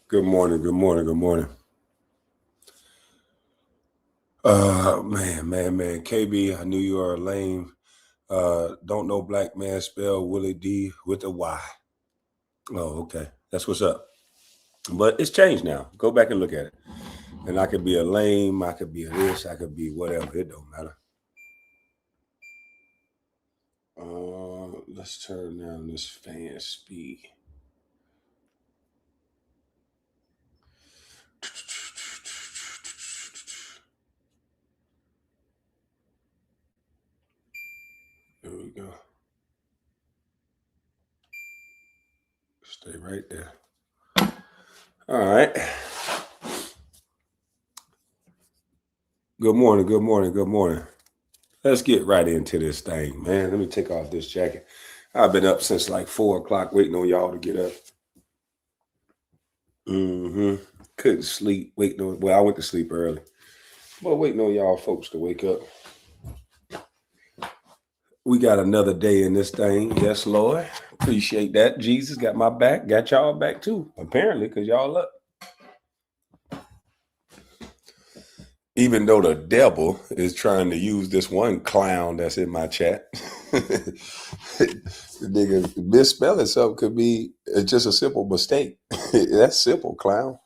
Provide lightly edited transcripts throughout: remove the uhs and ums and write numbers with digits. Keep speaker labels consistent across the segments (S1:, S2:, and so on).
S1: Good morning. Good morning. Good morning. Man. KB, I knew you were a lame. Don't know black man spell Willie D with a Y. Oh, okay. That's what's up. But it's changed now. Go back and look at it. And I could be a lame. I could be a this. I could be whatever. It don't matter. Let's turn down this fan speed. There we go. Stay right there. All right. Good morning. Good morning. Good morning. Let's get right into this thing, man. Let me take off this jacket. I've been up since like 4 o'clock waiting on y'all to get up. Couldn't sleep. Waiting on, well, I went to sleep early. But waiting on y'all folks to wake up. We got another day in this thing. Yes, Lord. Appreciate that. Jesus got my back. Got y'all back too, apparently, because y'all up. Even though the devil is trying to use this one clown that's in my chat. The nigga misspelling something could be just a simple mistake. That's simple, clown.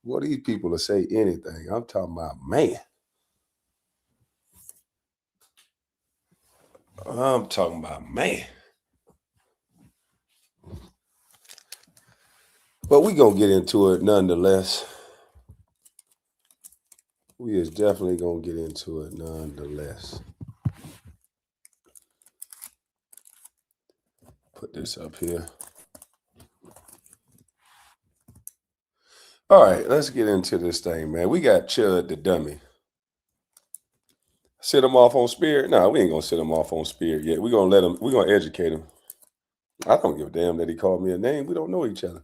S1: What these people to say anything? I'm talking about, man. I'm talking about, man. But we gonna get into it nonetheless. We is definitely gonna get into it nonetheless. Put this up here. All right, let's get into this thing, man. We got Chud the dummy. Sit him off on Spirit? No, we ain't gonna sit him off on Spirit yet. We're gonna educate him. I don't give a damn that he called me a name. We don't know each other.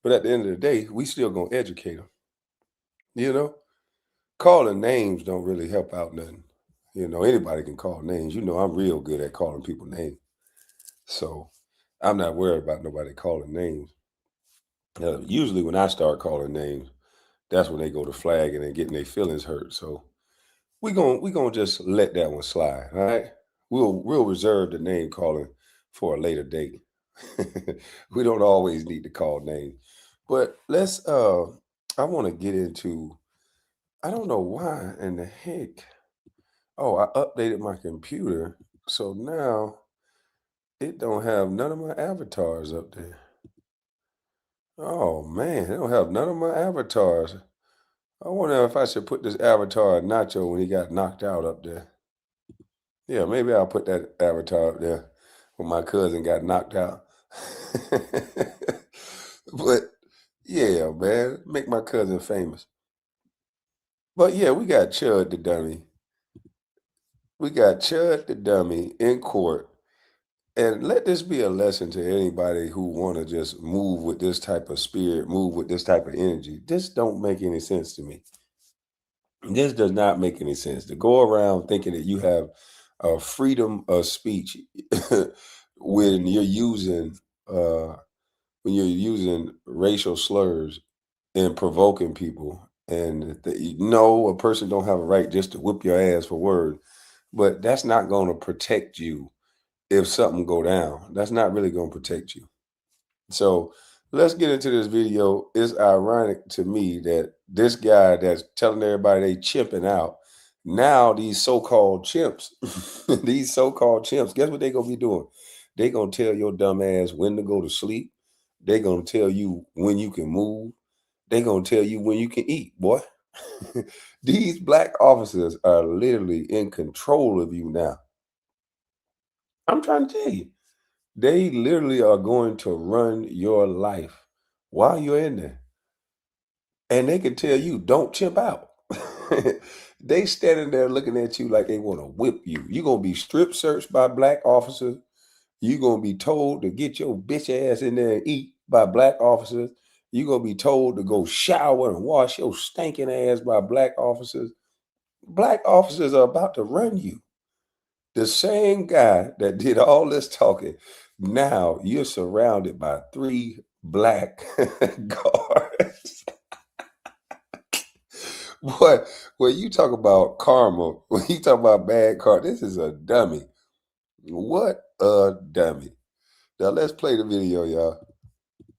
S1: But at the end of the day, we still gonna educate him. You know? Calling names don't really help out nothing. You know, anybody can call names. You know, I'm real good at calling people names. So I'm not worried about nobody calling names. Usually when I start calling names, that's when they go to flagging and getting their feelings hurt. So we gonna just let that one slide. All right. We'll reserve the name calling for a later date. We don't always need to call names. But let's I want to get into, I don't know why in the heck. Oh, I updated my computer. So now it don't have none of my avatars up there. Oh man, it don't have none of my avatars. I wonder if I should put this avatar of Nacho when he got knocked out up there. Yeah, maybe I'll put that avatar up there when my cousin got knocked out. But yeah, man, make my cousin famous. But yeah, we got Chud the dummy. We got Chud the dummy in court. And let this be a lesson to anybody who want to just move with this type of spirit, move with this type of energy. This don't make any sense to me. This does not make any sense to go around thinking that you have a freedom of speech when you're using uh, racial slurs and provoking people, and no, a person don't have a right just to whip your ass for words, but that's not going to protect you if something go down. That's not really going to protect you. So let's get into this video. It's ironic to me that this guy that's telling everybody they chimping out, now these so-called chimps, these so-called chimps, guess what they gonna be doing? They gonna tell your dumb ass when to go to sleep. They gonna tell you when you can move. They gonna tell you when you can eat, boy. These black officers are literally in control of you now. I'm trying to tell you. They literally are going to run your life while you're in there. And they can tell you, don't chimp out. They standing there looking at you like they want to whip you. You're going to be strip searched by black officers. You're going to be told to get your bitch ass in there and eat by black officers. You're going to be told to go shower and wash your stinking ass by black officers. Black officers are about to run you. The same guy that did all this talking, now you're surrounded by 3 black guards. Boy, when you talk about karma, when you talk about bad karma, this is a dummy. What a dummy. Now let's play the video, y'all.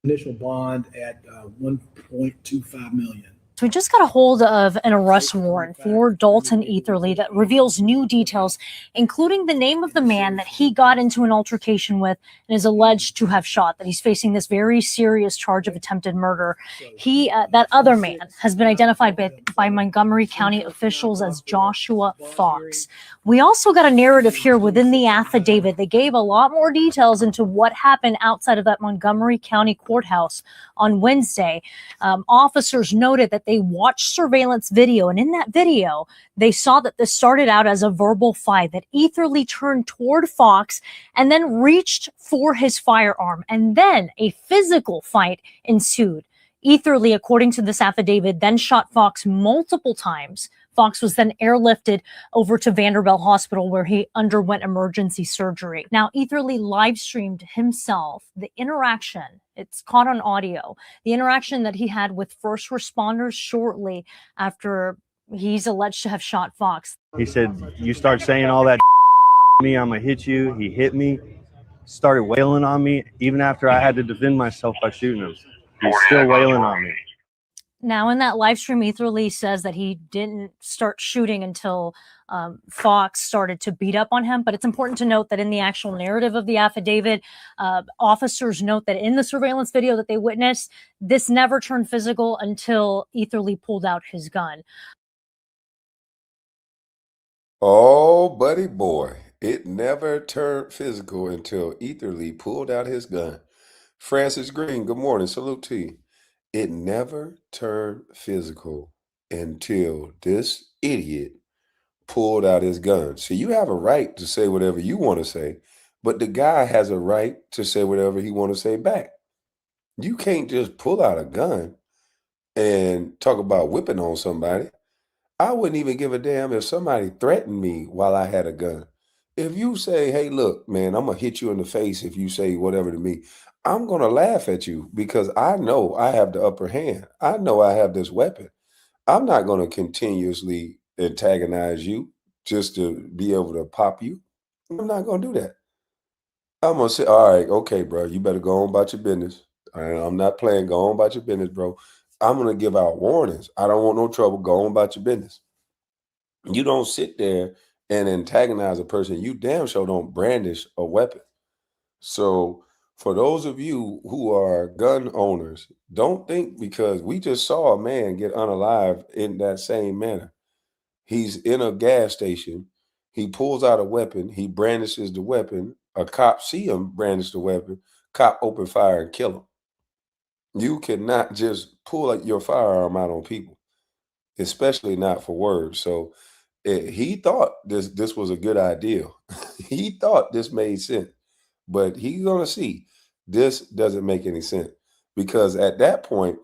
S2: Initial bond at 1.25 million.
S3: So we just got a hold of an arrest warrant for Dalton Etherly that reveals new details, including the name of the man that he got into an altercation with and is alleged to have shot, that he's facing this very serious charge of attempted murder. That other man has been identified by Montgomery County officials as Joshua Fox. We also got a narrative here within the affidavit that gave a lot more details into what happened outside of that Montgomery County courthouse on Wednesday. Officers noted that they watched surveillance video, and in that video, they saw that this started out as a verbal fight, that Etherly turned toward Fox and then reached for his firearm, and then a physical fight ensued. Etherly, according to this affidavit, then shot Fox multiple times. Fox was then airlifted over to Vanderbilt Hospital, where he underwent emergency surgery. Now, Etherly live streamed himself, the interaction, it's caught on audio, the interaction that he had with first responders shortly after he's alleged to have shot Fox.
S4: He said, "You start saying all that me, I'm gonna hit you." He hit me, started wailing on me, even after I had to defend myself by shooting him. He's still wailing on me.
S3: Now, in that live stream, Etherly says that he didn't start shooting until Fox started to beat up on him. But it's important to note that in the actual narrative of the affidavit, officers note that in the surveillance video that they witnessed, this never turned physical until Etherly pulled out his gun.
S1: Oh, buddy boy, it never turned physical until Etherly pulled out his gun. Francis Green, good morning. Salute to you. It never turned physical until this idiot pulled out his gun. See, you have a right to say whatever you want to say, but the guy has a right to say whatever he want to say back. You can't just pull out a gun and talk about whipping on somebody. I wouldn't even give a damn if somebody threatened me while I had a gun. If you say, hey, look, man, I'm going to hit you in the face if you say whatever to me, I'm going to laugh at you because I know I have the upper hand. I know I have this weapon. I'm not going to continuously antagonize you just to be able to pop you. I'm not going to do that. I'm going to say, all right, okay, bro, you better go on about your business. I'm not playing. Go on about your business, bro. I'm going to give out warnings. I don't want no trouble. Go on about your business. You don't sit there and antagonize a person. You damn sure don't brandish a weapon. So for those of you who are gun owners, don't think because we just saw a man get unalived in that same manner. He's in a gas station. He pulls out a weapon. He brandishes the weapon. A cop see him brandish the weapon. Cop open fire and kill him. You cannot just pull your firearm out on people, especially not for words. So he thought this was a good idea. He thought this made sense, but he's gonna see this doesn't make any sense because at that point,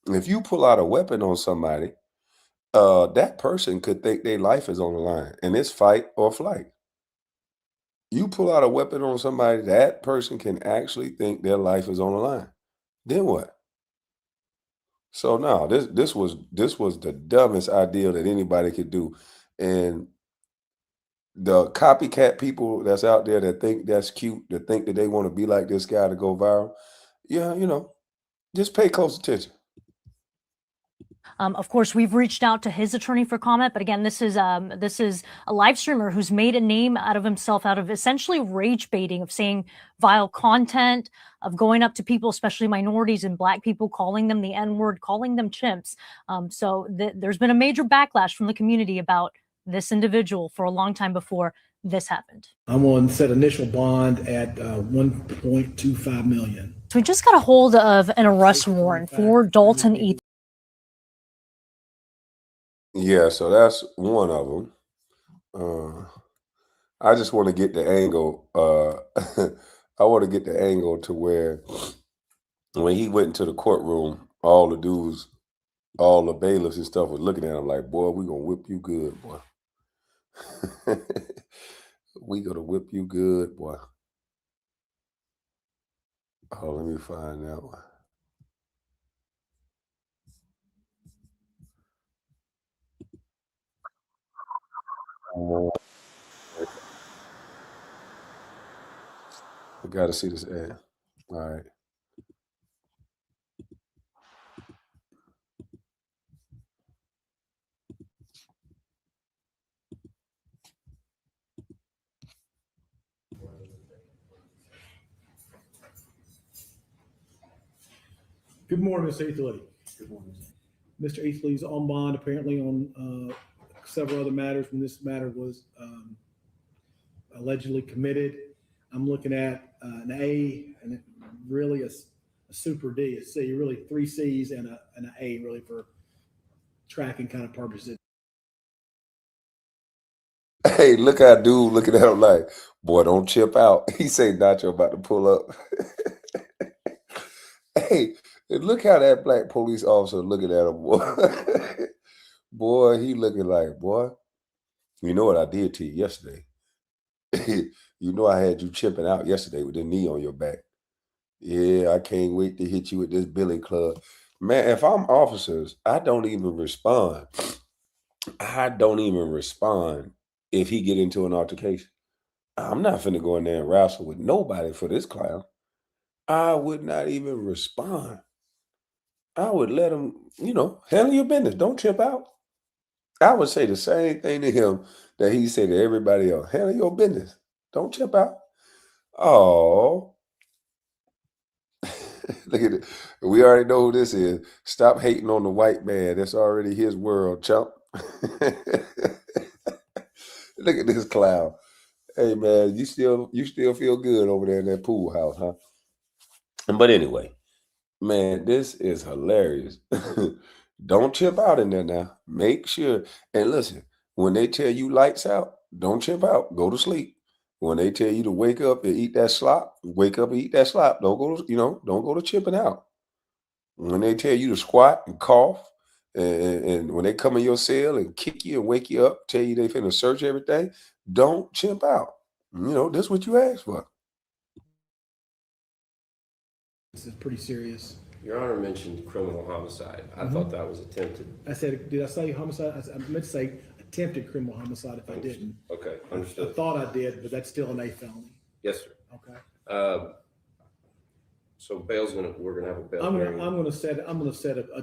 S1: if you pull out a weapon on somebody, that person could think their life is on the line, and it's fight or flight. You pull out a weapon on somebody, that person can actually think their life is on the line. Then what? So no, this was the dumbest idea that anybody could do, and the copycat people that's out there that think that's cute, that think that they want to be like this guy to go viral, yeah, just pay close attention.
S3: Of course, we've reached out to his attorney for comment, but again, this is a live streamer who's made a name out of himself out of essentially rage baiting, of saying vile content, of going up to people, especially minorities and Black people, calling them the N-word, calling them chimps. So there's been a major backlash from the community about this individual for a long time before this happened.
S2: I'm on set initial bond at 1.25 million.
S3: So we just got a hold of an arrest warrant for Dalton Etherly.
S1: Yeah, so that's one of them. I just want to get the angle. I want to get the angle to where when he went into the courtroom, all the dudes, all the bailiffs and stuff was looking at him like, boy, we gonna whip you good, boy. We gonna whip you good, boy. Oh, let me find that one. We got to see this ad. All right.
S2: Good morning, Mr. Etherly. Good morning. Mr. Etherly's on bond apparently on several other matters when this matter was allegedly committed. I'm looking at an A and really a super D, a C, really 3 C's and an A really for tracking kind of purposes.
S1: Hey, look how dude looking at him like, boy, don't chip out. He say Nacho about to pull up. Hey, and look how that black police officer looking at him, boy. Boy, he looking like, boy, you know what I did to you yesterday. You know I had you chipping out yesterday with the knee on your back. Yeah, I can't wait to hit you with this billy club. Man, if I'm officers, I don't even respond. I don't even respond if he get into an altercation. I'm not finna go in there and wrestle with nobody for this clown. I would not even respond. I would let him, handle your business. Don't trip out. I would say the same thing to him that he said to everybody else. Handle your business. Don't chip out. Oh, look at it. We already know who this is. Stop hating on the white man. That's already his world, chump. Look at this clown. Hey man, you still feel good over there in that pool house, huh? But anyway, man, this is hilarious. Don't chip out in there now. Make sure. And listen, when they tell you lights out, don't chip out. Go to sleep. When they tell you to wake up and eat that slop, wake up and eat that slop. Don't go to, don't go to chipping out. When they tell you to squat and cough, and when they come in your cell and kick you and wake you up, tell you they finna search everything, don't chimp out. This is what you asked for.
S2: This is pretty serious.
S5: Your Honor mentioned criminal homicide. I thought that was attempted.
S2: I said, did I say homicide? I meant to say attempted criminal homicide if I didn't.
S5: Okay,
S2: I
S5: understood.
S2: thought I did, but that's still an A felony.
S5: Yes, sir.
S2: Okay.
S5: So we're gonna have a bail
S2: I'm
S5: hearing.
S2: gonna set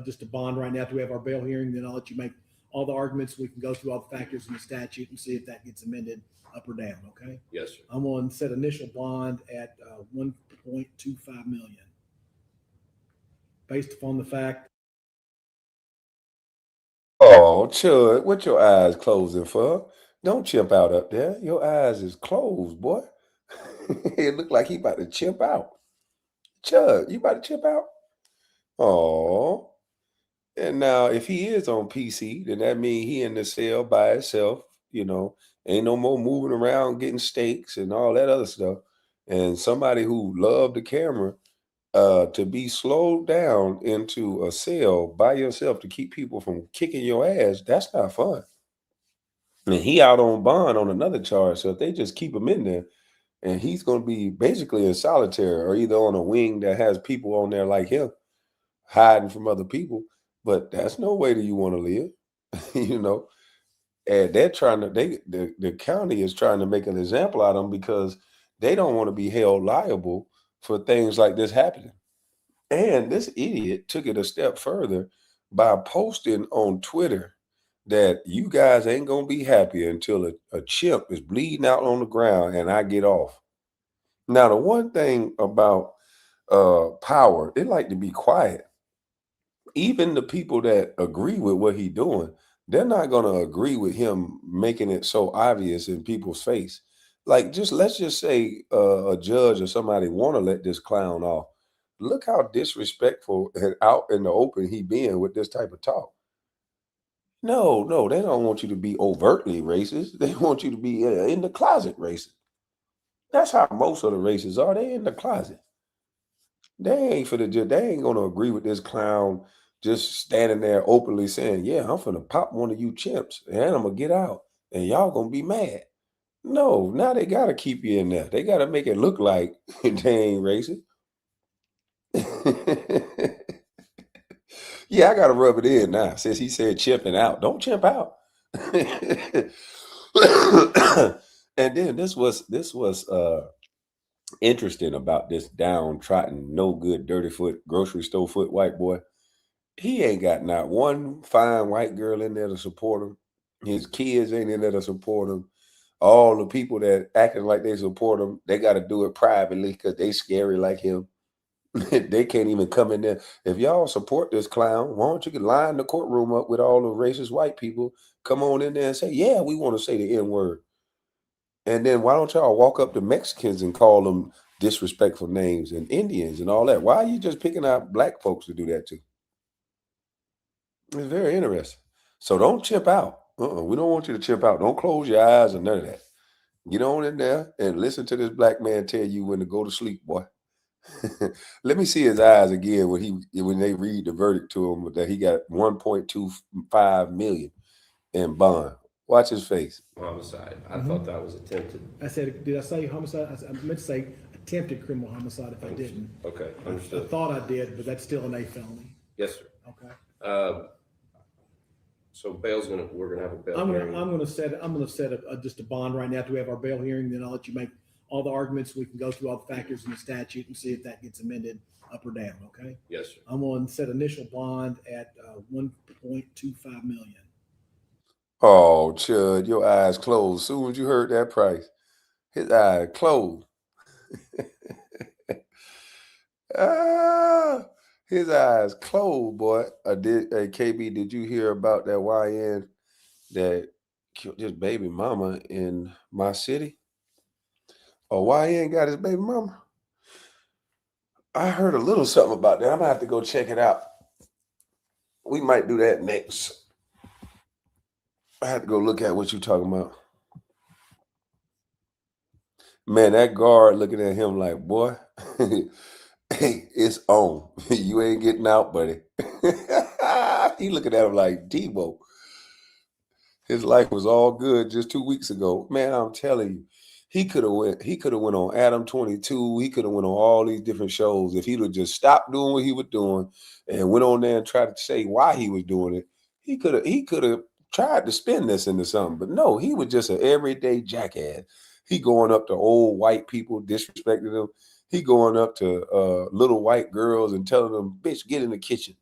S2: just a bond right now after we have our bail hearing. Then I'll let you make all the arguments. We can go through all the factors in the statute and see if that gets amended up or down. Okay.
S5: Yes, sir.
S2: I'm going to set initial bond at 1.25 million, based upon the fact.
S1: Oh, Chud, what your eyes closing for? Don't chimp out up there. Your eyes is closed, boy. It look like he about to chimp out. Chud, you about to chimp out? Oh. And now if he is on PC, then that means he in the cell by himself, ain't no more moving around getting steaks and all that other stuff. And somebody who loved the camera, to be slowed down into a cell by yourself to keep people from kicking your ass, that's not fun. And he out on bond on another charge. So if they just keep him in there, and he's going to be basically in solitary or either on a wing that has people on there like him hiding from other people. But that's no way that you want to live, And they're trying to, the county is trying to make an example out of them because they don't want to be held liable for things like this happening. And this idiot took it a step further by posting on Twitter that you guys ain't gonna be happy until a chimp is bleeding out on the ground and I get off. Now, the one thing about power, they like to be quiet. Even the people that agree with what he's doing, they're not gonna agree with him making it so obvious in people's face. Like, let's just say a judge or somebody want to let this clown off. Look how disrespectful and out in the open he being with this type of talk. No, they don't want you to be overtly racist. They want you to be in the closet racist. That's how most of the racists are. They in the closet. They ain't gonna agree with this clown just standing there openly saying, "Yeah, I'm finna pop one of you chimps and I'm gonna get out, and y'all gonna be mad." No, now they gotta keep you in there. They gotta make it look like they ain't racist. Yeah, I gotta rub it in now. Since he said chipping out, don't chimp out. And then this was interesting about this downtrodden, no good, dirty foot, grocery store foot white boy. He ain't got not one fine white girl in there to support him. His kids ain't in there to support him. All the people that acting like they support him, they got to do it privately because they scary like him. They can't even come in there. If y'all support this clown, why don't you line the courtroom up with all the racist white people? Come on in there and say, yeah, we want to say the N word. And then why don't y'all walk up to Mexicans and call them disrespectful names and Indians and all that? Why are you just picking out black folks to do that too? It's very interesting. So don't chip out. We don't want you to chip out. Don't close your eyes or none of that. Get on in there and listen to this black man tell you when to go to sleep, boy. Let me see his eyes again when they read the verdict to him that he got 1.25 million in bond. Watch his face.
S5: Homicide. I thought that was attempted.
S2: I said, did I say homicide? I meant to say attempted criminal homicide if I didn't.
S5: Okay,
S2: I
S5: understood.
S2: thought I did, but that's still an A felony.
S5: Yes, sir.
S2: Okay.
S5: So we're gonna have a bail
S2: I'm
S5: hearing.
S2: gonna set just a bond right now after we have our bail hearing. Then I'll let you make all the arguments. We can go through all the factors in the statute and see if that gets amended up or down. Okay.
S5: Yes, sir.
S2: I'm going to set initial bond at 1.25 million.
S1: Oh, Chud, your eyes closed. Soon as you heard that price, his eyes closed. His eyes closed, boy. Hey, KB, did you hear about that YN that killed his baby mama in my city? Oh, YN got his baby mama? I heard a little something about that. I'm gonna have to go check it out. We might do that next. I have to go look at what you're talking about. Man, that guard looking at him like, boy, hey, it's on. You ain't getting out, buddy. He looking at him like, Debo. His life was all good just 2 weeks ago. Man, I'm telling you, he could have went on Adam 22. He could have went on all these different shows if he'd have just stopped doing what he was doing and went on there and tried to say why he was doing it. He could have tried to spin this into something, but no, he was just an everyday jackass. He going up to old white people, disrespecting them. He going up to little white girls and telling them, bitch, get in the kitchen.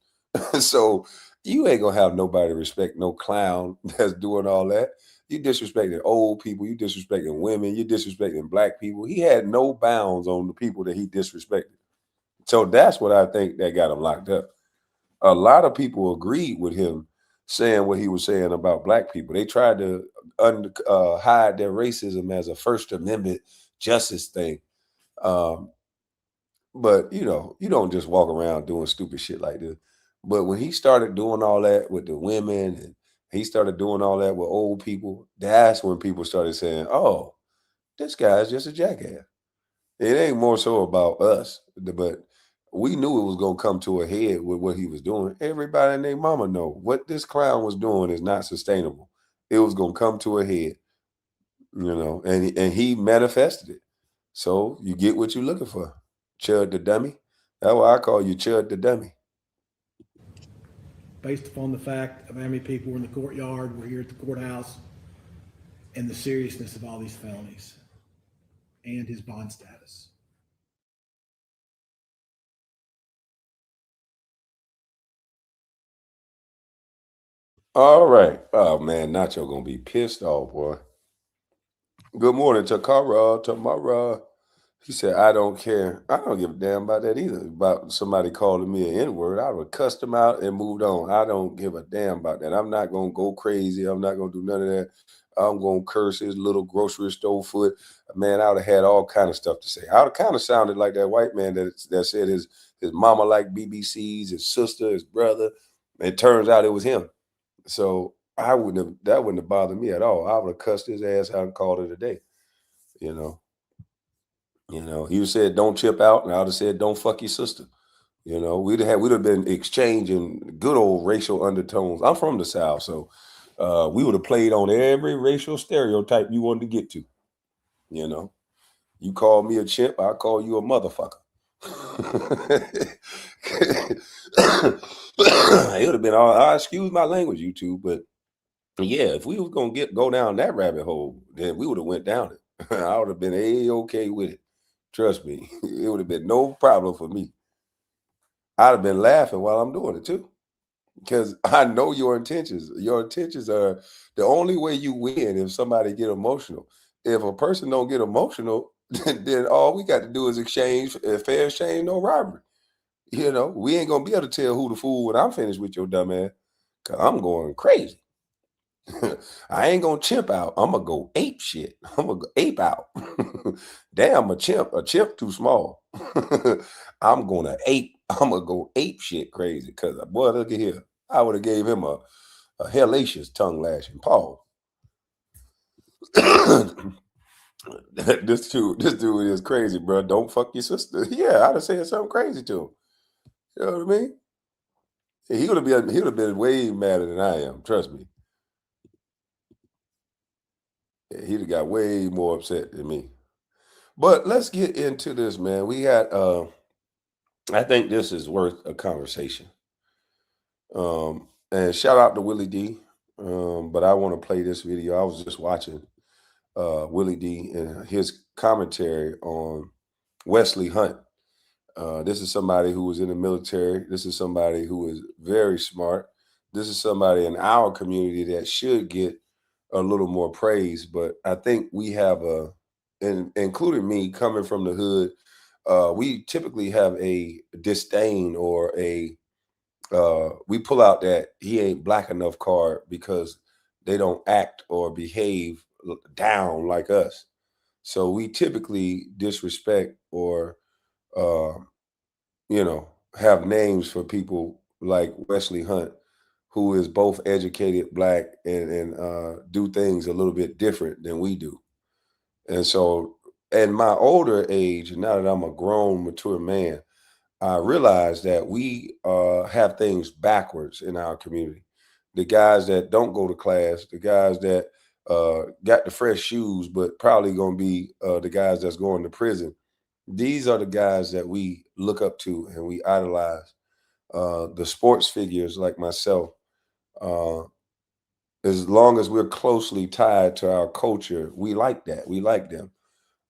S1: So you ain't gonna have nobody respect no clown that's doing all that. You disrespecting old people, you disrespecting women, you disrespecting black people. He had no bounds on the people that he disrespected. So that's what I think that got him locked up. A lot of people agreed with him saying what he was saying about black people. They tried to hide their racism as a First Amendment justice thing. But you don't just walk around doing stupid shit like this. But when he started doing all that with the women and he started doing all that with old people, that's when people started saying, oh, this guy's just a jackass. It ain't more so about us, but we knew it was going to come to a head with what he was doing. Everybody and their mama know what this clown was doing is not sustainable. It was going to come to a head, and he manifested it. So you get what you're looking for. Chud the dummy. That's why I call you Chud the dummy.
S2: Based upon the fact of how many people were in the courtyard, were here at the courthouse, and the seriousness of all these felonies and his bond status.
S1: All right. Oh man, Nacho gonna be pissed off, boy. Good morning, Tamara. He said, I don't care. I don't give a damn about that either. About somebody calling me an N-word. I would have cussed him out and moved on. I don't give a damn about that. I'm not gonna go crazy. I'm not gonna do none of that. I'm gonna curse his little grocery store foot. Man, I would have had all kind of stuff to say. I would have kind of sounded like that white man that said his mama liked BBCs, his sister, his brother. It turns out it was him. So that wouldn't have bothered me at all. I would have cussed his ass out and called it a day. He said don't chip out, and I would have said don't fuck your sister. We'd have been exchanging good old racial undertones. I'm from the South, so we would have played on every racial stereotype you wanted to get to. You call me a chimp, I call you a motherfucker. It would have been all, excuse my language, you two, but Yeah, if we was gonna go down that rabbit hole, then we would have went down it. I would have been okay with it. Trust me, it would have been no problem for me. I'd have been laughing while I'm doing it too, because I know your intentions. Your intentions are the only way you win if somebody get emotional. If a person don't get emotional, then all we got to do is exchange, fair exchange, no robbery. We ain't gonna be able to tell who the fool when I'm finished with your dumb ass, cause I'm going crazy. I ain't gonna chimp out. I'm gonna go ape shit. I'm gonna go ape out. Damn, a chimp too small. I'm gonna ape. I'm gonna go ape shit crazy. Cause boy, look at here. I would have gave him a hellacious tongue lashing. Paul. this dude is crazy, bro. Don't fuck your sister. Yeah, I'd have said something crazy to him. You know what I mean? He would have been way madder than I am. Trust me. He'd have got way more upset than me. But let's get into this, man. We had I think this is worth a conversation. And shout out to Willie D. But I want to play this video. I was just watching Willie D and his commentary on Wesley Hunt. This is somebody who was in the military. This is somebody who is very smart. This is somebody in our community that should get a little more praise. But I think we have including me coming from the hood, we typically have a disdain or we pull out that he ain't black enough card because they don't act or behave down like us. So we typically disrespect or uh, have names for people like Wesley Hunt, who is both educated black and do things a little bit different than we do. And so, in my older age, now that I'm a grown, mature man, I realize that we have things backwards in our community. The guys that don't go to class, the guys that got the fresh shoes, but probably going to be the guys that's going to prison. These are the guys that we look up to and we idolize. The sports figures like myself, uh, as long as we're closely tied to our culture, we like that. We like them.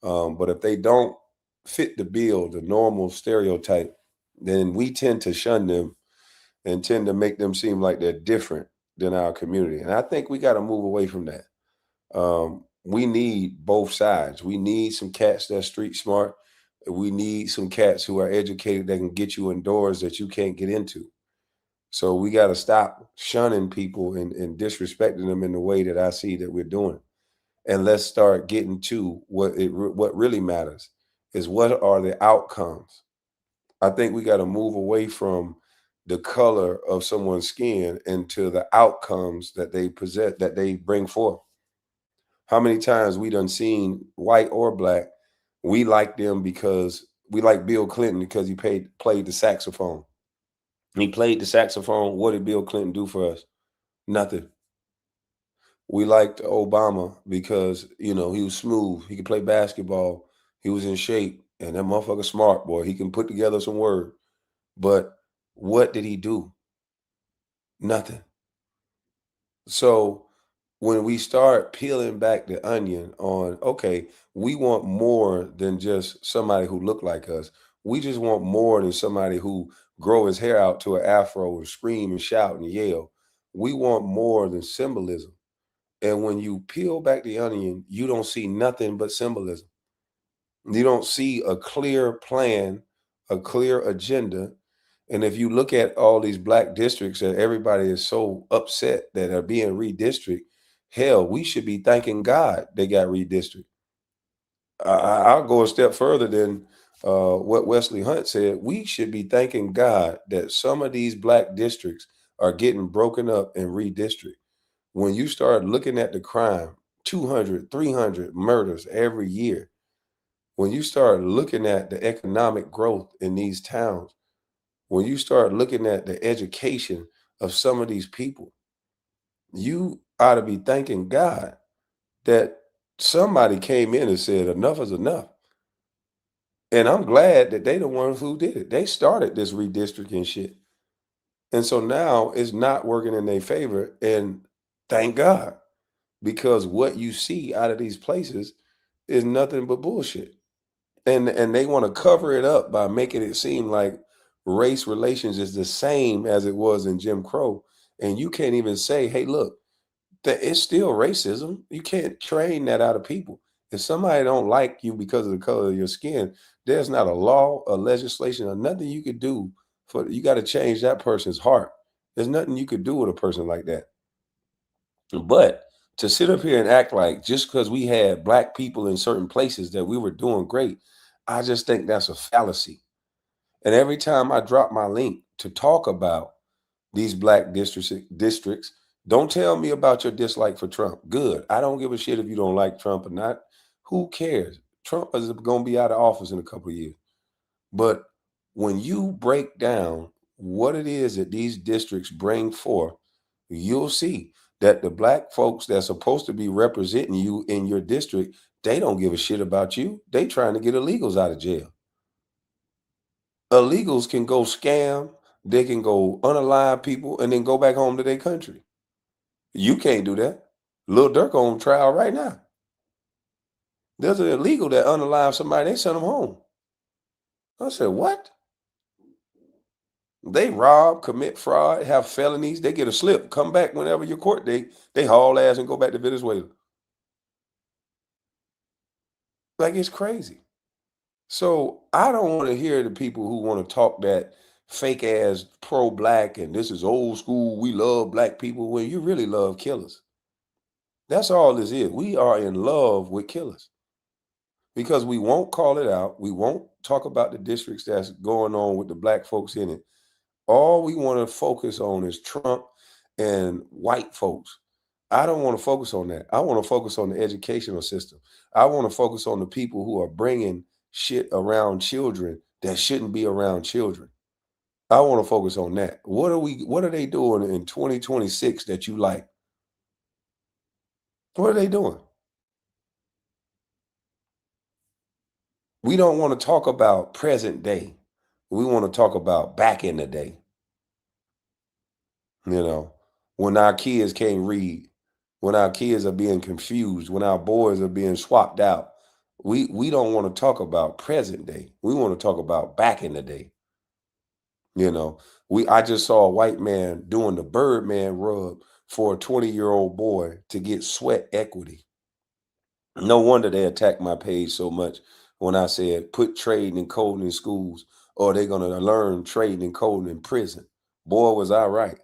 S1: But if they don't fit the bill, the normal stereotype, then we tend to shun them and tend to make them seem like they're different than our community. And I think we got to move away from that. We need both sides. We need some cats that's street smart. We need some cats who are educated that can get you indoors that you can't get into. So we got to stop shunning people and disrespecting them in the way that I see that we're doing. And let's start getting to what really matters is what are the outcomes. I think we got to move away from the color of someone's skin into the outcomes that they possess, that they bring forth. How many times we done seen white or black, we like them because we like Bill Clinton because he played the saxophone. He played the saxophone. What did Bill Clinton do for us? Nothing. We liked Obama because, he was smooth. He could play basketball. He was in shape. And that motherfucker smart, boy. He can put together some word. But what did he do? Nothing. So when we start peeling back the onion on, okay, we want more than just somebody who look like us. We just want more than somebody who grow his hair out to an afro and scream and shout and yell. We want more than symbolism. And when you peel back the onion, you don't see nothing but symbolism. You don't see a clear plan, a clear agenda. And if you look at all these black districts that everybody is so upset that are being redistricted, hell, we should be thanking God they got redistricted. I'll go a step further than what Wesley Hunt said. We should be thanking God that some of these black districts are getting broken up and redistricted. When you start looking at the crime, 200, 300 murders every year, when you start looking at the economic growth in these towns, when you start looking at the education of some of these people, you ought to be thanking God that somebody came in and said, enough is enough. And I'm glad that they the ones who did it. They started this redistricting shit. And so now it's not working in their favor. And Thank God. Because what you see out of these places is nothing but bullshit. And they want to cover it up by making it seem like race relations is the same as it was in Jim Crow. And you can't even say, hey, look, that it's still racism. You can't train that out of people. If somebody don't like you because of the color of your skin, there's not a law, a legislation, or nothing you could do for you got to change that person's heart. There's nothing you could do with a person like that. But to sit up here and act like just because we had black people in certain places that we were doing great, I just think that's a fallacy. And every time I drop my link to talk about these black districts, don't tell me about your dislike for Trump. Good. I don't give a shit if you don't like Trump or not. Who cares? Trump is going to be out of office in a couple of years. But when you break down what it is that these districts bring forth, you'll see that the black folks that's supposed to be representing you in your district, they don't give a shit about you. They trying to get illegals out of jail. Illegals can go scam, they can go unalive people and then go back home to their country. You can't do that. Lil Durk on trial right now. There's an illegal that unalive somebody, they send them home. I said, what? They rob, commit fraud, have felonies. They get a slip, come back whenever your court date. They haul ass and go back to Venezuela. Like, it's crazy. So I don't want to hear the people who want to talk that fake ass pro-black and this is old school, we love black people, when you really love killers. That's all this is. We are in love with killers because we won't call it out. We won't talk about the districts that's going on with the black folks in it. All we want to focus on is Trump and white folks. I don't want to focus on that. I want to focus on the educational system. I want to focus on the people who are bringing shit around children that shouldn't be around children. I want to focus on that. What are they doing in 2026 that you like? What are they doing? We don't want to talk about present day. We want to talk about back in the day. You know, when our kids can't read, when our kids are being confused, when our boys are being swapped out. We don't want to talk about present day. We want to talk about back in the day. You know, I just saw a white man doing the Birdman rub for a 20-year-old boy to get sweat equity. No wonder they attacked my page so much when I said put trading and coding in schools or they're going to learn trading and coding in prison. Boy, was I right.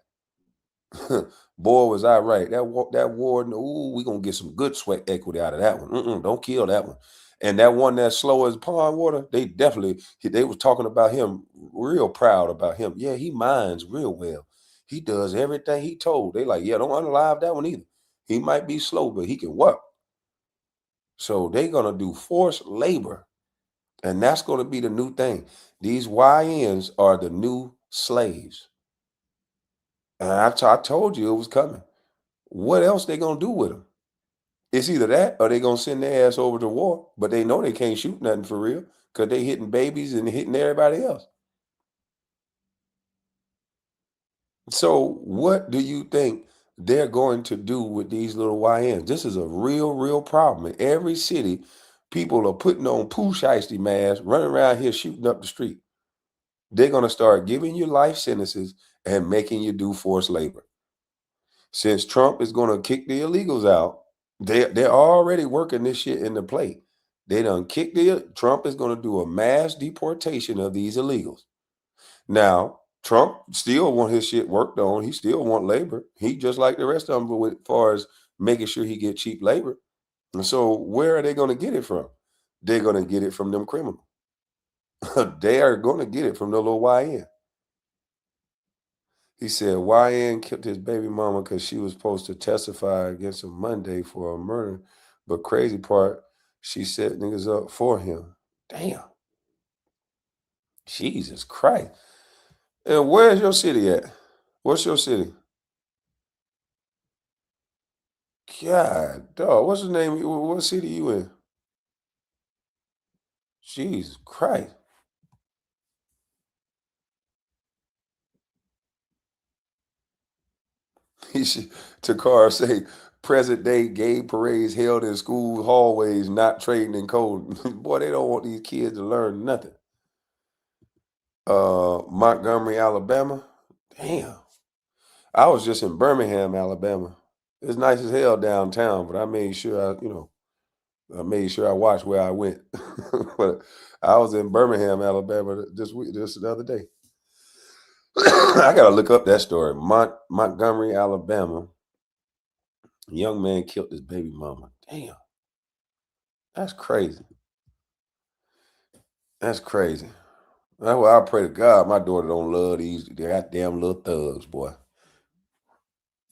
S1: Boy, was I right. That warden, ooh, we going to get some good sweat equity out of that one. Don't kill that one. And that one that's slow as pond water, they was talking about him, real proud about him. Yeah, he mines real well. He does everything he told. They like, yeah, don't unalive that one either. He might be slow, but he can work. So they're going to do forced labor. And that's going to be the new thing. These YNs are the new slaves. And I told you it was coming. What else they going to do with them? It's either that or they going to send their ass over to war. But they know they can't shoot nothing for real because they hitting babies and hitting everybody else. So what do you think they're going to do with these little YNs? This is a real problem. In every city, people are putting on poo shiesty masks, running around here shooting up the street. They're going to start giving you life sentences and making you do forced labor. Since Trump is going to kick the illegals out, they're already working this shit in the plate. They done kicked Trump is going to do a mass deportation of these illegals. Now, Trump still want his shit worked on. He still want labor. He just like the rest of them, but as far as making sure he get cheap labor. And so where are they going to get it from? They're going to get it from them criminals. They are going to get it from the little YN. He said YN killed his baby mama because she was supposed to testify against him Monday for a murder. But crazy part, she set niggas up for him. Damn. Jesus Christ. And where's your city at? What's your city? God, dog. What's the name? What city you in? Jesus Christ. He should, Takar say, present day gay parades held in school hallways, not trading in code. Boy, they don't want these kids to learn nothing. Montgomery, Alabama. Damn. I was just in Birmingham, Alabama. It's nice as hell downtown, but I made sure I made sure I watched where I went. But I was in Birmingham, Alabama this the other day. I gotta look up that story. Montgomery, Alabama. Young man killed his baby mama. Damn. That's crazy. That's crazy. That's why I pray to God my daughter don't love these goddamn little thugs, boy.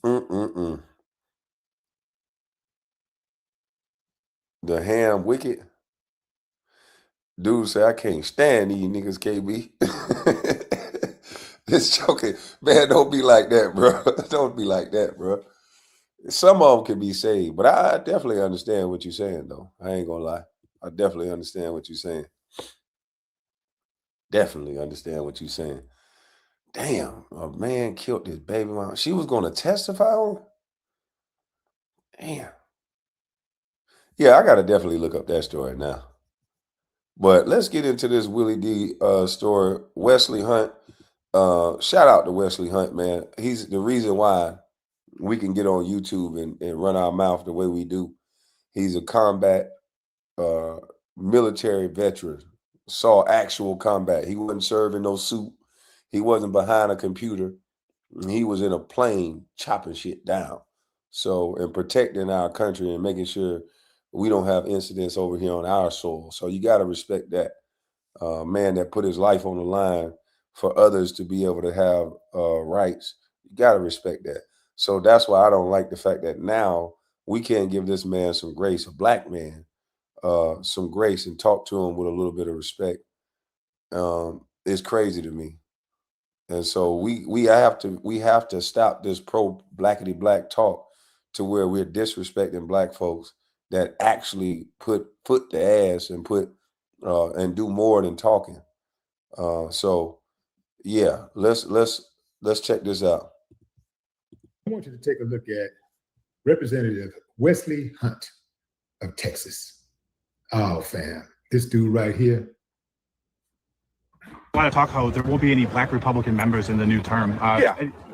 S1: Mm-mm-mm. The ham wicked. Dude say I can't stand these niggas, KB. It's joking. Man, don't be like that, bro. Don't be like that, bro. Some of them can be saved, but I definitely understand what you're saying, though. I ain't gonna lie. I definitely understand what you're saying. Definitely understand what you're saying. Damn, a man killed his baby mama. She was gonna testify on? Damn. Yeah, I gotta definitely look up that story now. But let's get into this Willie D story. Wesley Hunt. Shout out to Wesley Hunt, man. He's the reason why we can get on YouTube and run our mouth the way we do. He's a combat military veteran, saw actual combat. He wasn't serving no suit. He wasn't behind a computer. He was in a plane chopping shit down. So, and protecting our country and making sure we don't have incidents over here on our soil. So you got to respect that man that put his life on the line for others to be able to have rights. You got to respect that. So that's why I don't like the fact that now we can't give this man some grace, a black man, some grace and talk to him with a little bit of respect. It's crazy to me. And so we have to stop this pro blackity black talk to where we're disrespecting black folks that actually put the ass and put and do more than talking. So yeah, let's check this out.
S6: I want you to take a look at Representative Wesley Hunt of Texas. Oh, fam, this dude right here.
S7: I want to talk how there won't be any black Republican members in the new term.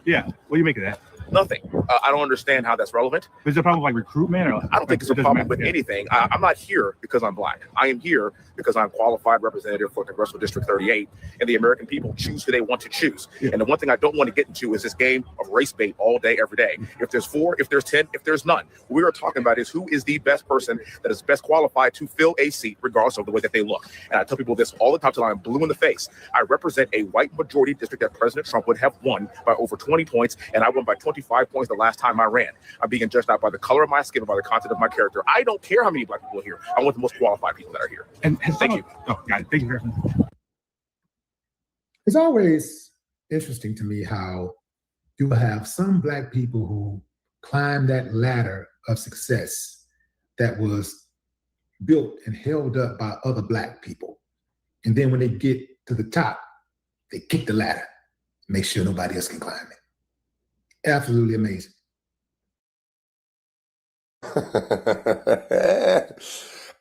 S7: Yeah. What do you make of that?
S8: Nothing. I don't understand how that's relevant.
S7: Is it a problem like recruitment? Or
S8: I don't think it's a problem with anything. I'm not here because I'm black. I am here because I'm qualified representative for Congressional District 38, and the American people choose who they want to choose. Yeah. And the one thing I don't want to get into is this game of race bait all day, every day. If there's 4, if there's 10, if there's none, what we are talking about is who is the best person that is best qualified to fill a seat, regardless of the way that they look. And I tell people this all the time till I'm blue in the face. I represent a white majority district that President Trump would have won by over 20 points, and I won by 25 points the last time I ran. I'm being judged not by the color of my skin, but by the content of my character. I don't care how many black people are here. I want the most qualified people that are here.
S7: And
S8: thank you.
S7: Oh, got it. Thank you very much.
S6: It's always interesting to me how you have some black people who climb that ladder of success that was built and held up by other black people. And then when they get to the top, they kick the ladder, make sure nobody else can climb it. Absolutely amazing.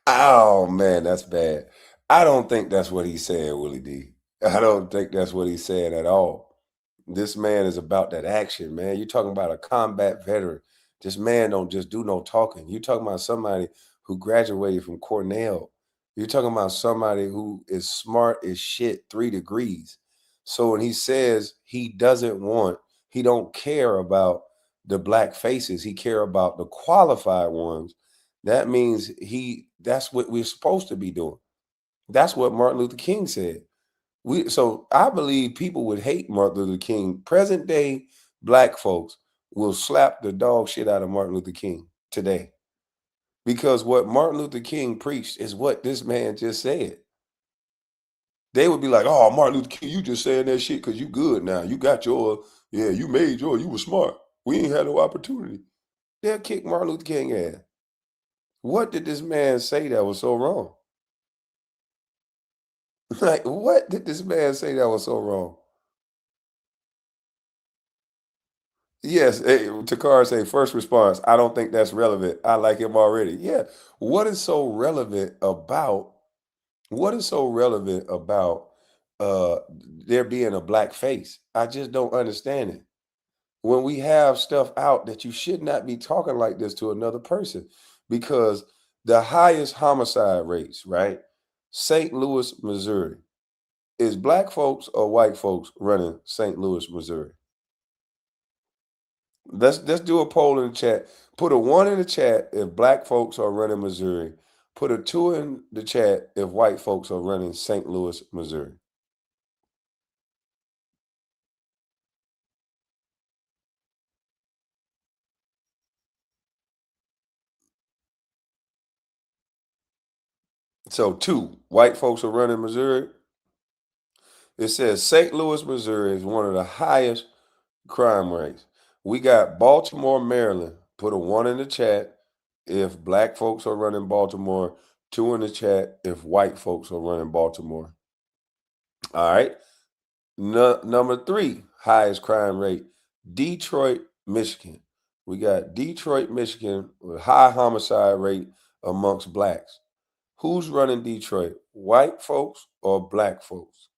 S1: Oh man, that's bad. I don't think that's what he's saying, Willie D. I don't think that's what he's saying at all. This man is about that action, man. You're talking about a combat veteran. This man don't just do no talking. You're talking about somebody who graduated from Cornell. You're talking about somebody who is smart as shit, 3 degrees. So when he says he don't care about the black faces, he care about the qualified ones. That means that's what we're supposed to be doing. That's what Martin Luther King said. So I believe people would hate Martin Luther King. Present day black folks will slap the dog shit out of Martin Luther King today. Because what Martin Luther King preached is what this man just said. They would be like, oh, Martin Luther King, you just saying that shit because you good now. You got you made you were smart. We ain't had no opportunity. They'll kick Martin Luther King ass. What did this man say that was so wrong? Like, what did this man say that was so wrong? Yes, Takara say first response. I don't think that's relevant. I like him already. Yeah. What is so relevant about what is so relevant about uh there being a black face? I just don't understand it. When we have stuff out that you should not be talking like this to another person, because the highest homicide rates, right? St. Louis, Missouri. Is black folks or white folks running St. Louis, Missouri? Let's do a poll in the chat. Put a 1 in the chat if black folks are running Missouri. Put a 2 in the chat if white folks are running St. Louis, Missouri. So 2, white folks are running Missouri. It says St. Louis, Missouri is one of the highest crime rates. We got Baltimore, Maryland. Put a 1 in the chat if black folks are running Baltimore. 2 in the chat if white folks are running Baltimore. All right. Number 3, highest crime rate, Detroit, Michigan. We got Detroit, Michigan with high homicide rate amongst blacks. Who's running Detroit? White folks or black folks?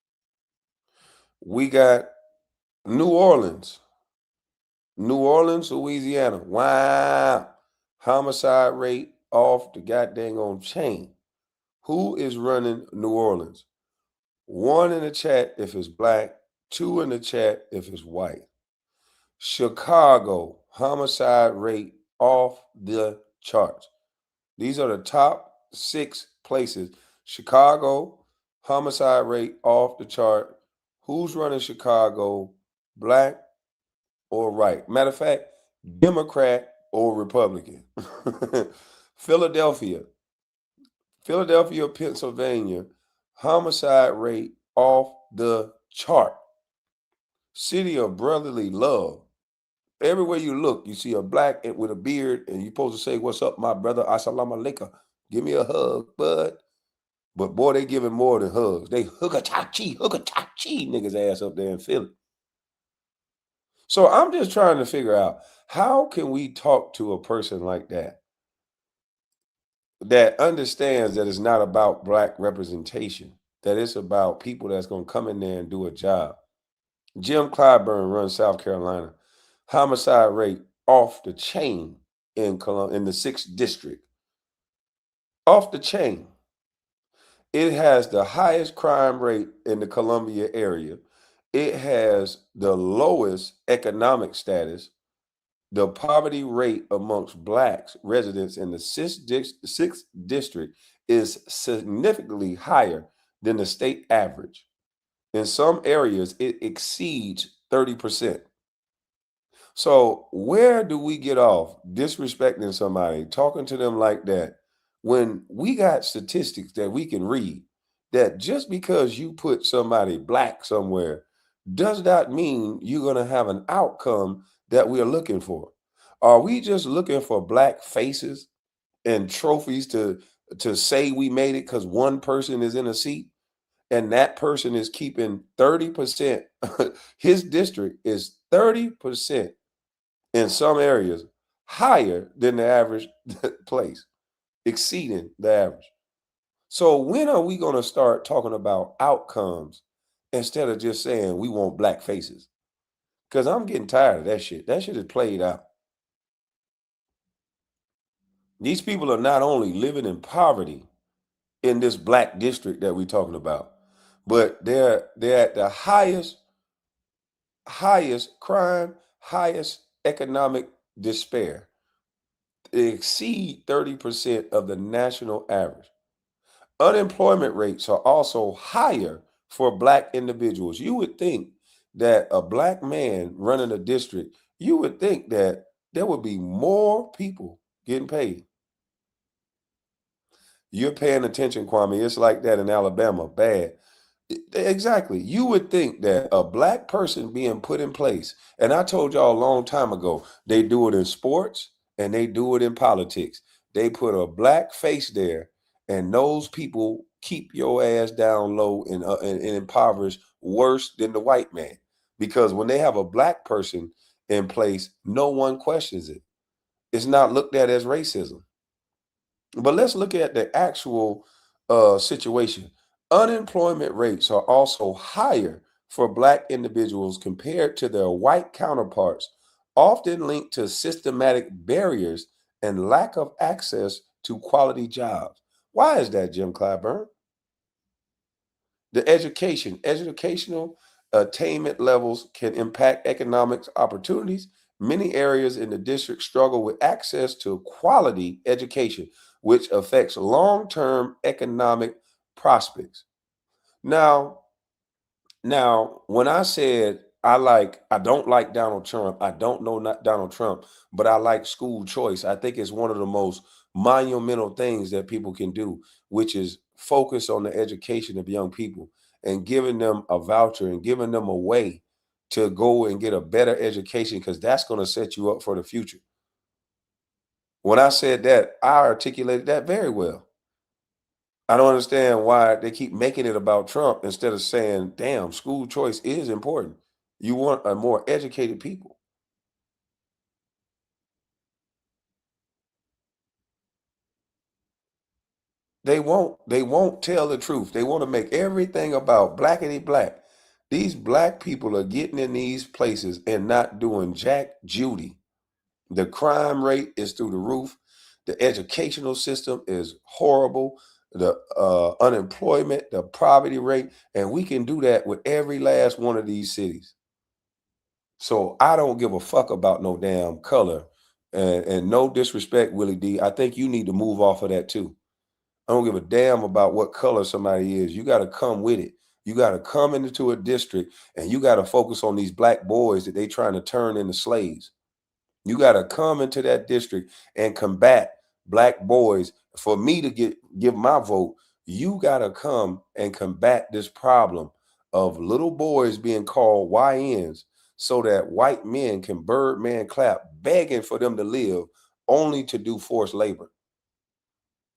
S1: We got New Orleans. New Orleans, Louisiana. Wow. Homicide rate off the goddamn on chain. Who is running New Orleans? 1 in the chat if it's black, 2 in the chat if it's white. Chicago, homicide rate off the charts. These are the top 6 places. Chicago, homicide rate off the chart. Who's running Chicago? Black or right? Matter of fact, Democrat or Republican? Philadelphia, Pennsylvania, homicide rate off the chart. City of brotherly love. Everywhere you look, you see a black with a beard, and you're supposed to say, "What's up, my brother? Assalamu alaikum. Give me a hug, bud." But boy, they giving more than hugs. They hugga cha chi, niggas ass up there in Philly. So I'm just trying to figure out how can we talk to a person like that that understands that it's not about black representation, that it's about people that's going to come in there and do a job. Jim Clyburn runs South Carolina. Homicide rate off the chain in the 6th district. Off the chain. It has the highest crime rate in the Columbia area. It has the lowest economic status. The poverty rate amongst blacks residents in the 6th district is significantly higher than the state average. In some areas, it exceeds 30%. So where do we get off disrespecting somebody, talking to them like that, when we got statistics that we can read that just because you put somebody black somewhere does not mean you're going to have an outcome that we're looking for? Are we just looking for black faces and trophies to say we made it because one person is in a seat and that person is keeping 30%? His district is 30% in some areas higher than the average place, exceeding the average. So when are we going to start talking about outcomes instead of just saying we want black faces? Because I'm getting tired of that shit. That shit is played out. These people are not only living in poverty in this black district that we're talking about, but they're at the highest crime, highest economic despair. They exceed 30% of the national average. Unemployment rates are also higher for black individuals. You would think that a black man running a district, you would think that there would be more people getting paid. You're paying attention, Kwame. It's like that in Alabama. Bad. Exactly. You would think that a black person being put in place, and I told y'all a long time ago, they do it in sports and they do it in politics. They put a black face there, and those people keep your ass down low and impoverished worse than the white man. Because when they have a black person in place, no one questions it. It's not looked at as racism. But let's look at the actual situation. Unemployment rates are also higher for Black individuals compared to their white counterparts, often linked to systematic barriers and lack of access to quality jobs. Why is that, Jim Clyburn? The educational attainment levels can impact economic opportunities. Many areas in the district struggle with access to quality education, which affects long-term economic prospects. Now, when I said I don't like Donald Trump, I don't know not Donald Trump, but I like school choice. I think it's one of the most monumental things that people can do, which is focus on the education of young people and giving them a voucher and giving them a way to go and get a better education, because that's going to set you up for the future. When I said that, I articulated that very well. I don't understand why they keep making it about Trump instead of saying, damn, school choice is important. You want a more educated people. They won't tell the truth. They want to make everything about blackity black. These Black people are getting in these places and not doing jack Judy. The crime rate is through the roof. The educational system is horrible. The unemployment, the poverty rate, and we can do that with every last one of these cities. So I don't give a fuck about no damn color, and no disrespect, Willie D. I think you need to move off of that too. I don't give a damn about what color somebody is. You got to come with it. You got to come into a district and you got to focus on these Black boys that they trying to turn into slaves. You got to come into that district and combat Black boys. For me to give my vote, you got to come and combat this problem of little boys being called YNs so that white men can Birdman clap, begging for them to live only to do forced labor.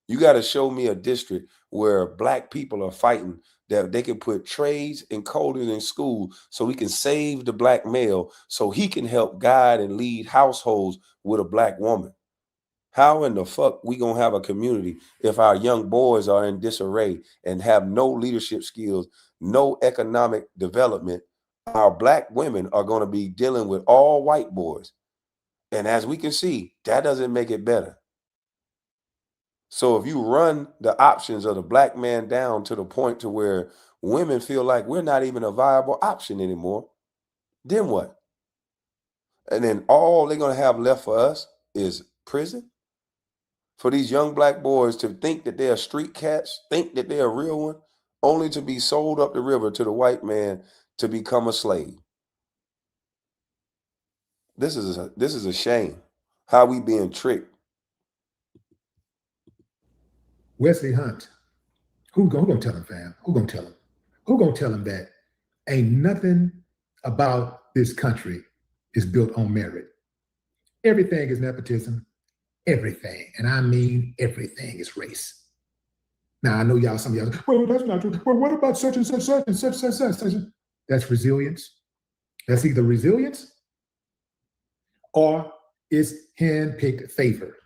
S1: You got to show me a district where Black people are fighting that they can put trades and coding in school so we can save the Black male so he can help guide and lead households with a Black woman. How in the fuck we gonna have a community if our young boys are in disarray and have no leadership skills, no economic development? Our Black women are going to be dealing with all white boys. And as we can see, that doesn't make it better. So if you run the options of the Black man down to the point to where women feel like we're not even a viable option anymore, then what? And then all they're going to have left for us is prison? For these young Black boys to think that they're street cats, think that they're a real one, only to be sold up the river to the white man to become a slave. This is a shame. How we being tricked.
S6: Wesley Hunt, who gonna tell him, fam? Who gonna tell him? Who gonna tell him that ain't nothing about this country is built on merit? Everything is nepotism. Everything, and I mean everything, is race. Now I know y'all, some of y'all, well, that's not true. Well, what about such and such, such and such, such, such, such? That's resilience. That's either resilience or it's hand-picked favor.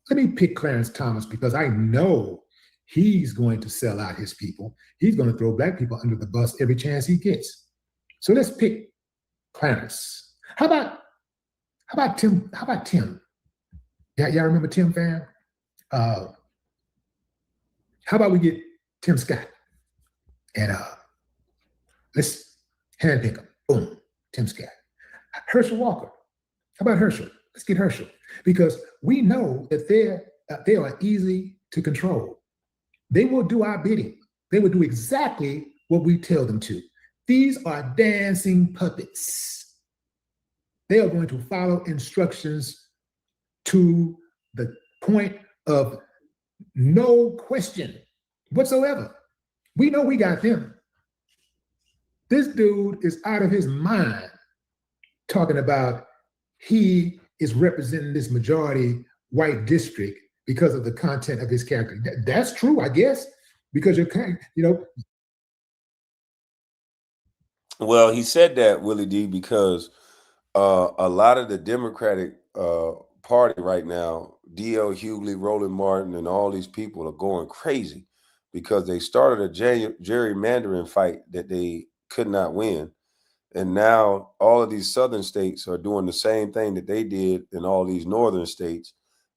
S6: Let me pick Clarence Thomas because I know he's going to sell out his people. He's going to throw Black people under the bus every chance he gets. So let's pick Clarence. How about Tim? How about Tim? Yeah, y'all remember Tim, fam? How about we get Tim Scott and let's handpick him. Boom, Tim Scott. Herschel Walker. How about Herschel? Let's get Herschel because we know that they are easy to control. They will do our bidding. They will do exactly what we tell them to. These are dancing puppets. They are going to follow instructions to the point of no question whatsoever. We know we got them. This dude is out of his mind talking about he is representing this majority white district because of the content of his character. That's true, I guess, because
S1: Well, he said that, Willie D, because a lot of the Democratic Party right now, D.L. Hughley, Roland Martin, and all these people are going crazy because they started a gerrymandering fight that they could not win. And now all of these southern states are doing the same thing that they did in all these northern states.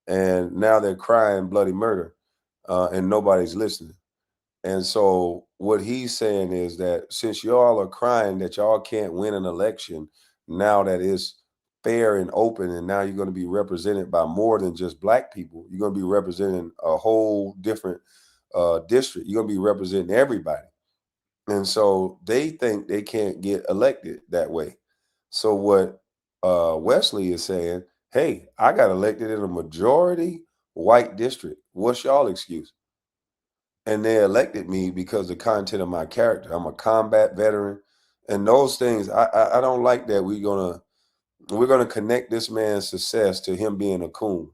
S1: And now they're crying bloody murder, and nobody's listening. And so what he's saying is that since y'all are crying that y'all can't win an election, now that it's fair and open, and now you're going to be represented by more than just black people, you're going to be representing a whole different district. You're going to be representing everybody. And so they think they can't get elected that way. So what Wesley is saying, hey, I got elected in a majority white district. What's y'all excuse? And they elected me because the content of my character. I'm a combat veteran, and those things. I don't like that. We're gonna connect this man's success to him being a coon.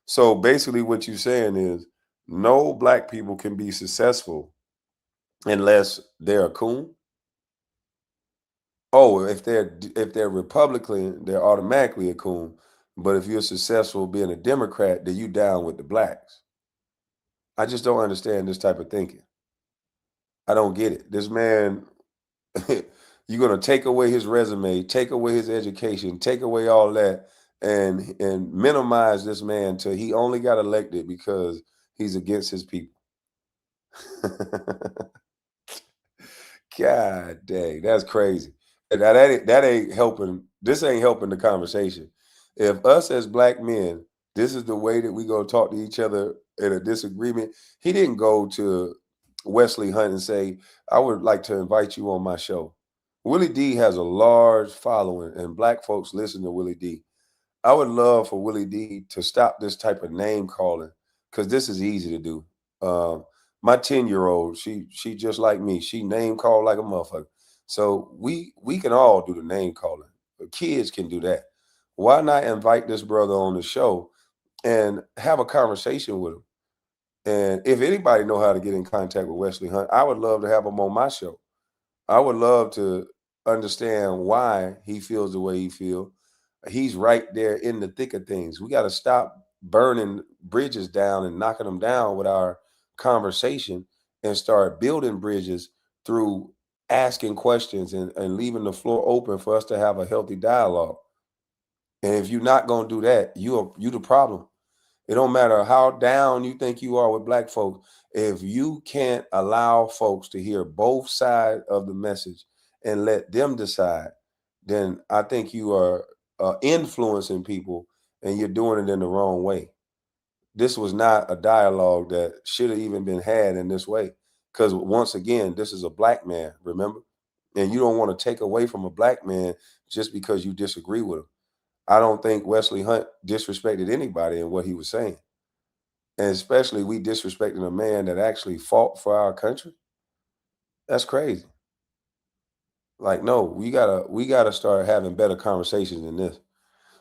S1: So basically, what you're saying is no black people can be successful unless they're a coon. Oh, if they're Republican, they're automatically a coon. But if you're successful being a Democrat, then you down with the blacks. I just don't understand this type of thinking. I don't get it. This man, you're gonna take away his resume, take away his education, take away all that, and minimize this man till he only got elected because he's against his people. God dang, that's crazy. And now that ain't helping. This ain't helping the conversation. If us as black men, this is the way that we go talk to each other in a disagreement. He didn't go to Wesley Hunt and say, "I would like to invite you on my show." Willie D has a large following, and black folks listen to Willie D. I would love for Willie D to stop this type of name calling because this is easy to do. My 10-year-old, she just like me. She name called like a motherfucker. So we can all do the name calling. The kids can do that. Why not invite this brother on the show and have a conversation with him? And if anybody know how to get in contact with Wesley Hunt, I would love to have him on my show. I would love to understand why he feels the way he feels. He's right there in the thick of things. We got to stop burning bridges down and knocking them down with our conversation and start building bridges through asking questions and leaving the floor open for us to have a healthy dialogue. And if you're not going to do that, you the problem. It don't matter how down you think you are with black folks. If you can't allow folks to hear both sides of the message and let them decide, then I think you are influencing people and you're doing it in the wrong way. This was not a dialogue that should have even been had in this way. Because once again, this is a black man, remember? And you don't want to take away from a black man just because you disagree with him. I don't think Wesley Hunt disrespected anybody in what he was saying. And especially we disrespecting a man that actually fought for our country. That's crazy. Like, no, we gotta start having better conversations than this.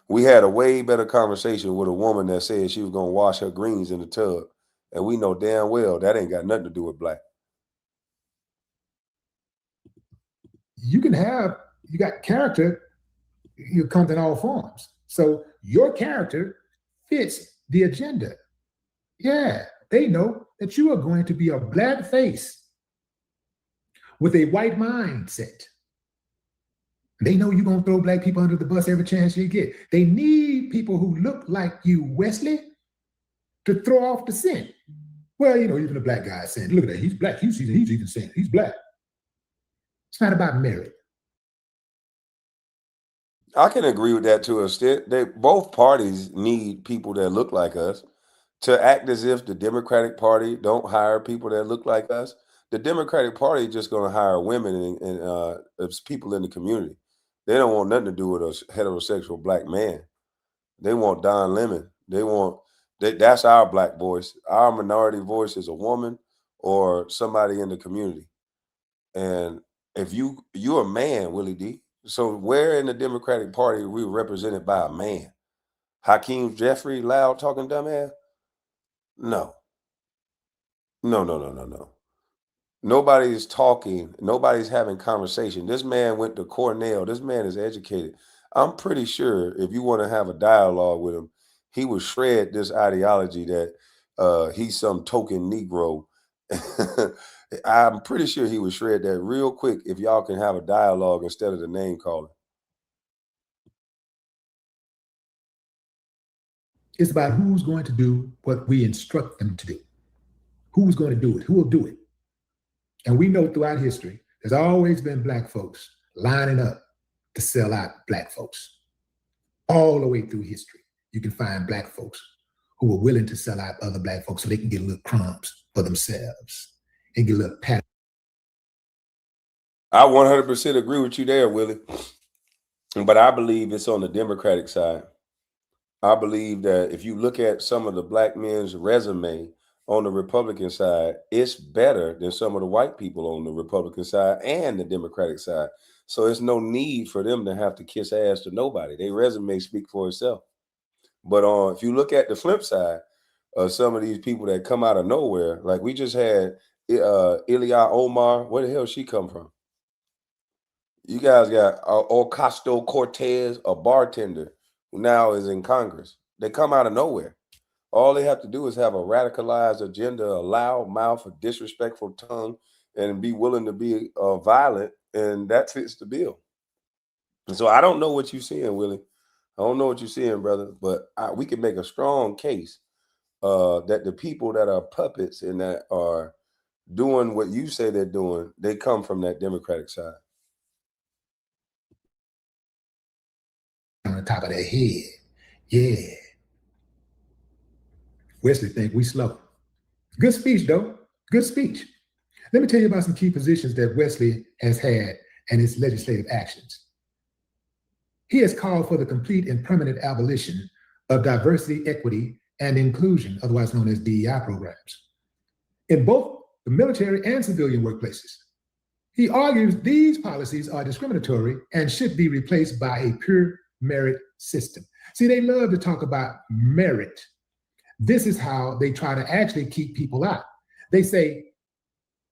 S1: We had a way better conversation with a woman that said she was gonna wash her greens in the tub. And we know damn well that ain't got nothing to do with black.
S6: You got character, you come in all forms. So your character fits the agenda. Yeah, they know that you are going to be a black face with a white mindset. They know you're going to throw black people under the bus every chance you get. They need people who look like you, Wesley, to throw off the scent. Well, even a black guy is saying, look at that, he's black. He's even saying he's black. It's not about merit.
S1: I can agree with that to a extent. Both parties need people that look like us to act as if the Democratic Party don't hire people that look like us. The Democratic Party is just going to hire women and people in the community. They don't want nothing to do with a heterosexual black man. They want Don Lemon. That's our black voice. Our minority voice is a woman or somebody in the community. And if you're a man, Willie D. So where in the Democratic Party are we represented by a man? Hakeem Jeffrey, loud talking dumbass? No. No. Nobody's talking. Nobody's having conversation. This man went to Cornell. This man is educated. I'm pretty sure if you want to have a dialogue with him, he would shred this ideology that he's some token Negro. I'm pretty sure he would shred that real quick if y'all can have a dialogue instead of the name calling.
S6: It's about who's going to do what we instruct them to do. Who's going to do it? Who will do it? And we know throughout history, there's always been black folks lining up to sell out black folks. All the way through history, you can find black folks who are willing to sell out other black folks so they can get a little crumbs for themselves and get a little pat.
S1: I 100% agree with you there, Willie. But I believe it's on the Democratic side. I believe that if you look at some of the black men's resume on the Republican side, it's better than some of the white people on the Republican side and the Democratic side. So there's no need for them to have to kiss ass to nobody. Their resume speak for itself. But if you look at the flip side of some of these people that come out of nowhere, like we just had Ilya Omar, where the hell she come from? You guys got Ocasio-Cortez, a bartender who now is in Congress. They come out of nowhere. All they have to do is have a radicalized agenda, a loud mouth, a disrespectful tongue, and be willing to be violent, and that fits the bill. And so I don't know what you're seeing, Willie. I don't know what you're seeing, brother, but we can make a strong case that the people that are puppets and that are doing what you say they're doing, they come from that Democratic side.
S6: On the top of their head. Yeah. Wesley think we slow. Good speech, though. Good speech. Let me tell you about some key positions that Wesley has had and his legislative actions. He has called for the complete and permanent abolition of diversity, equity, and inclusion, otherwise known as DEI programs, in both the military and civilian workplaces. He argues these policies are discriminatory and should be replaced by a pure merit system. See, they love to talk about merit. This is how they try to actually keep people out. They say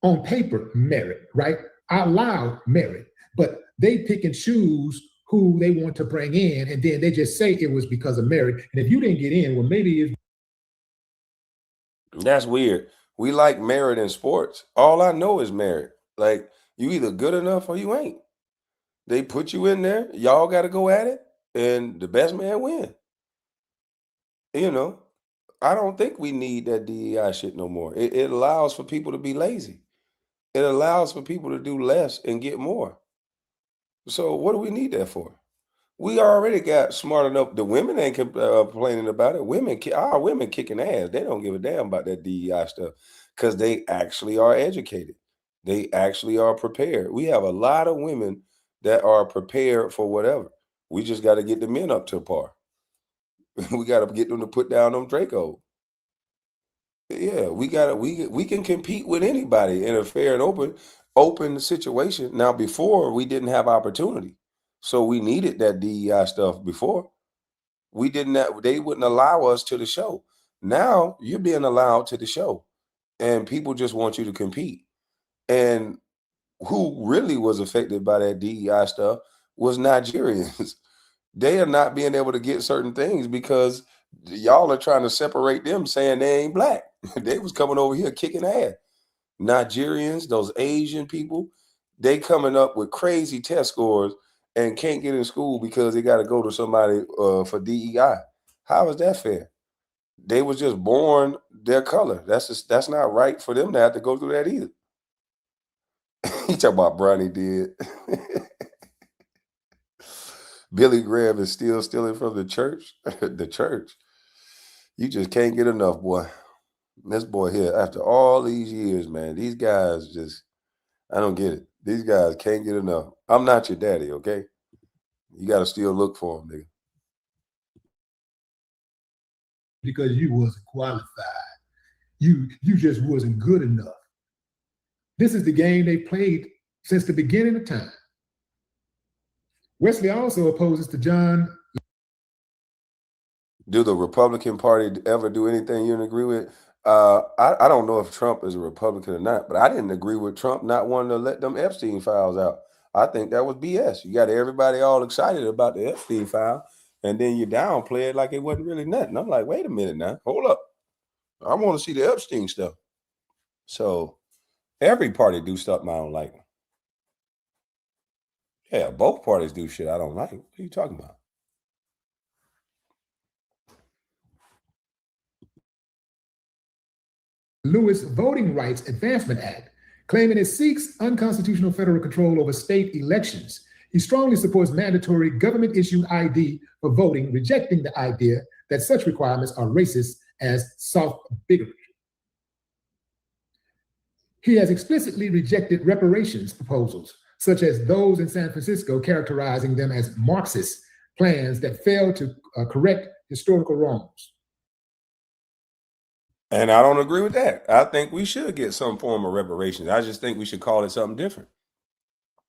S6: on paper, merit, right? Out loud, merit, but they pick and choose who they want to bring in, and then they just say it was because of merit. And if you didn't get in, well, maybe it's...
S1: That's weird. We like merit in sports. All I know is merit. Like, you either good enough or you ain't. They put you in there. Y'all got to go at it, and the best man win. You know, I don't think we need that DEI shit no more. It allows for people to be lazy. It allows for people to do less and get more. So what do we need that for? We already got smart enough. The women ain't complaining about it. Our women kicking ass. They don't give a damn about that DEI stuff because they actually are educated. They actually are prepared. We have a lot of women that are prepared for whatever. We just got to get the men up to par. We got to get them to put down them Draco. Yeah, we can compete with anybody in a fair and open situation. Now, before we didn't have opportunity, so we needed that DEI stuff before. They wouldn't allow us to the show. Now you're being allowed to the show, and people just want you to compete. And who really was affected by that DEI stuff was Nigerians. They are not being able to get certain things because y'all are trying to separate them, saying they ain't black. They was coming over here kicking ass. Nigerians, those Asian people, they coming up with crazy test scores and can't get in school because they got to go to somebody for DEI. How is that fair? They was just born their color. That's not right for them to have to go through that either. He talking about Bronny did. Billy Graham is still stealing from the church. The church. You just can't get enough, boy. This boy here, after all these years, man, these guys just, I don't get it. These guys can't get enough. I'm not your daddy, okay? You got to still look for them, nigga.
S6: Because you wasn't qualified. You just wasn't good enough. This is the game they played since the beginning of time. Wesley also opposes to John.
S1: Do the Republican Party ever do anything you didn't agree with? I don't know if Trump is a Republican or not, but I didn't agree with Trump not wanting to let them Epstein files out. I think that was BS. You got everybody all excited about the Epstein file, and then you downplay it like it wasn't really nothing. I'm like, wait a minute now, hold up. I want to see the Epstein stuff. So every party do something I don't like. Yeah, both parties do shit I don't like. What are you talking about?
S6: Lewis Voting Rights Advancement Act, claiming it seeks unconstitutional federal control over state elections. He strongly supports mandatory government-issued ID for voting, rejecting the idea that such requirements are racist as soft bigotry. He has explicitly rejected reparations proposals, such as those in San Francisco, characterizing them as Marxist plans that fail to correct historical wrongs.
S1: And I don't agree with that. I think we should get some form of reparations. I just think we should call it something different.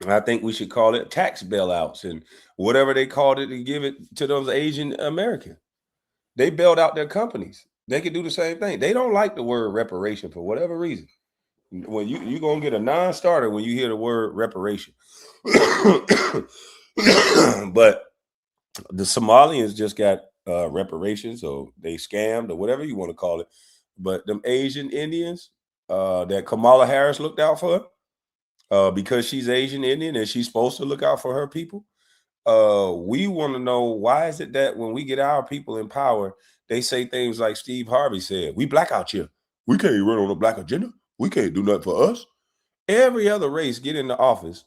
S1: I think we should call it tax bailouts and whatever they called it to give it to those Asian Americans. They bailed out their companies. They could do the same thing. They don't like the word reparation for whatever reason. When you're going to get a non-starter when you hear the word reparation. But the Somalians just got reparations, or they scammed, or whatever you want to call it. But them Asian Indians that Kamala Harris looked out for, because she's Asian Indian and she's supposed to look out for her people. We want to know, why is it that when we get our people in power, they say things like Steve Harvey said, we black out here. We can't run on a black agenda. We can't do nothing for us. Every other race get into office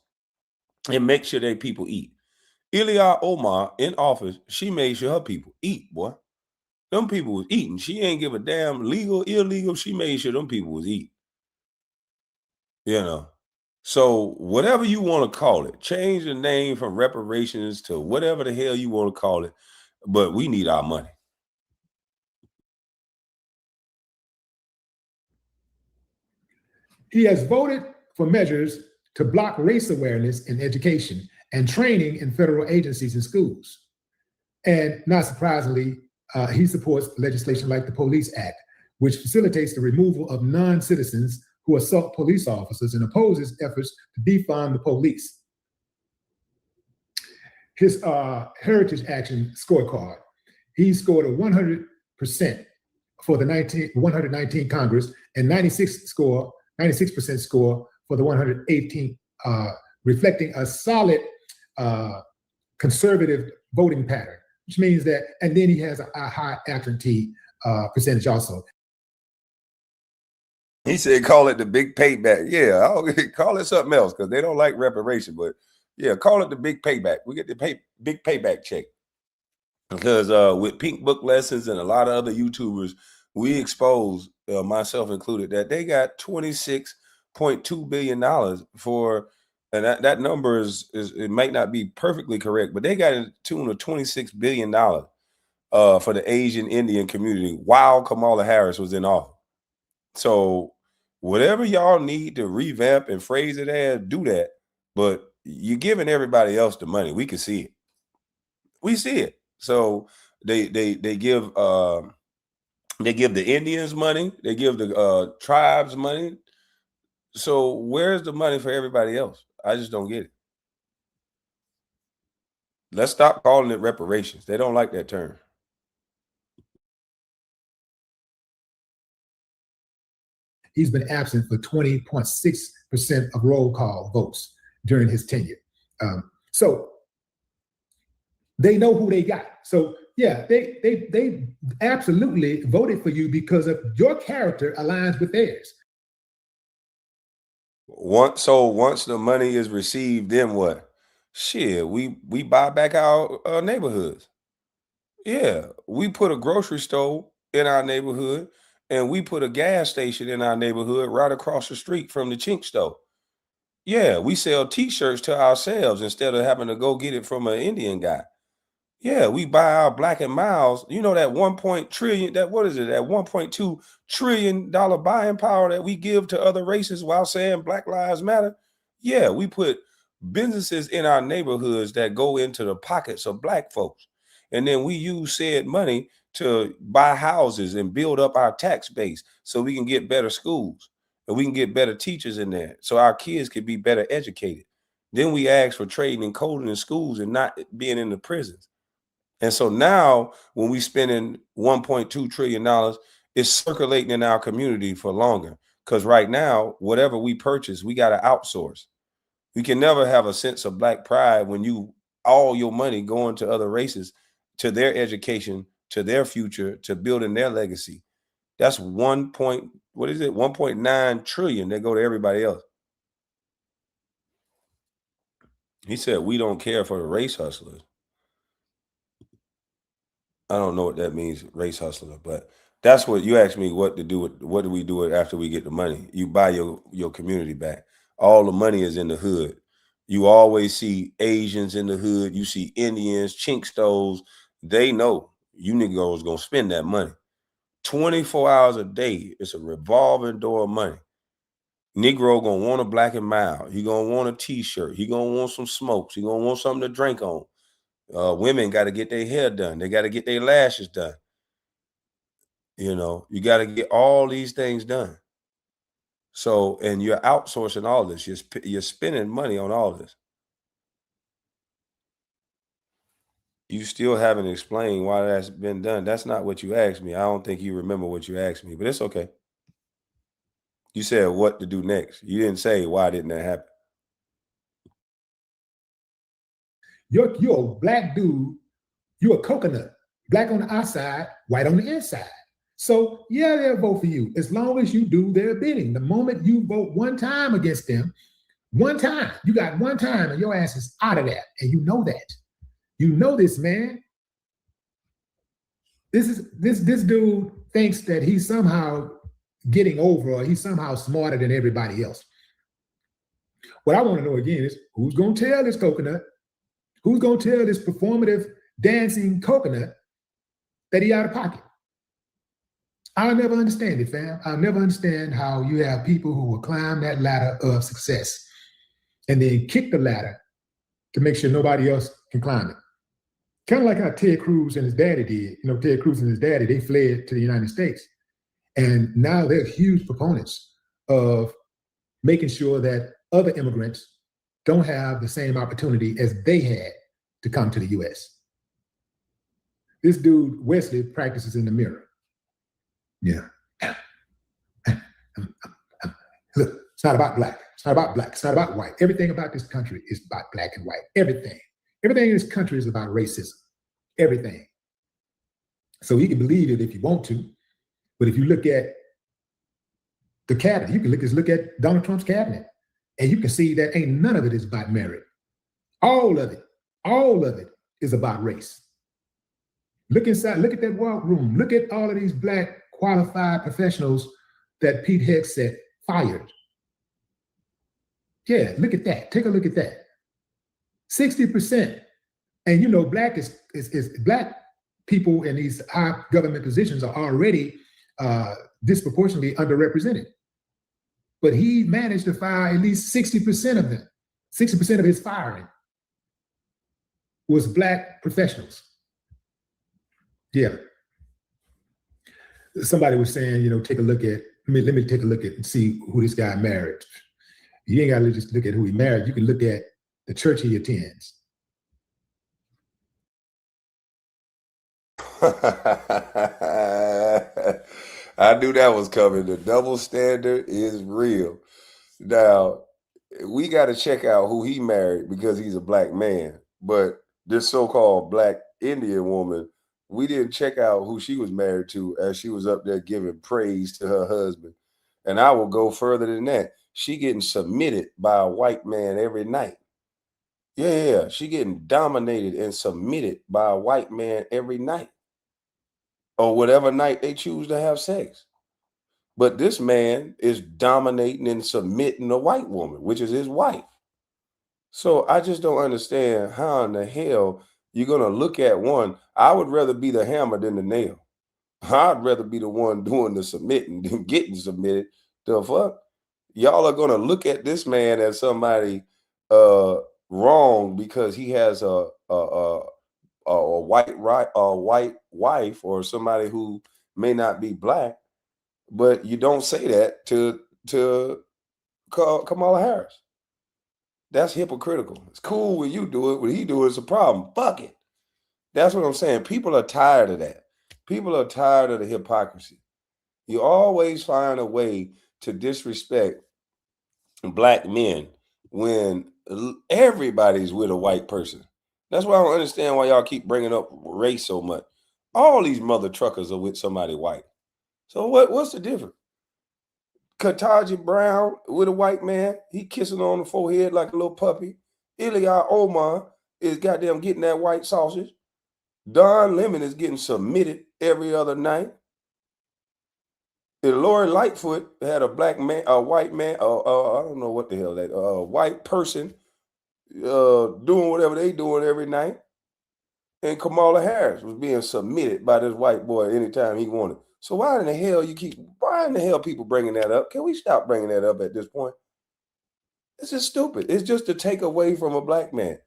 S1: and make sure their people eat. Ilya Omar in office, she made sure her people eat, boy. Them people was eating. She ain't give a damn legal, illegal. She made sure them people was eating. You know. So whatever you want to call it, change the name from reparations to whatever the hell you want to call it. But we need our money.
S6: He has voted for measures to block race awareness in education and training in federal agencies and schools. And not surprisingly, he supports legislation like the Police Act, which facilitates the removal of non-citizens who assault police officers and opposes efforts to defund the police. His Heritage Action scorecard, he scored a 100% for the 119 Congress and 96% score for the 118th, reflecting a solid conservative voting pattern, which means that, and then he has a high absentee percentage also.
S1: He said, call it the big payback. Yeah, I'll call it something else because they don't like reparation. But yeah, call it the big payback. We get the big payback check. Because with Pink Book Lessons and a lot of other YouTubers, we expose, myself included, that they got $26.2 billion for, and that number is it might not be perfectly correct, but they got a tune of $26 billion for the Asian Indian community while Kamala Harris was in office. So whatever y'all need to revamp and phrase it as, do that. But you're giving everybody else the money. We can see it. We see it. So they give the Indians money. They give the tribes money. So where's the money for everybody else? I just don't get it. Let's stop calling it reparations. They don't like that term.
S6: He's been absent for 20.6% of roll call votes during his tenure. So they know who they got. So yeah, they absolutely voted for you because of your character aligns with theirs.
S1: Once the money is received, then what? Shit, we buy back our neighborhoods. Yeah, we put a grocery store in our neighborhood, and we put a gas station in our neighborhood right across the street from the Chink store. Yeah, we sell T-shirts to ourselves instead of having to go get it from an Indian guy. Yeah, we buy our Black and Miles. You know that that $1.2 trillion buying power that we give to other races while saying Black Lives Matter. Yeah, we put businesses in our neighborhoods that go into the pockets of Black folks. And then we use said money to buy houses and build up our tax base so we can get better schools and we can get better teachers in there so our kids can be better educated. Then we ask for trading and coding in schools and not being in the prisons. And so now when we spending $1.2 trillion, it's circulating in our community for longer. Because right now, whatever we purchase, we got to outsource. We can never have a sense of Black pride when all your money going to other races, to their education, to their future, to building their legacy. That's 1.9 trillion that go to everybody else. He said, we don't care for the race hustlers. I don't know what that means, race hustler, but that's what you asked me what do we do it after we get the money? You buy your community back. All the money is in the hood. You always see Asians in the hood. You see Indians, Chinkstos. They know you niggas gonna spend that money. 24 hours a day. It's a revolving door of money. Negro gonna want a Black and Mild. He gonna want a t-shirt. He gonna want some smokes. He gonna want something to drink on. Women got to get their hair done. They got to get their lashes done. You know, you got to get all these things done. So, and you're outsourcing all this. You're spending money on all this. You still haven't explained why that's been done. That's not what you asked me. I don't think you remember what you asked me, but it's okay. You said what to do next. You didn't say why didn't that happen.
S6: You're a Black dude. You're a coconut. Black on the outside, white on the inside. So yeah, they'll vote for you as long as you do their bidding. The moment you vote one time against them, one time, you got one time and your ass is out of that. And you know that. You know this, man. This dude thinks that he's somehow getting over or he's somehow smarter than everybody else. What I want to know again is who's going to tell this coconut? Who's going to tell this performative dancing coconut that he out of pocket? I'll never understand it, fam. I'll never understand how you have people who will climb that ladder of success and then kick the ladder to make sure nobody else can climb it. Kind of like how Ted Cruz and his daddy did. You know, Ted Cruz and his daddy, they fled to the United States. And now they're huge proponents of making sure that other immigrants don't have the same opportunity as they had to come to the US. This dude, Wesley, practices in the mirror. Yeah. Look, it's not about Black. It's not about Black. It's not about white. Everything about this country is about Black and white. Everything. Everything in this country is about racism. Everything. So you can believe it if you want to, but if you look at the cabinet, you can look at Donald Trump's cabinet, and you can see that ain't none of it is about merit. All of it is about race. Look inside, look at that walk room. Look at all of these Black qualified professionals that Pete Hegseth fired. Yeah, look at that. Take a look at that. 60%. And you know, Black Black people in these high government positions are already disproportionately underrepresented. But he managed to fire at least 60% of them. 60% of his firing was Black professionals. Yeah. Somebody was saying, you know, take a look at, let me take a look at and see who this guy married. You ain't got to just look at who he married. You can look at the church he attends.
S1: I knew that was coming. The double standard is real. Now, we got to check out who he married because he's a Black man. But this so-called Black Indian woman, we didn't check out who she was married to as she was up there giving praise to her husband. And I will go further than that. She getting submitted by a white man every night. Yeah, she getting dominated and submitted by a white man every night. Or whatever night they choose to have sex. But this man is dominating and submitting a white woman, which is his wife. So I just don't understand how in the hell you're going to look at one. I would rather be the hammer than the nail. I'd rather be the one doing the submitting than getting submitted. The fuck? Y'all are going to look at this man as somebody wrong because he has a white wife or somebody who may not be Black, but you don't say that to Kamala Harris. That's hypocritical. It's cool when you do it. When he do it, it's a problem. Fuck it. That's what I'm saying. People are tired of that. People are tired of the hypocrisy. You always find a way to disrespect black men when everybody's with a white person. That's why I don't understand why y'all keep bringing up race so much. All these mother truckers are with somebody white. So what's the difference? Kataji Brown with a white man, he kissing on the forehead like a little puppy. Ilya Omar is goddamn getting that white sausage. Don Lemon is getting submitted every other night. And Lori Lightfoot had a black man, a white man, I don't know what the hell that, white person doing whatever they doing every night. And Kamala Harris was being submitted by this white boy anytime he wanted. So why in the hell people bringing that up? Can we stop bringing that up at this point? This is stupid. It's just to take away from a black man.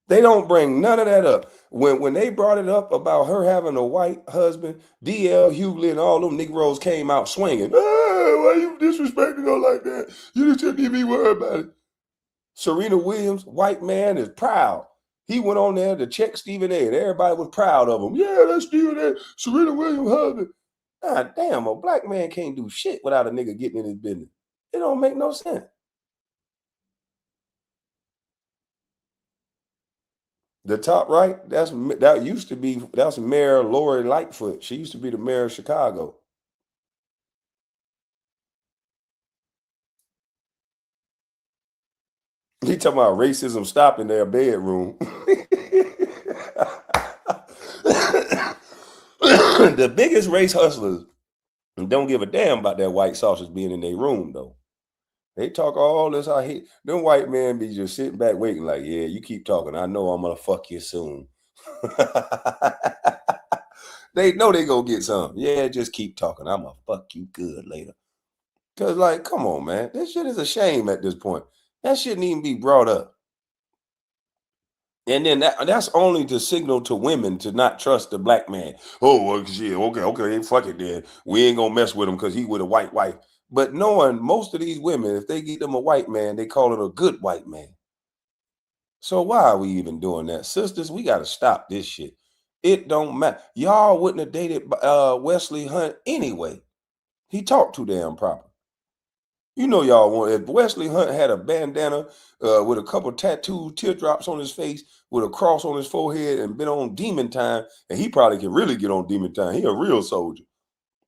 S1: They don't bring none of that up. When they brought it up about her having a white husband, D.L. Hughley and all them Negroes came out swinging. Hey, why you disrespecting her like that? You just shouldn't even be worried about it. Serena Williams, white man, is proud. He went on there to check Stephen A. and everybody was proud of him. Yeah, that's Stephen A. Serena Williams' husband. God damn, a black man can't do shit without a nigga getting in his business. It don't make no sense. The top right, that's Mayor Lori Lightfoot. She used to be the mayor of Chicago. He talking about racism stopped in their bedroom. The biggest race hustlers don't give a damn about that white sausage being in their room, though. They talk all this. Them white men be just sitting back waiting like, yeah, you keep talking. I know I'm going to fuck you soon. They know they gonna get some. Yeah, just keep talking. I'm gonna fuck you good later. Cause like, come on, man. This shit is a shame at this point. That shouldn't even be brought up. And then that's only to signal to women to not trust the black man. Oh, well, shit, okay, fuck it then. We ain't gonna mess with him because he with a white wife. But knowing most of these women, if they get them a white man, they call it a good white man. So why are we even doing that? Sisters, we gotta stop this shit. It don't matter. Y'all wouldn't have dated Wesley Hunt anyway. He talked too damn proper. You know y'all want, if Wesley Hunt had a bandana with a couple tattooed teardrops on his face, with a cross on his forehead, and been on demon time, and he probably can really get on demon time. He a real soldier.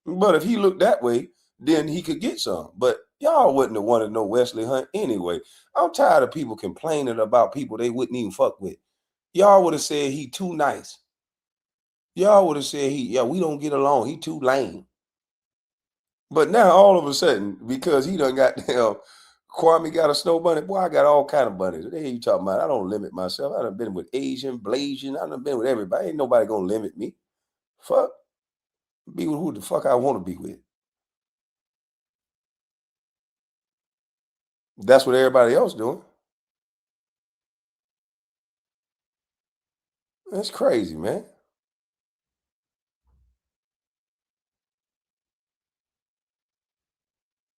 S1: But if he looked that way, then he could get some. But y'all wouldn't have wanted no Wesley Hunt anyway. I'm tired of people complaining about people they wouldn't even fuck with. Y'all would have said he too nice. Y'all would have said we don't get along. He too lame. But now all of a sudden, because he done got Kwame got a snow bunny. Boy, I got all kind of bunnies. What the hell you talking about? I don't limit myself. I done been with Asian, Blasian. I done been with everybody. Ain't nobody gonna limit me. Fuck. Be with who the fuck I want to be with. That's what everybody else doing. That's crazy, man.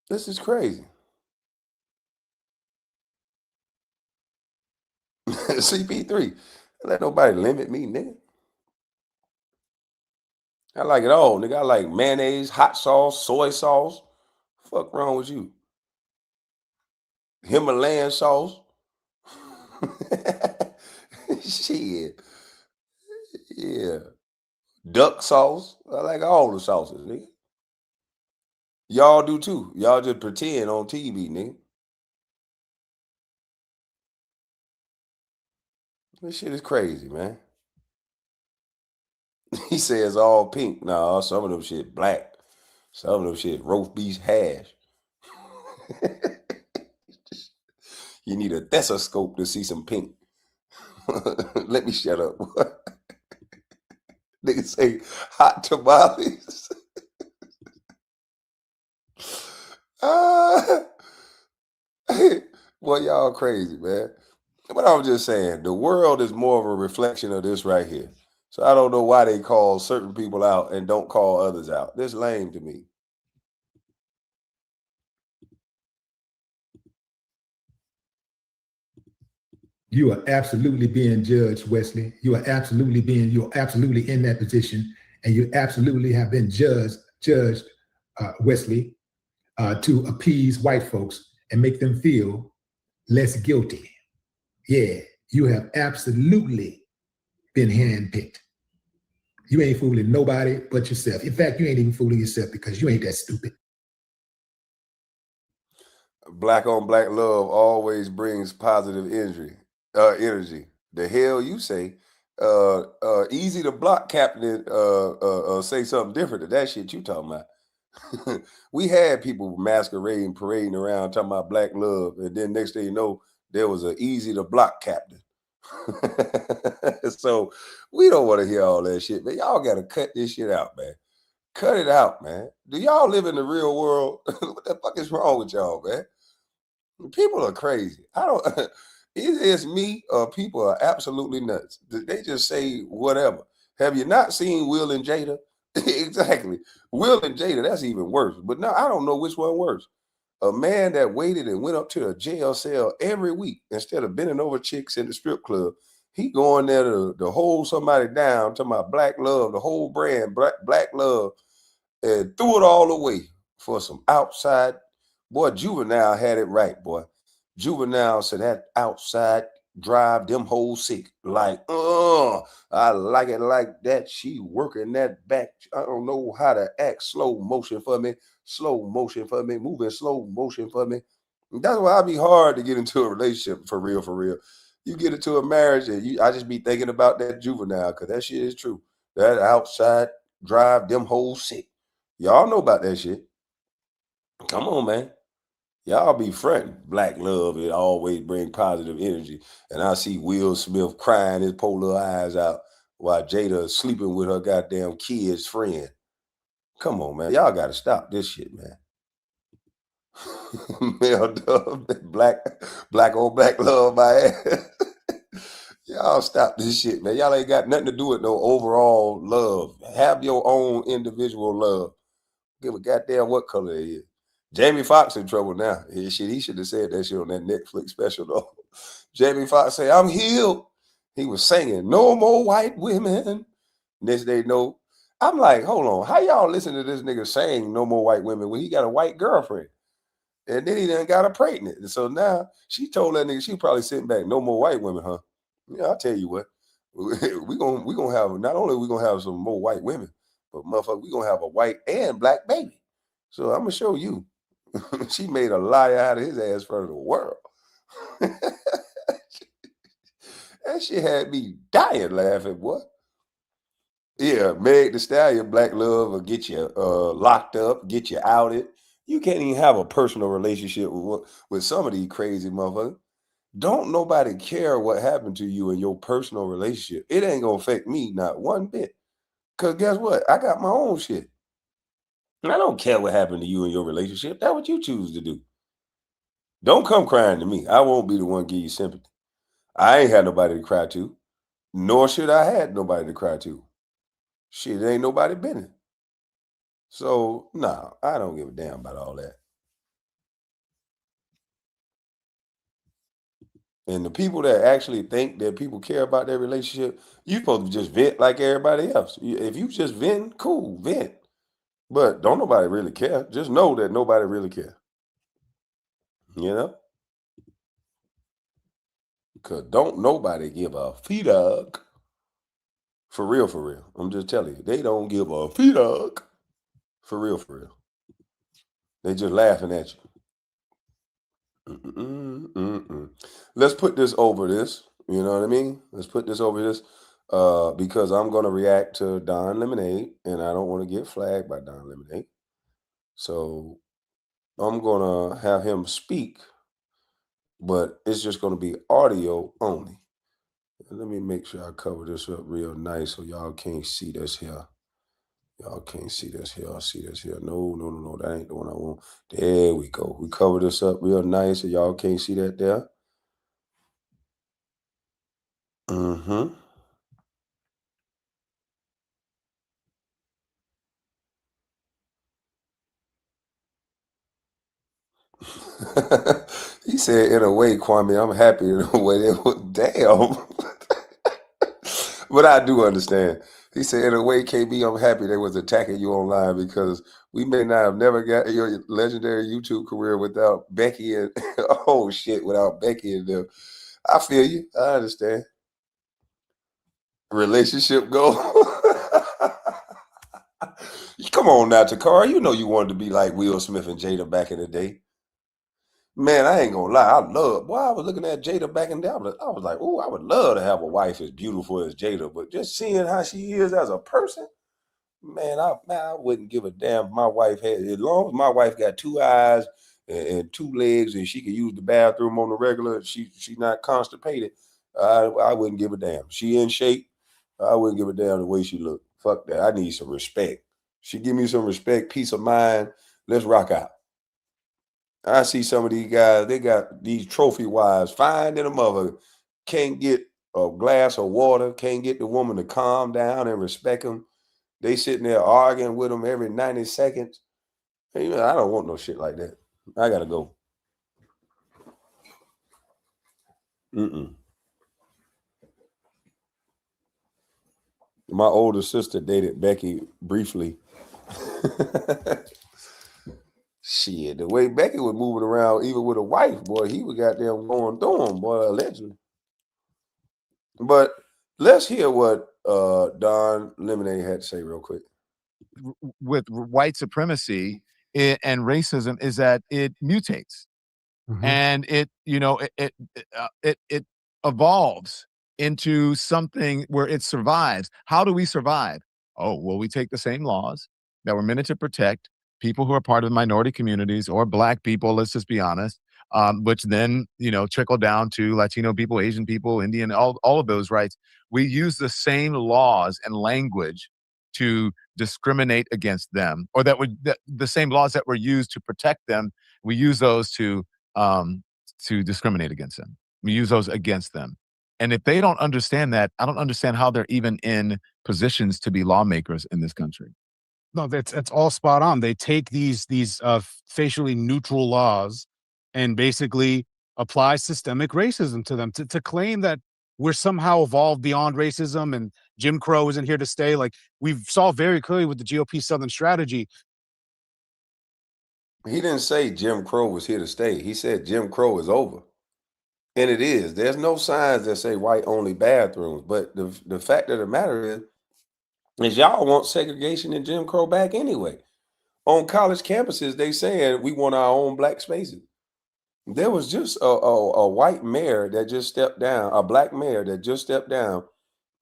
S1: This is crazy. CP3. Let nobody limit me, nigga. I like it all, nigga. I like mayonnaise, hot sauce, soy sauce. Fuck wrong with you? Himalayan sauce. Shit. Yeah. Duck sauce. I like all the sauces, nigga. Y'all do too. Y'all just pretend on TV, nigga. This shit is crazy, man. He says all pink. Nah, some of them shit black. Some of them shit roast beef hash. You need a stethoscope to see some pink. Let me shut up. Nigga say hot tamales. Boy, y'all crazy, man. But I was just saying, the world is more of a reflection of this right here. So I don't know why they call certain people out and don't call others out. This lame to me.
S6: You are absolutely being judged, Wesley. You're absolutely in that position, and you absolutely have been judged, Wesley, to appease white folks and make them feel less guilty. Yeah, you have absolutely been handpicked. You ain't fooling nobody but yourself. In fact, you ain't even fooling yourself because you ain't that stupid.
S1: Black on black love always brings positive energy. Energy. The hell you say? Easy to block, Captain. Say something different to that shit you talking about. We had people masquerading, parading around, talking about black love, and then next thing you know, there was an easy to block captain. So we don't want to hear all that shit, man. Y'all got to cut this shit out, man. Cut it out, man. Do y'all live in the real world? What the fuck is wrong with y'all, man? People are crazy. I don't. It's me or people are absolutely nuts. They just say whatever. Have you not seen Will and Jada? Exactly. Will and Jada, that's even worse. But now I don't know which one worse. A man that waited and went up to a jail cell every week instead of bending over chicks in the strip club, he going there to hold somebody down, talking about black love, the whole brand, black love, and threw it all away for some outside. Boy, Juvenile had it right, boy. Juvenile said that outside drive them hoes sick. Like, I like it like that. She working that back. I don't know how to act. Slow motion for me. Slow motion for me. Moving slow motion for me. And that's why I be hard to get into a relationship for real, for real. You get into a marriage and I just be thinking about that Juvenile because that shit is true. That outside drive them hoes sick. Y'all know about that shit. Come on, man. Y'all be fronting. Black love, it always bring positive energy. And I see Will Smith crying his poor little eyes out while Jada is sleeping with her goddamn kid's friend. Come on, man. Y'all got to stop this shit, man. Male dub, black on black love, my ass. Y'all stop this shit, man. Y'all ain't got nothing to do with no overall love. Have your own individual love. Give a goddamn what color it is. Jamie Foxx in trouble now. He should have said that shit on that Netflix special though. Jamie Foxx said, "I'm healed." He was singing, "No more white women." Next day, no. I'm like, hold on. How y'all listen to this nigga saying "No more white women" when he got a white girlfriend? And then he done got her pregnant. And so now she told that nigga, she probably sitting back, "No more white women, huh?" Yeah, I'll tell you what. we gonna have, not only we gonna have some more white women, but motherfucker, we gonna have a white and black baby. So I'm gonna show you. She made a liar out of his ass for the world. That shit had me dying laughing, boy. Yeah, Meg the Stallion, black love will get you locked up, get you outed. You can't even have a personal relationship with some of these crazy motherfuckers. Don't nobody care what happened to you in your personal relationship. It ain't gonna affect me not one bit. Cause guess what? I got my own shit. And I don't care what happened to you in your relationship. That's what you choose to do. Don't come crying to me. I won't be the one to give you sympathy. I ain't had nobody to cry to, nor should I had nobody to cry to. Shit, ain't nobody been in. So, nah, I don't give a damn about all that. And the people that actually think that people care about their relationship, you supposed to just vent like everybody else. If you just vent, cool, vent. But don't nobody really care. Just know that nobody really care. You know? Because don't nobody give a fuck. For real, for real. I'm just telling you. They don't give a fuck. For real, for real. They just laughing at you. Let's put this over this. You know what I mean? Let's put this over this. Because I'm going to react to Don Lemonade, and I don't want to get flagged by Don Lemonade. So I'm going to have him speak, but it's just going to be audio only. Let me make sure I cover this up real nice so y'all can't see this here. Y'all can't see this here. I see this here. No. That ain't the one I want. There we go. We cover this up real nice so y'all can't see that there. He said, in a way, Kwame, I'm happy in a way. That was, damn. But I do understand. He said, in a way, KB, I'm happy they was attacking you online because we may not have never got your legendary YouTube career without Becky and oh shit, without Becky and them. I feel you. I understand. Relationship goal. Come on now, Takara. You know you wanted to be like Will Smith and Jada back in the day. Man, I ain't gonna lie. I was looking at Jada back in the day. I was like, oh, I would love to have a wife as beautiful as Jada, but just seeing how she is as a person, man, I wouldn't give a damn if my wife had, as long as my wife got 2 eyes and 2 legs and she can use the bathroom on the regular, she's not constipated, I wouldn't give a damn. She in shape, I wouldn't give a damn the way she looked. Fuck that. I need some respect. She give me some respect, peace of mind. Let's rock out. I see some of these guys, they got these trophy wives, fine than a mother, can't get a glass of water, can't get the woman to calm down and respect them. They sitting there arguing with them every 90 seconds. Hey, man, I don't want no shit like that. I gotta go. My older sister dated Becky briefly. Shit, the way Becky was moving around, even with a wife, boy, he was goddamn going through him, boy, allegedly. But let's hear what Don Lemonade had to say real quick.
S9: With white supremacy and racism is that it mutates, and it evolves into something where it survives. How do we survive? Oh, well, we take the same laws that were meant to protect people who are part of minority communities or Black people, let's just be honest, which then, trickle down to Latino people, Asian people, Indian, all of those rights. We use the same laws and language to discriminate against them, or the same laws that were used to protect them, we use those to discriminate against them. We use those against them. And if they don't understand that, I don't understand how they're even in positions to be lawmakers in this country.
S7: No, that's all spot on. They take these facially neutral laws and basically apply systemic racism to them to claim that we're somehow evolved beyond racism and Jim Crow isn't here to stay. Like we've saw very clearly with the GOP Southern strategy.
S1: He didn't say Jim Crow was here to stay. He said Jim Crow is over. And it is. There's no signs that say white only bathrooms. But the fact of the matter is y'all want segregation and Jim Crow back anyway. On college campuses, they saying we want our own Black spaces. There was just a white mayor that just stepped down, a Black mayor that just stepped down.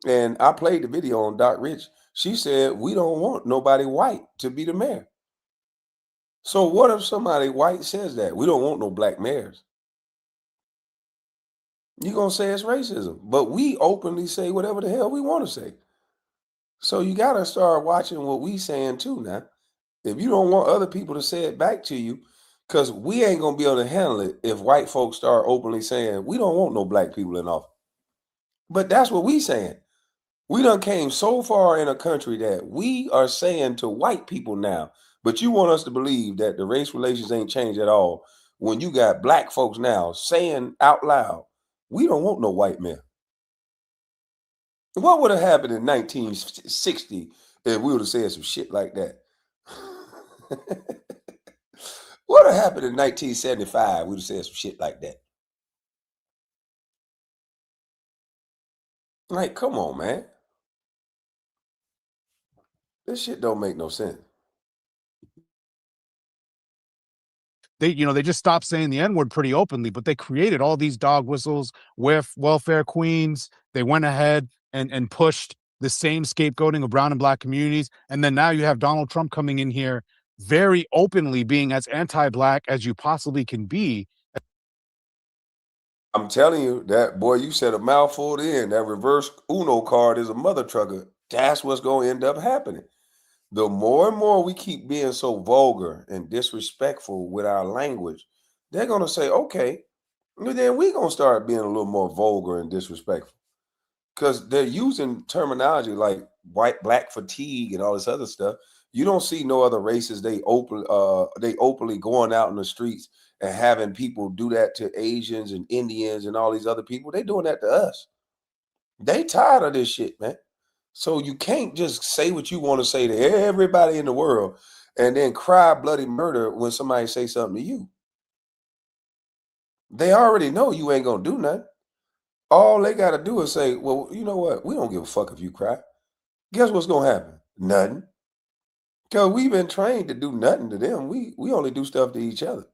S1: And I played the video on Doc Rich. She said, we don't want nobody white to be the mayor. So what if somebody white says that? We don't want no Black mayors. You're going to say it's racism. But we openly say whatever the hell we want to say. So you got to start watching what we saying too now. If you don't want other people to say it back to you, because we ain't going to be able to handle it if white folks start openly saying, we don't want no Black people in office. But that's what we saying. We done came so far in a country that we are saying to white people now, but you want us to believe that the race relations ain't changed at all when you got Black folks now saying out loud, we don't want no white man. What would have happened in 1960 if we would have said some shit like that? What would have happened in 1975 we would have said some shit like that? Like, come on, man. This shit don't make no sense.
S7: They just stopped saying the N-word pretty openly, but they created all these dog whistles, welfare queens. They went ahead and pushed the same scapegoating of brown and Black communities. And then now you have Donald Trump coming in here very openly being as anti-Black as you possibly can be.
S1: I'm telling you that, boy, you said a mouthful then. That reverse Uno card is a mother trucker. That's what's going to end up happening. The more and more we keep being so vulgar and disrespectful with our language, they're going to say, okay, then we're going to start being a little more vulgar and disrespectful. Because they're using terminology like Black fatigue and all this other stuff. You don't see no other races, they openly going out in the streets and having people do that to Asians and Indians and all these other people. They doing that to us. They tired of this shit, man. So you can't just say what you want to say to everybody in the world and then cry bloody murder when somebody say something to you. They already know you ain't gonna do nothing. All they gotta do is say, well, you know what? We don't give a fuck if you cry. Guess what's gonna happen? Nothing. Because we've been trained to do nothing to them. We only do stuff to each other.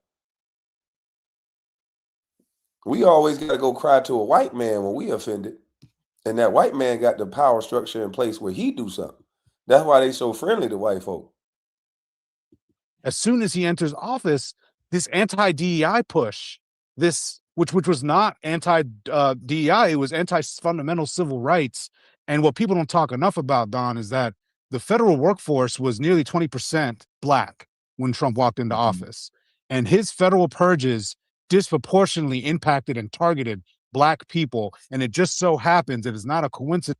S1: We always gotta go cry to a white man when we offended. And that white man got the power structure in place where he do something. That's why they so friendly to white folk.
S7: As soon as he enters office, this anti-DEI push, this which was not anti-DEI, it was anti-fundamental civil rights. And what people don't talk enough about, Don, is that the federal workforce was nearly 20% Black when Trump walked into office. And his federal purges disproportionately impacted and targeted Black people. And it just so happens, it is not a coincidence.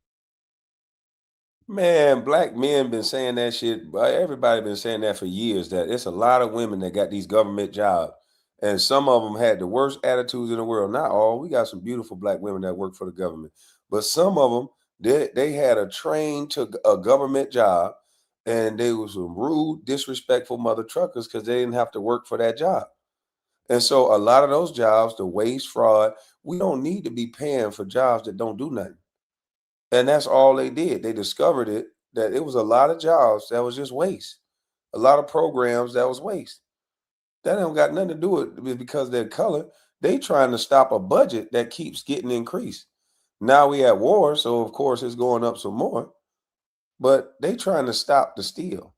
S1: Man, black men been saying that shit. Everybody been saying that for years, that it's a lot of women that got these government jobs. And some of them had the worst attitudes in the world. Not all. We got some beautiful black women that work for the government. But some of them, they had a train to a government job, and they was some rude, disrespectful mother truckers because they didn't have to work for that job. And so a lot of those jobs, the waste, fraud, we don't need to be paying for jobs that don't do nothing. And that's all they did. They discovered it, that it was a lot of jobs that was just waste. A lot of programs that was waste. That don't got nothing to do with it because their color. They trying to stop a budget that keeps getting increased. Now we at war, so of course it's going up some more. But they trying to stop the steal.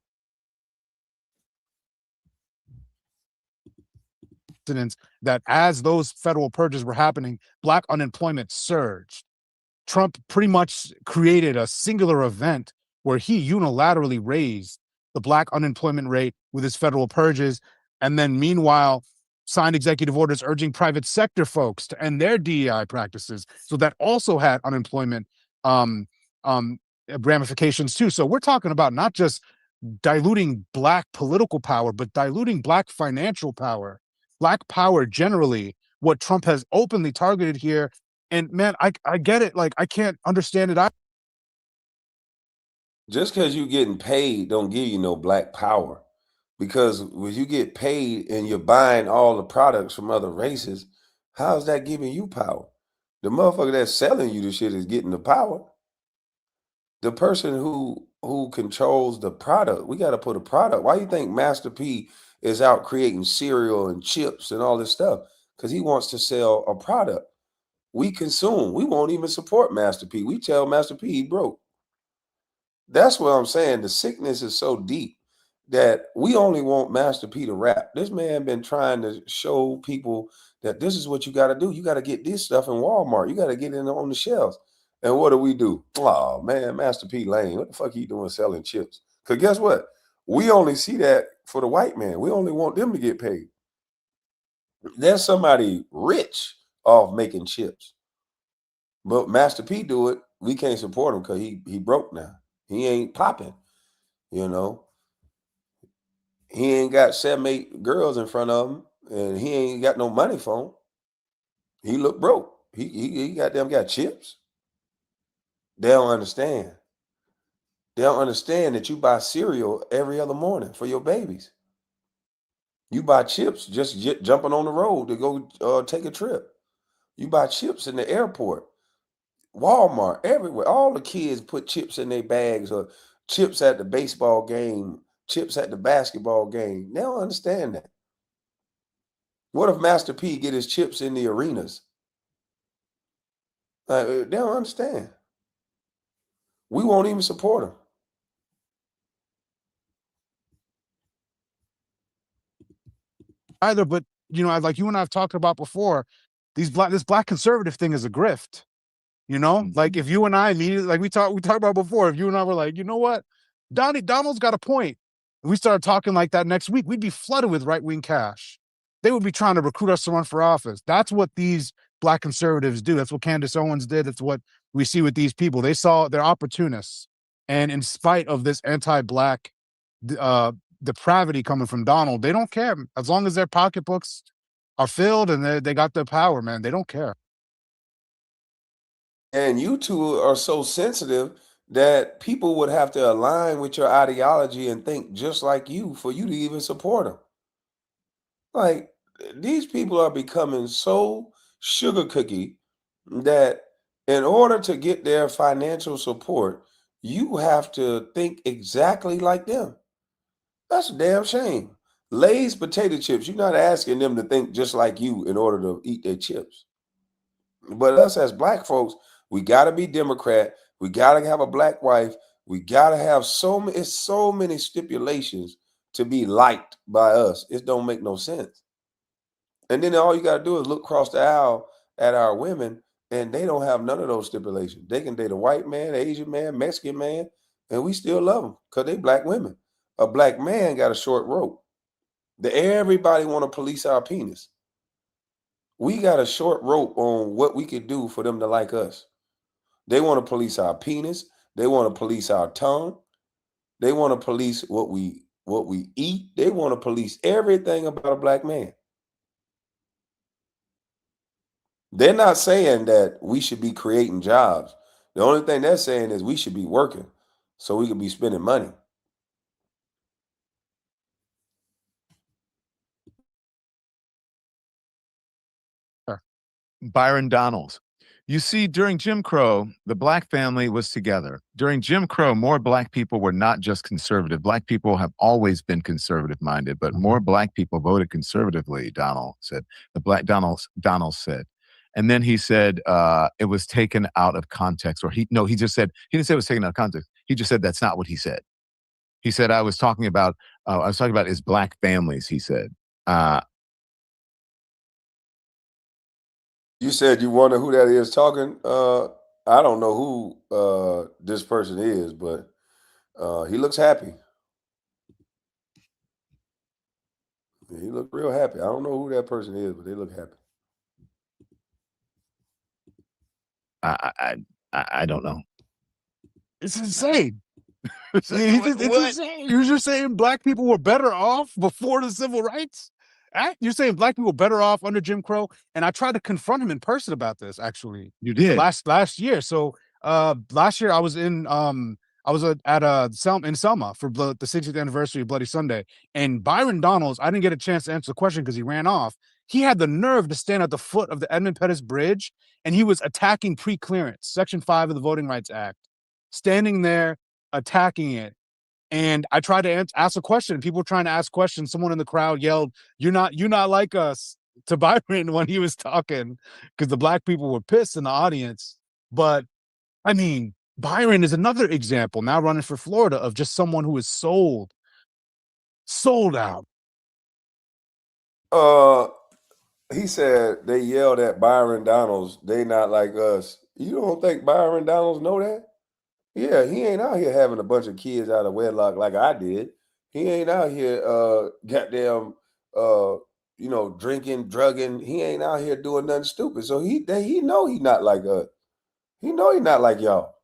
S7: That as those federal purges were happening, Black unemployment surged. Trump pretty much created a singular event where he unilaterally raised the Black unemployment rate with his federal purges, and then meanwhile signed executive orders urging private sector folks to end their DEI practices. So that also had unemployment ramifications too. So we're talking about not just diluting Black political power, but diluting Black financial power, Black power generally, what Trump has openly targeted here. And man, I get it. Like, I can't understand it.
S1: Just because you getting paid don't give you no black power. Because when you get paid and you're buying all the products from other races, how's that giving you power? The motherfucker that's selling you the shit is getting the power. The person who controls the product, we got to put a product. Why you think Master P is out creating cereal and chips and all this stuff? Because he wants to sell a product. We consume. We won't even support Master P. We tell Master P he broke. That's what I'm saying. The sickness is so deep that we only want Master P to rap. This man been trying to show people that this is what you got to do. You got to get this stuff in Walmart. You got to get it on the shelves. And what do? Oh, man, Master P lame. What the fuck he doing selling chips? Because guess what? We only see that for the white man. We only want them to get paid. There's somebody rich off making chips. But Master P do it. We can't support him because he broke now. He ain't popping, you know. He ain't got 7, 8 girls in front of him, and he ain't got no money for him. He look broke. He got chips. They don't understand. They don't understand that you buy cereal every other morning for your babies. You buy chips just jumping on the road to go take a trip. You buy chips in the airport, Walmart, everywhere. All the kids put chips in their bags, or chips at the baseball game, chips at the basketball game. They don't understand that. What if Master P get his chips in the arenas? They don't understand. We won't even support him.
S7: Either, but you know, like you and I've talked about before, this black conservative thing is a grift. You know, like if you and I immediately, like we talked about before, if you and I were like, you know what, Donald's got a point, and we started talking like that next week, we'd be flooded with right-wing cash. They would be trying to recruit us to run for office. That's what these black conservatives do. That's what Candace Owens did. That's what we see with these people. They saw they're opportunists, and in spite of this anti-black depravity coming from Donald, they don't care as long as their pocketbooks are filled and they got their power, man. They don't care.
S1: And you two are so sensitive that people would have to align with your ideology and think just like you for you to even support them. Like these people are becoming so sugar cookie that in order to get their financial support, you have to think exactly like them. That's a damn shame. Lay's potato chips, you're not asking them to think just like you in order to eat their chips. But us as black folks, we got to be Democrat. We got to have a black wife. We got to have so many stipulations to be liked by us. It don't make no sense. And then all you got to do is look across the aisle at our women, and they don't have none of those stipulations. They can date a white man, Asian man, Mexican man, and we still love them because they black women. A black man got a short rope. Everybody want to police our penis. We got a short rope on what we could do for them to like us. They want to police our penis. They want to police our tongue. They want to police what we eat. They want to police everything about a black man. They're not saying that we should be creating jobs. The only thing they're saying is we should be working so we could be spending money.
S9: Byron Donalds. You see, during Jim Crow, the black family was together. During Jim Crow, more black people were not just conservative. Black people have always been conservative minded, but more black people voted conservatively, Donald said. Donald said. And then he said it was taken out of context, or he just said, he didn't say it was taken out of context. He just said that's not what he said. He said, I was talking about his black families, he said.
S1: You said you wonder who that is talking. I don't know who this person is, but he looks happy. He looked real happy. I don't know who that person is, but they look happy.
S9: I don't know.
S7: It's insane.
S9: It's
S7: insane. You're just saying black people were better off before the Civil Rights Act? You're saying black people were better off under Jim Crow? And I tried to confront him in person about this, actually.
S9: You did?
S7: Last year. So last year I was in in Selma for the 60th anniversary of Bloody Sunday. And Byron Donalds, I didn't get a chance to answer the question because he ran off. He had the nerve to stand at the foot of the Edmund Pettus Bridge, and he was attacking pre-clearance, Section 5 of the Voting Rights Act. Standing there, attacking it. And I tried to ask a question. People were trying to ask questions. Someone in the crowd yelled, you're not like us," to Byron when he was talking, because the black people were pissed in the audience. But I mean, Byron is another example now running for Florida of just someone who is sold out.
S1: He said they yelled at Byron Donalds, they not like us. You don't think Byron Donalds know that? Yeah, he ain't out here having a bunch of kids out of wedlock like I did. He ain't out here goddamn drinking, drugging. He ain't out here doing nothing stupid. So he know he not like us. He know he not like y'all.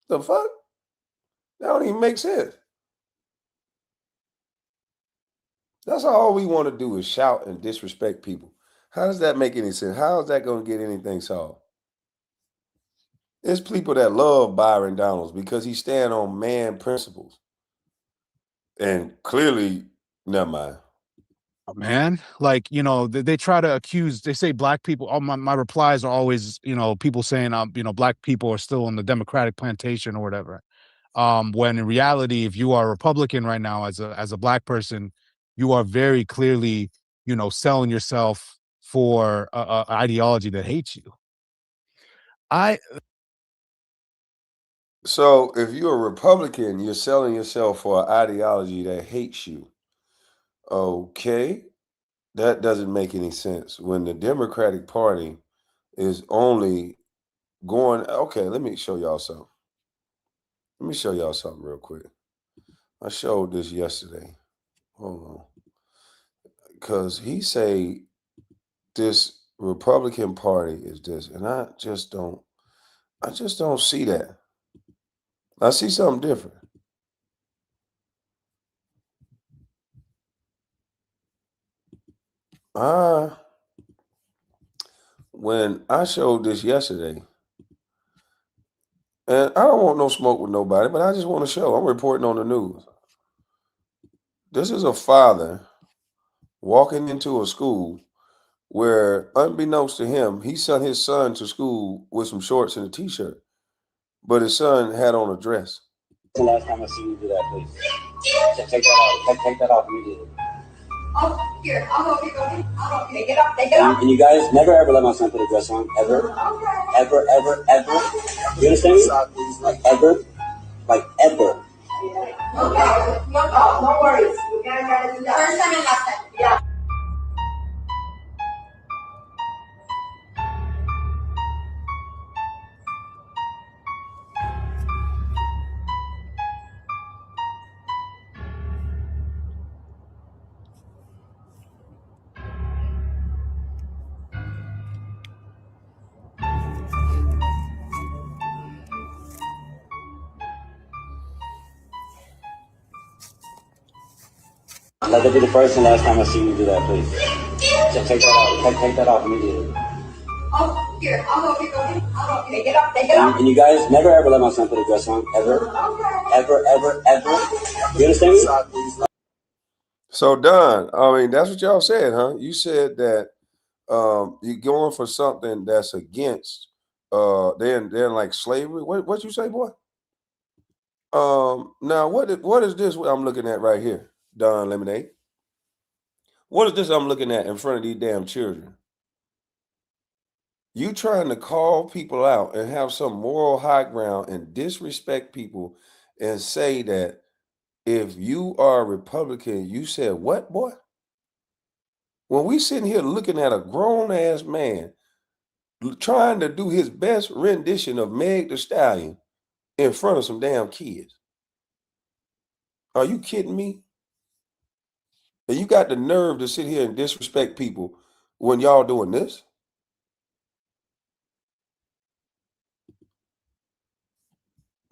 S1: The fuck? That don't even make sense. That's all we want to do is shout and disrespect people. How does that make any sense? How is that going to get anything solved? There's people that love Byron Donalds because he stand on man principles. And clearly, never mind.
S7: Man, like, they try to accuse, they say black people, all my replies are always, people saying, black people are still on the Democratic plantation or whatever. When in reality, if you are a Republican right now as a black person, you are very clearly, selling yourself for a ideology that hates you.
S1: So if you're a Republican, you're selling yourself for an ideology that hates you. Okay. That doesn't make any sense. When the Democratic Party is only going, okay, let me show y'all something. Let me show y'all something real quick. I showed this yesterday. Hold on. Because he say this Republican Party is this, and I just don't see that. I see something different. When I showed this yesterday, and I don't want no smoke with nobody, but I just want to show. I'm reporting on the news. This is a father walking into a school where, unbeknownst to him, he sent his son to school with some shorts and a t-shirt, but his son had on a dress.
S10: The last time I see you do that, please. Take that off. Take that off immediately. Oh, here. I'll go. Take it off. Take it off. And you guys never ever let my son put a dress on. Ever. Okay. Ever. You understand me? Like ever. Like ever. Okay. No worries. You guys gotta do that. First time and last time. Yeah. Let that be the first and last time I see you do that, please. Take that off. Take that off immediately. Oh, here. I'll go. Take it off. And you guys never ever let my son put a dress on. Ever. Ever. You understand me?
S1: So Don, I mean, that's what y'all said, huh? You said that you're going for something that's against they're like slavery. What you say, boy? Now what is this I'm looking at right here, Don Lemonade? What is this I'm looking at in front of these damn children? You trying to call people out and have some moral high ground and disrespect people and say that if you are a Republican, you said what, boy? When we sitting here looking at a grown ass man trying to do his best rendition of Meg the Stallion in front of some damn kids. Are you kidding me? And you got the nerve to sit here and disrespect people when y'all doing this?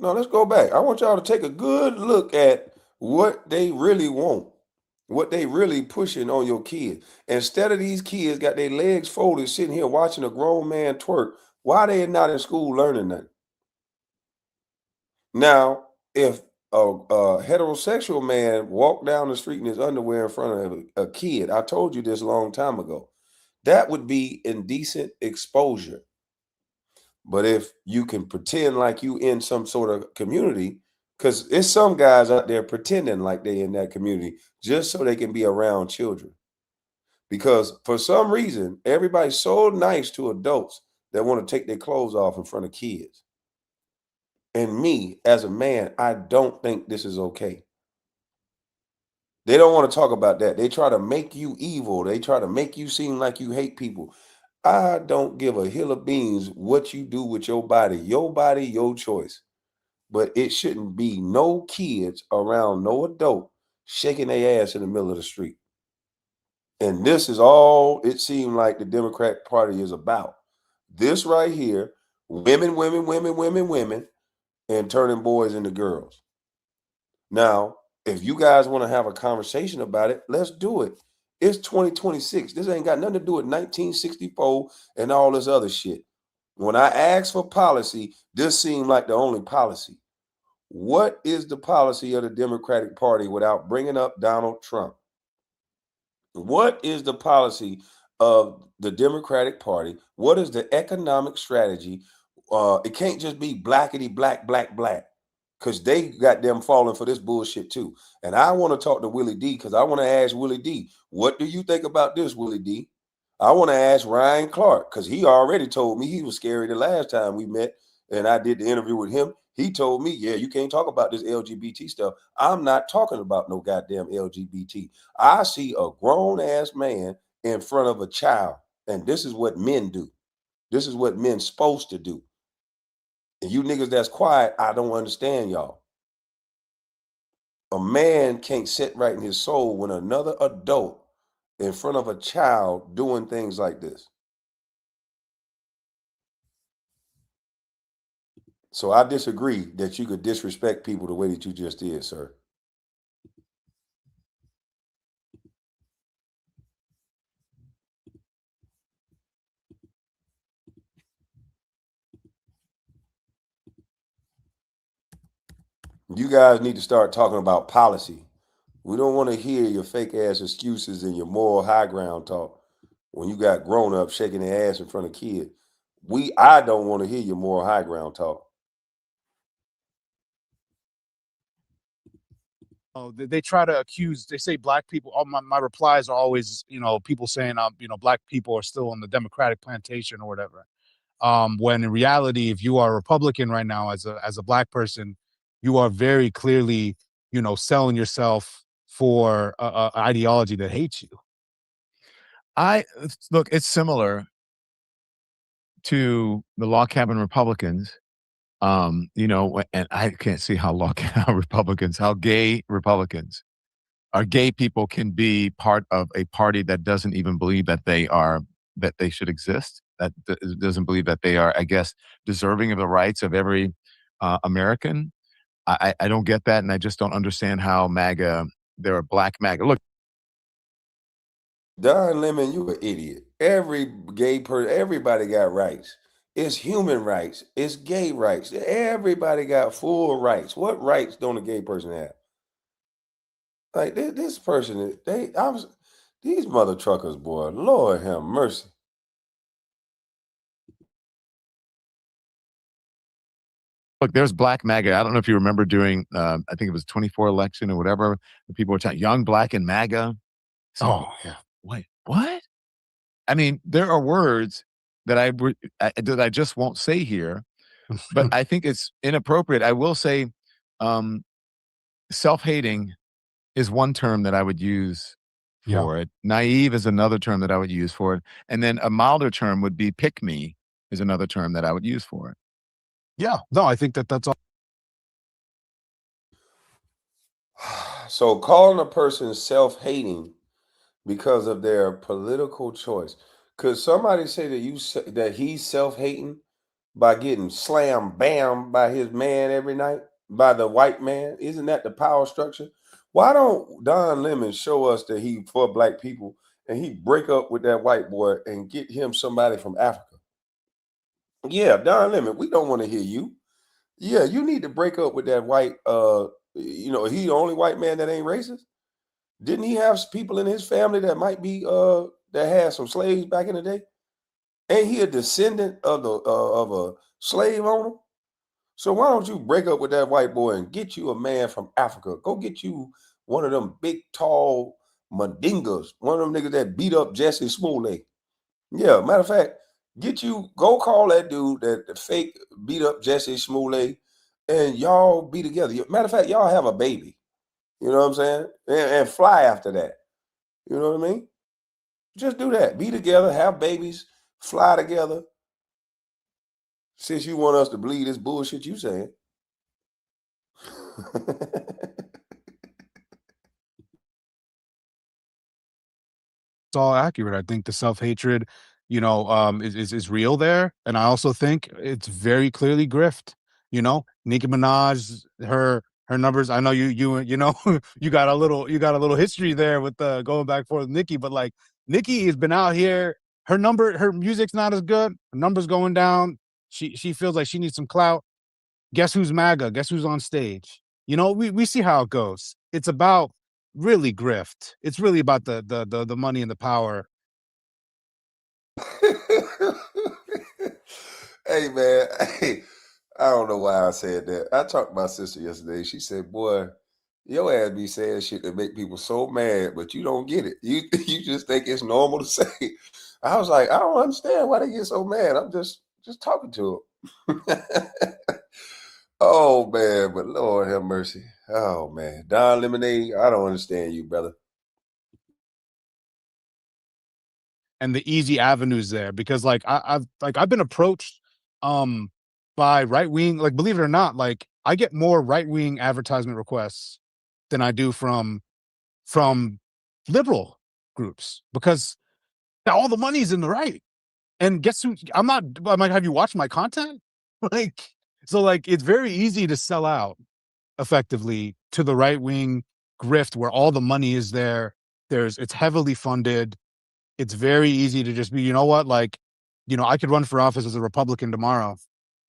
S1: No, let's go back. I want y'all to take a good look at what they really want, what they really pushing on your kids. Instead of these kids got their legs folded sitting here watching a grown man twerk, why they not in school learning that? Now, if a heterosexual man walked down the street in his underwear in front of a kid, I told you this a long time ago, that would be indecent exposure. But if you can pretend like you in some sort of community, because there's some guys out there pretending like they in that community just so they can be around children. Because for some reason, everybody's so nice to adults that want to take their clothes off in front of kids. And me, as a man, I don't think this is okay. They don't want to talk about that. They try to make you evil. They try to make you seem like you hate people. I don't give a hill of beans what you do with your body, your choice. But it shouldn't be no kids around no adult shaking their ass in the middle of the street. And this is all it seemed like the Democrat Party is about. This right here, women, and turning boys into girls. Now, if you guys want to have a conversation about it, let's do it. It's 2026. This ain't got nothing to do with 1964 and all this other shit. When I asked for policy, this seemed like the only policy. What is the policy of the Democratic Party without bringing up Donald Trump? What is the policy of the Democratic Party? What is the economic strategy? It can't just be blackety black, because they got them falling for this bullshit too. And I want to talk to Willie D because I want to ask Willie D, what do you think about this, Willie D? I want to ask Ryan Clark because he already told me he was scary the last time we met and I did the interview with him. He told me, yeah, you can't talk about this LGBT stuff. I'm not talking about no goddamn LGBT. I see a grown ass man in front of a child, and this is what men do. This is what men supposed to do. And you niggas that's quiet, I don't understand y'all. A man can't sit right in his soul when another adult in front of a child doing things like this. So I disagree that you could disrespect people the way that you just did, sir. You guys need to start talking about policy. We don't want to hear your fake ass excuses and your moral high ground talk when you got grown ups shaking their ass in front of kids. I don't want to hear your moral high ground talk.
S7: Oh, they try to accuse. They say black people. All my replies are always, people saying, black people are still on the Democratic plantation or whatever. When in reality, if you are a Republican right now as a black person, you are very clearly, selling yourself for a ideology that hates you.
S9: Look, it's similar to the log cabin Republicans. And I can't see how how gay Republicans or gay people can be part of a party that doesn't even believe that they should exist, that doesn't believe that they are, I guess, deserving of the rights of every American. I don't get that, and I just don't understand how they're a black MAGA. Look,
S1: Don Lemon, you an idiot. Every gay person, everybody got rights. It's human rights. It's gay rights. Everybody got full rights. What rights don't a gay person have? Like this person, these mother truckers, boy. Lord have mercy.
S9: look, there's black MAGA. I don't know if you remember doing, I think it was 24 election or whatever. The people were talking young, black, and MAGA. So,
S7: Oh yeah.
S9: wait, what? I mean, there are words that I just won't say here, but I think it's inappropriate. I will say, self-hating is one term that I would use
S7: Yeah.
S9: for it. Naive is another term that I would use for it, and then a milder term would be pick me is another term that I would use for it.
S7: Yeah. No, I think that's all.
S1: So calling a person self-hating because of their political choice. Could somebody say that he's self-hating by getting slam bam by his man every night, by the white man? Isn't that the power structure? Why don't Don Lemon show us that he for black people and he break up with that white boy and get him somebody from Africa? Yeah, Don Lemon, we don't want to hear you. Yeah, you need to break up with that white he the only white man that ain't racist. Didn't he have people in his family that might be that had some slaves back in the day? Ain't he a descendant of a slave owner? So why don't you break up with that white boy and get you a man from Africa? Go get you one of them big, tall mandingas, one of them niggas that beat up Jesse Smollett. Yeah, matter of fact, go call that dude that the fake beat up Jesse Smollett, and y'all be together. Matter of fact, y'all have a baby. You know what I'm saying? And fly after that. You know what I mean? Just do that. Be together, have babies, fly together. Since you want us to believe this bullshit you saying.
S7: It's all accurate. I think the self-hatred, is real there. And I also think it's very clearly grift. Nicki Minaj, her numbers. I know you know you got a little history there with the going back and forth with Nicki, but like Nicki has been out here. Her music's not as good. Her numbers going down. She feels like she needs some clout. Guess who's MAGA? Guess who's on stage? We see how it goes. It's about really grift. It's really about the money and the power.
S1: Hey man, hey, I don't know why I said that. I talked to my sister yesterday. She said, "Boy, your ass be saying shit that make people so mad, but you don't get it. You just think it's normal to say." I was like, I don't understand why they get so mad. I'm just talking to them. Oh man, but Lord have mercy. Oh man, Don Lemonade, I don't understand you, brother.
S7: And the easy avenues there, because like I've been approached by right wing, like believe it or not, like I get more right wing advertisement requests than I do from liberal groups, because all the money's in the right. And guess who? I'm like, have you watched my content? Like, so like it's very easy to sell out effectively to the right wing grift where all the money is there. It's heavily funded. It's very easy to just be, you know what, like, I could run for office as a Republican tomorrow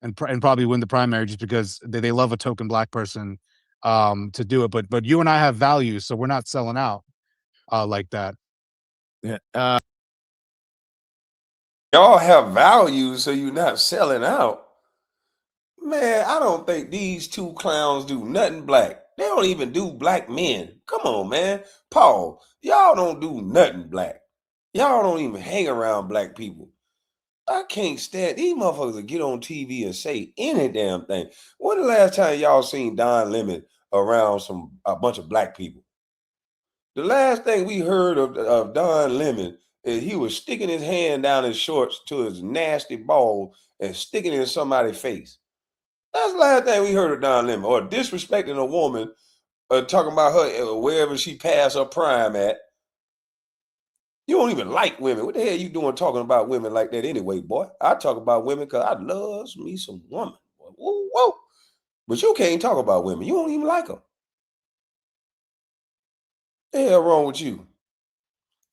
S7: and probably win the primary just because they love a token black person to do it. But you and I have values, so we're not selling out like that.
S9: Yeah.
S1: Y'all have values, so you're not selling out. Man, I don't think these two clowns do nothing black. They don't even do black men. Come on, man. Paul, y'all don't do nothing black. Y'all don't even hang around black people. I can't stand these motherfuckers that get on TV and say any damn thing. When the last time y'all seen Don Lemon around a bunch of black people? The last thing we heard of Don Lemon is he was sticking his hand down his shorts to his nasty ball and sticking it in somebody's face. That's the last thing we heard of Don Lemon. Or disrespecting a woman, talking about her wherever she passed her prime at. You don't even like women. What the hell you doing talking about women like that anyway, boy? I talk about women because I love me some woman. Whoa, whoa. But you can't talk about women. You don't even like them. What the hell wrong with you?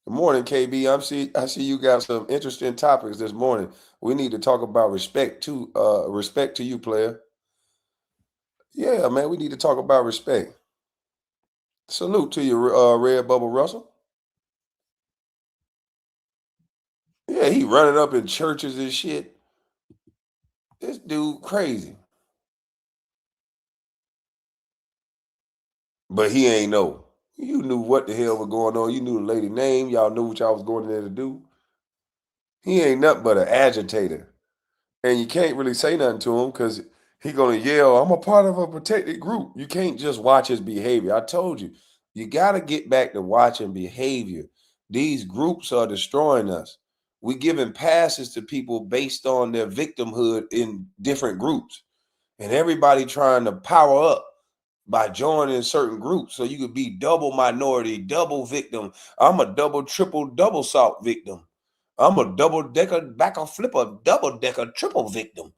S1: Good morning, KB. I see you got some interesting topics this morning. We need to talk about respect to you, player. Yeah, man, we need to talk about respect. Salute to you, Red Bubble Russell. Yeah, he running up in churches and shit. This dude crazy. But he ain't know. You knew what the hell was going on. You knew the lady name. Y'all knew what y'all was going in there to do. He ain't nothing but an agitator. And you can't really say nothing to him because he gonna yell, I'm a part of a protected group. You can't just watch his behavior. I told you, you gotta get back to watching behavior. These groups are destroying us. We giving passes to people based on their victimhood in different groups. And everybody trying to power up by joining certain groups so you could be double minority, double victim. I'm a double, triple, double salt victim. I'm a double-decker, backer flipper, double-decker, triple victim.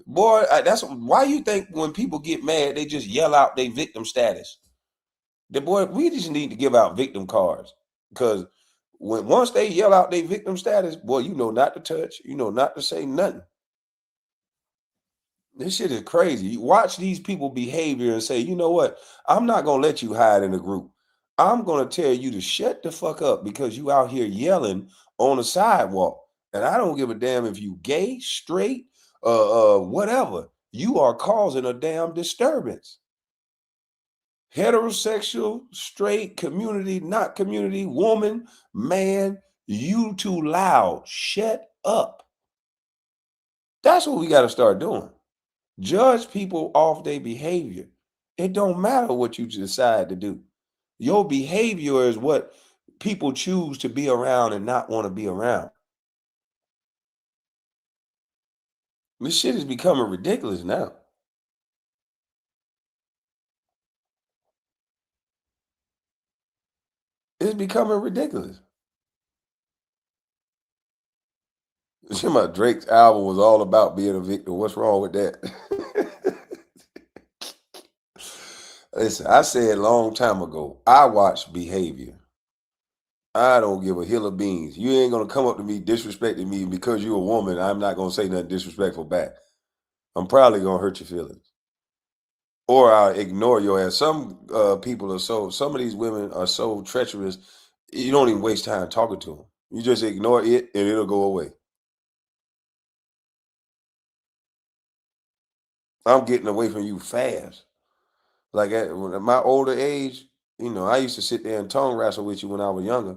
S1: Boy, that's why you think when people get mad, they just yell out their victim status. We just need to give out victim cards because once they yell out their victim status, boy, you know not to touch, you know not to say nothing. This shit is crazy. You watch these people behavior and say, you know what? I'm not going to let you hide in a group. I'm going to tell you to shut the fuck up because you out here yelling on the sidewalk. And I don't give a damn if you gay, straight, whatever. You are causing a damn disturbance. Heterosexual, straight, community, not community, woman, man, you too loud. Shut up. That's what we got to start doing. Judge people off their behavior. It don't matter what you decide to do. Your behavior is what people choose to be around and not want to be around. This shit is becoming ridiculous now. It's becoming ridiculous. My Drake's album was all about being a victim. What's wrong with that? Listen, I said a long time ago, I watch behavior. I don't give a hill of beans. You ain't gonna come up to me disrespecting me because you're a woman. I'm not gonna say nothing disrespectful back. I'm probably gonna hurt your feelings, or I'll ignore your ass. Some people are some of these women are so treacherous. You don't even waste time talking to them. You just ignore it and it'll go away. I'm getting away from you fast. Like at my older age, I used to sit there and tongue wrestle with you when I was younger.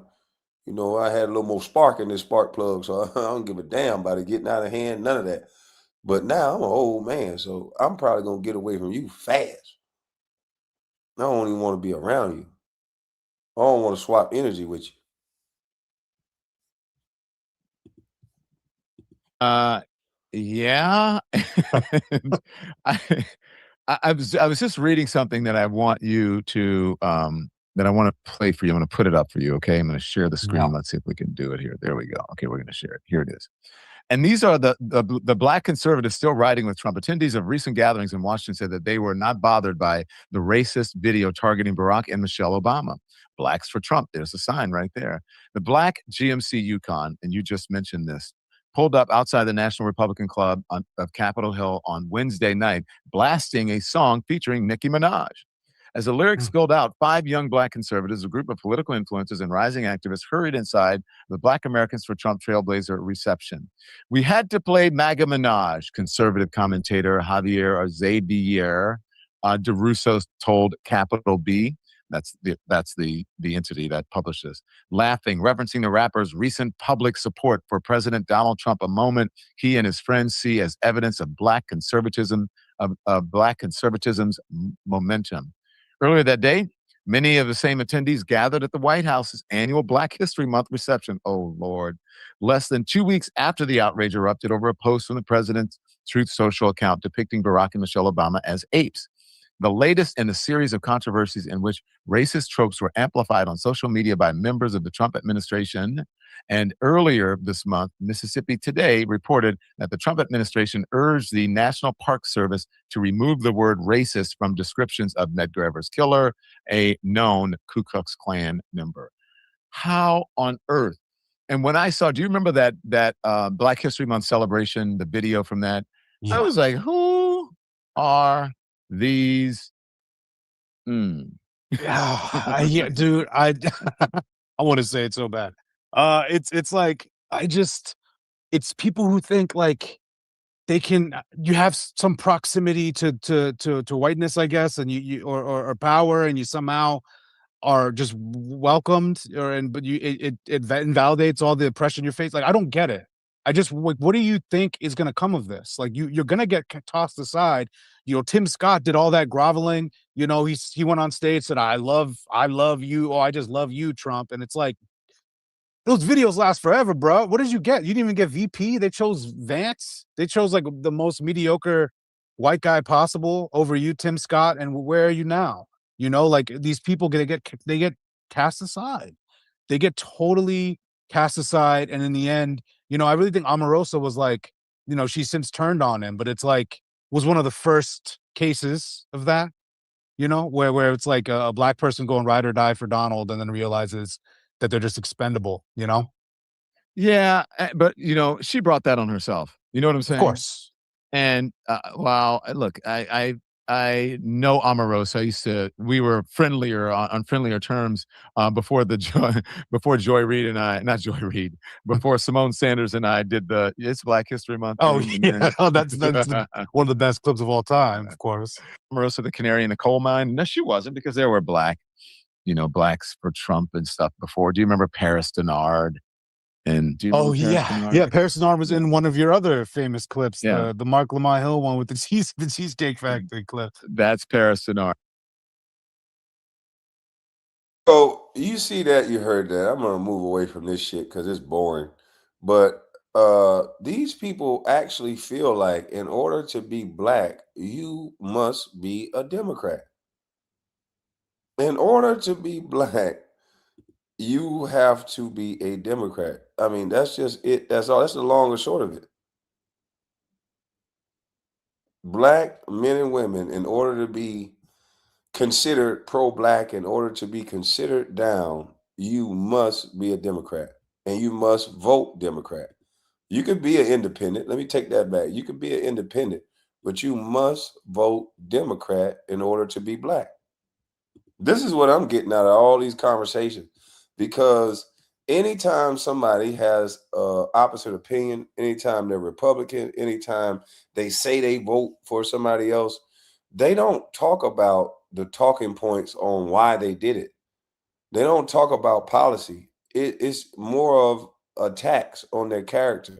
S1: I had a little more spark in this spark plug, so I don't give a damn about it getting out of hand, none of that. But now I'm an old man, so I'm probably going to get away from you fast. I don't even want to be around you. I don't want to swap energy with you.
S9: Yeah. I was just reading something that I want you to that I want to play for you. I'm going to put it up for you. Okay. I'm going to share the screen.
S11: Yeah.
S9: Let's see if we can do it here. There we go. Okay. We're going to share it. Here it is. And these are the black conservatives still riding with Trump. Attendees of recent gatherings in Washington said that they were not bothered by the racist video targeting Barack and Michelle Obama. Blacks for Trump. There's a sign right there. The black GMC Yukon, and you just mentioned this, pulled up outside the National Republican Club of Capitol Hill on Wednesday night, blasting a song featuring Nicki Minaj. As the lyrics spilled out, 5 young Black conservatives, a group of political influencers and rising activists, hurried inside the Black Americans for Trump Trailblazer reception. We had to play MAGA Minaj, conservative commentator Javier Xavier DeRusso told Capital B. That's the entity that published this. Laughing, referencing the rapper's recent public support for President Donald Trump, a moment he and his friends see as evidence of Black conservatism's momentum. Earlier that day, many of the same attendees gathered at the White House's annual Black History Month reception. Oh, Lord. Less than 2 weeks after the outrage erupted over a post from the president's Truth Social account depicting Barack and Michelle Obama as apes. The latest in a series of controversies in which racist tropes were amplified on social media by members of the Trump administration. And earlier this month, Mississippi Today reported that the Trump administration urged the National Park Service to remove the word racist from descriptions of Medgar's killer, a known Ku Klux Klan member. How on earth? And when I saw, do you remember that Black History Month celebration, the video from that?
S7: Yeah.
S9: I was like, who are these?
S7: Yeah, dude, I want to say it so bad. It's like it's people who think like they can. You have some proximity to whiteness, I guess, and or power, and you somehow are just welcomed, but it invalidates all the oppression you face. Like, I don't get it. I just, like, what do you think is going to come of this? Like, you're going to get tossed aside. Tim Scott did all that groveling. He went on stage, said, I love you. Oh, I just love you, Trump. And it's like, those videos last forever, bro. What did you get? You didn't even get VP. They chose Vance. They chose like the most mediocre white guy possible over you, Tim Scott. And where are you now? Like, these people they get cast aside. They get totally cast aside. And in the end, I really think Omarosa was like, she's since turned on him, but it's like, was one of the first cases of that, where it's like a Black person going ride or die for Donald and then realizes that they're just expendable,
S9: Yeah, but she brought that on herself. You know what I'm saying?
S7: Of course.
S9: And wow, look, I know Omarosa. We were friendlier on friendlier terms before Joy Reid and I, not Joy Reid, before Simone Sanders and I did it's Black History Month.
S7: Oh yeah, that's one of the best clips of all time, of course.
S9: Omarosa, the canary in the coal mine. No, she wasn't, because there were Blacks for Trump and stuff before. Do you remember Paris Denard? And do you remember Paris Denard?
S7: Yeah. Paris Denard was in one of your other famous clips,
S9: Yeah.
S7: the Mark Lamar Hill one with the Cheesecake Factory clip.
S9: That's Paris Denard.
S1: So you see that, you heard that. I'm gonna move away from this shit because it's boring. But these people actually feel like in order to be Black, you must be a Democrat. In order to be Black, you have to be a Democrat. I mean, that's just it. That's all. That's the long and short of it. Black men and women, in order to be considered pro-Black, in order to be considered down, you must be a Democrat and you must vote Democrat. You could be an independent. Let me take that back. You could be an independent, but you must vote Democrat in order to be Black. This is what I'm getting out of all these conversations, because anytime somebody has opposite opinion, anytime they're Republican, anytime they say they vote for somebody else, they don't talk about the talking points on why they did it. They don't talk about policy. It's more of attacks on their character.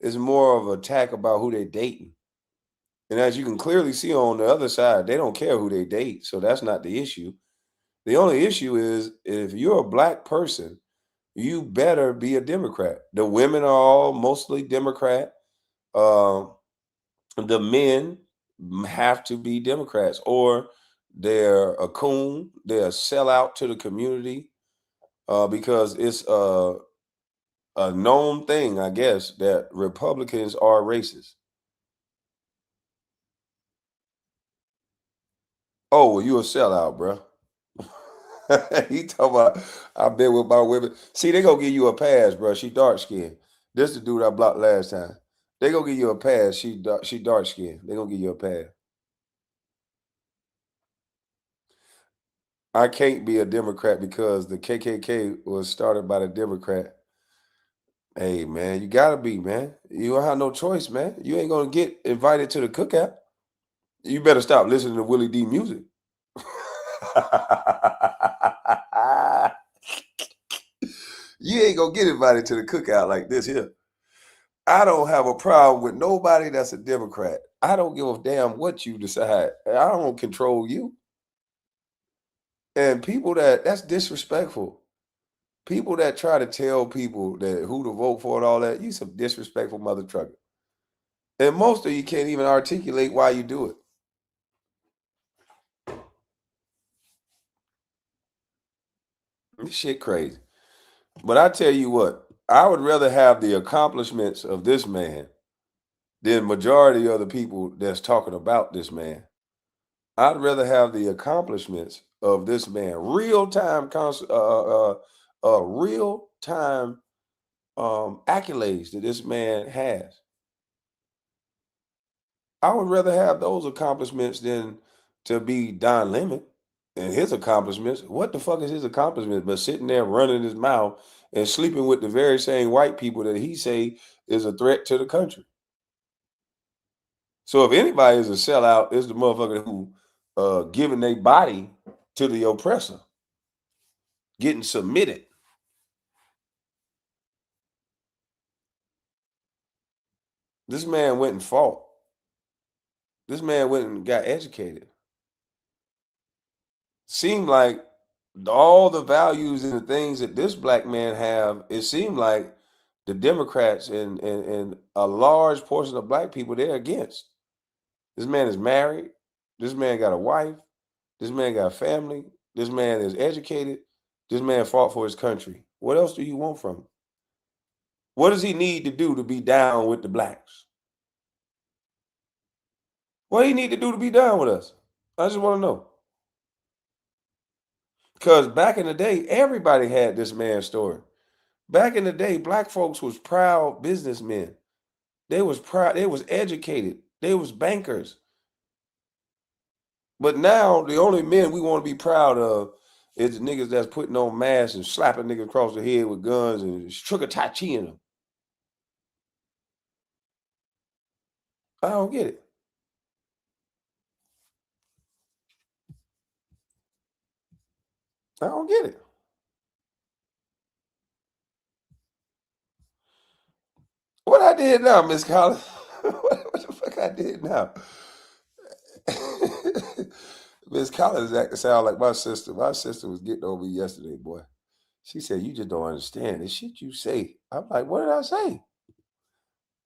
S1: It's more of an attack about who they're dating. And as you can clearly see on the other side, they don't care who they date. So that's not the issue. The only issue is, if you're a Black person, you better be a Democrat. The women are all mostly Democrat. The men have to be Democrats, or they're a coon. They're a sellout to the community, because it's a known thing, I guess, that Republicans are racist. Oh, well, you a sellout, bro. He talking about, I've been with my women. See, they gonna give you a pass, bro. She dark skinned. This the dude I blocked last time. They gonna give you a pass. She dark skinned. They gonna give you a pass. I can't be a Democrat because the KKK was started by the Democrat. Hey, man, you gotta be, man. You don't have no choice, man. You ain't gonna get invited to the cookout. You better stop listening to Willie D music. You ain't gonna get invited to the cookout like this here. I don't have a problem with nobody that's a Democrat. I don't give a damn what you decide. I don't control you. And people that's disrespectful. People that try to tell people that who to vote for and all that, you some disrespectful mother trucker. And most of you can't even articulate why you do it. This shit crazy. But I tell you what, I would rather have the accomplishments of this man than majority of the people that's talking about this man. I'd rather have the accomplishments of this man, real-time accolades that this man has. I would rather have those accomplishments than to be Don Lemon and his accomplishments. What the fuck is his accomplishments? But sitting there running his mouth and sleeping with the very same white people that he say is a threat to the country. So if anybody is a sellout, it's the motherfucker who giving their body to the oppressor, getting submitted. This man went and fought. This man went and got educated. Seemed like all the values and the things that this black man have, it seemed like the Democrats and a large portion of black people, they're against. This man is married. This man got a wife. This man got a family. This man is educated. This man fought for his country. What else do you want from him? What does he need to do to be down with the blacks? What do he need to do to be down with us? I just want to know. Because back in the day, everybody had this man's story. Back in the day, black folks was proud businessmen. They was proud. They was educated. They was bankers. But now the only men we want to be proud of is the niggas that's putting on masks and slapping niggas across the head with guns and sugar tai chi in them. I don't get it. I don't get it. What I did now, Miss Collins? What the fuck I did now? Miss Collins acting sound like my sister. My sister was getting over me yesterday, boy. She said, "You just don't understand the shit you say." I'm like, "What did I say?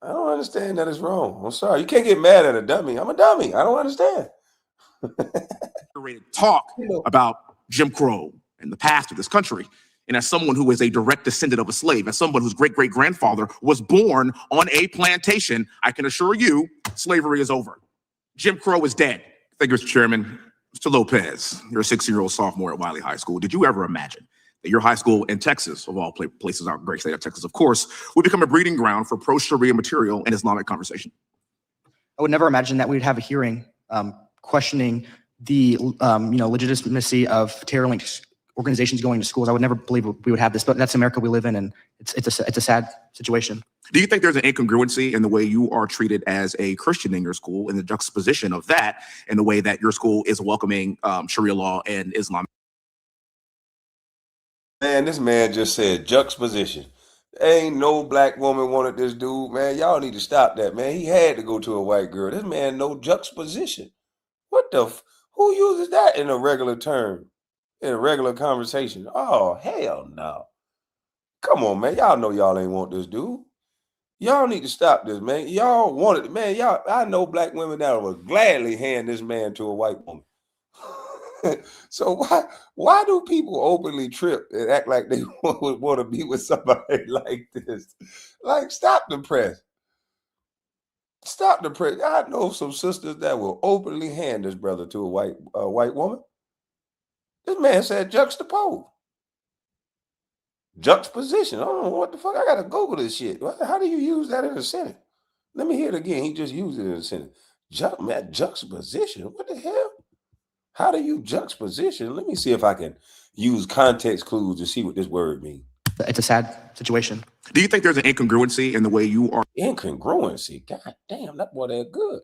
S1: I don't understand that it's wrong. I'm sorry. You can't get mad at a dummy. I'm a dummy. I don't understand."
S8: Talk about Jim Crow and the past of this country. And as someone who is a direct descendant of a slave, as someone whose great-great-grandfather was born on a plantation, I can assure you, slavery is over. Jim Crow is dead. Thank you, Mr. Chairman. Mr. Lopez, you're a 60-year-old sophomore at Wiley High School. Did you ever imagine that your high school in Texas, of all places, our great state of Texas, of course, would become a breeding ground for pro-Sharia material and Islamic conversation?
S11: I would never imagine that we would have a hearing questioning the legitimacy of terror-linked organizations going to schools. I would never believe we would have this, but that's America we live in, and it's a sad situation.
S8: Do you think there's an incongruency in the way you are treated as a Christian in your school, in the juxtaposition of that, and the way that your school is welcoming Sharia law and Islam?
S1: Man, this man just said juxtaposition. Ain't no black woman wanted this dude, man. Y'all need to stop that, man. He had to go to a white girl. This man, no juxtaposition. What the? Who uses that in a regular term, in a regular conversation? Oh, hell no. Come on, man. Y'all know y'all ain't want this dude. Y'all need to stop this, man. Y'all want it, man. Y'all, I know black women that would gladly hand this man to a white woman. So why do people openly trip and act like they would want to be with somebody like this? Like, stop the press. Stop the press. I know some sisters that will openly hand this brother to a white woman. This man said juxtapose. Juxtaposition. I don't know what the fuck. I gotta Google this shit. How do you use that in a sentence? Let me hear it again. He just used it in a sentence. Juxtaposition. What the hell? How do you juxtaposition? Let me see if I can use context clues to see what this word means.
S11: It's a sad situation.
S8: Do you think there's an incongruency in the way you are
S1: Incongruency. God damn, that boy that good.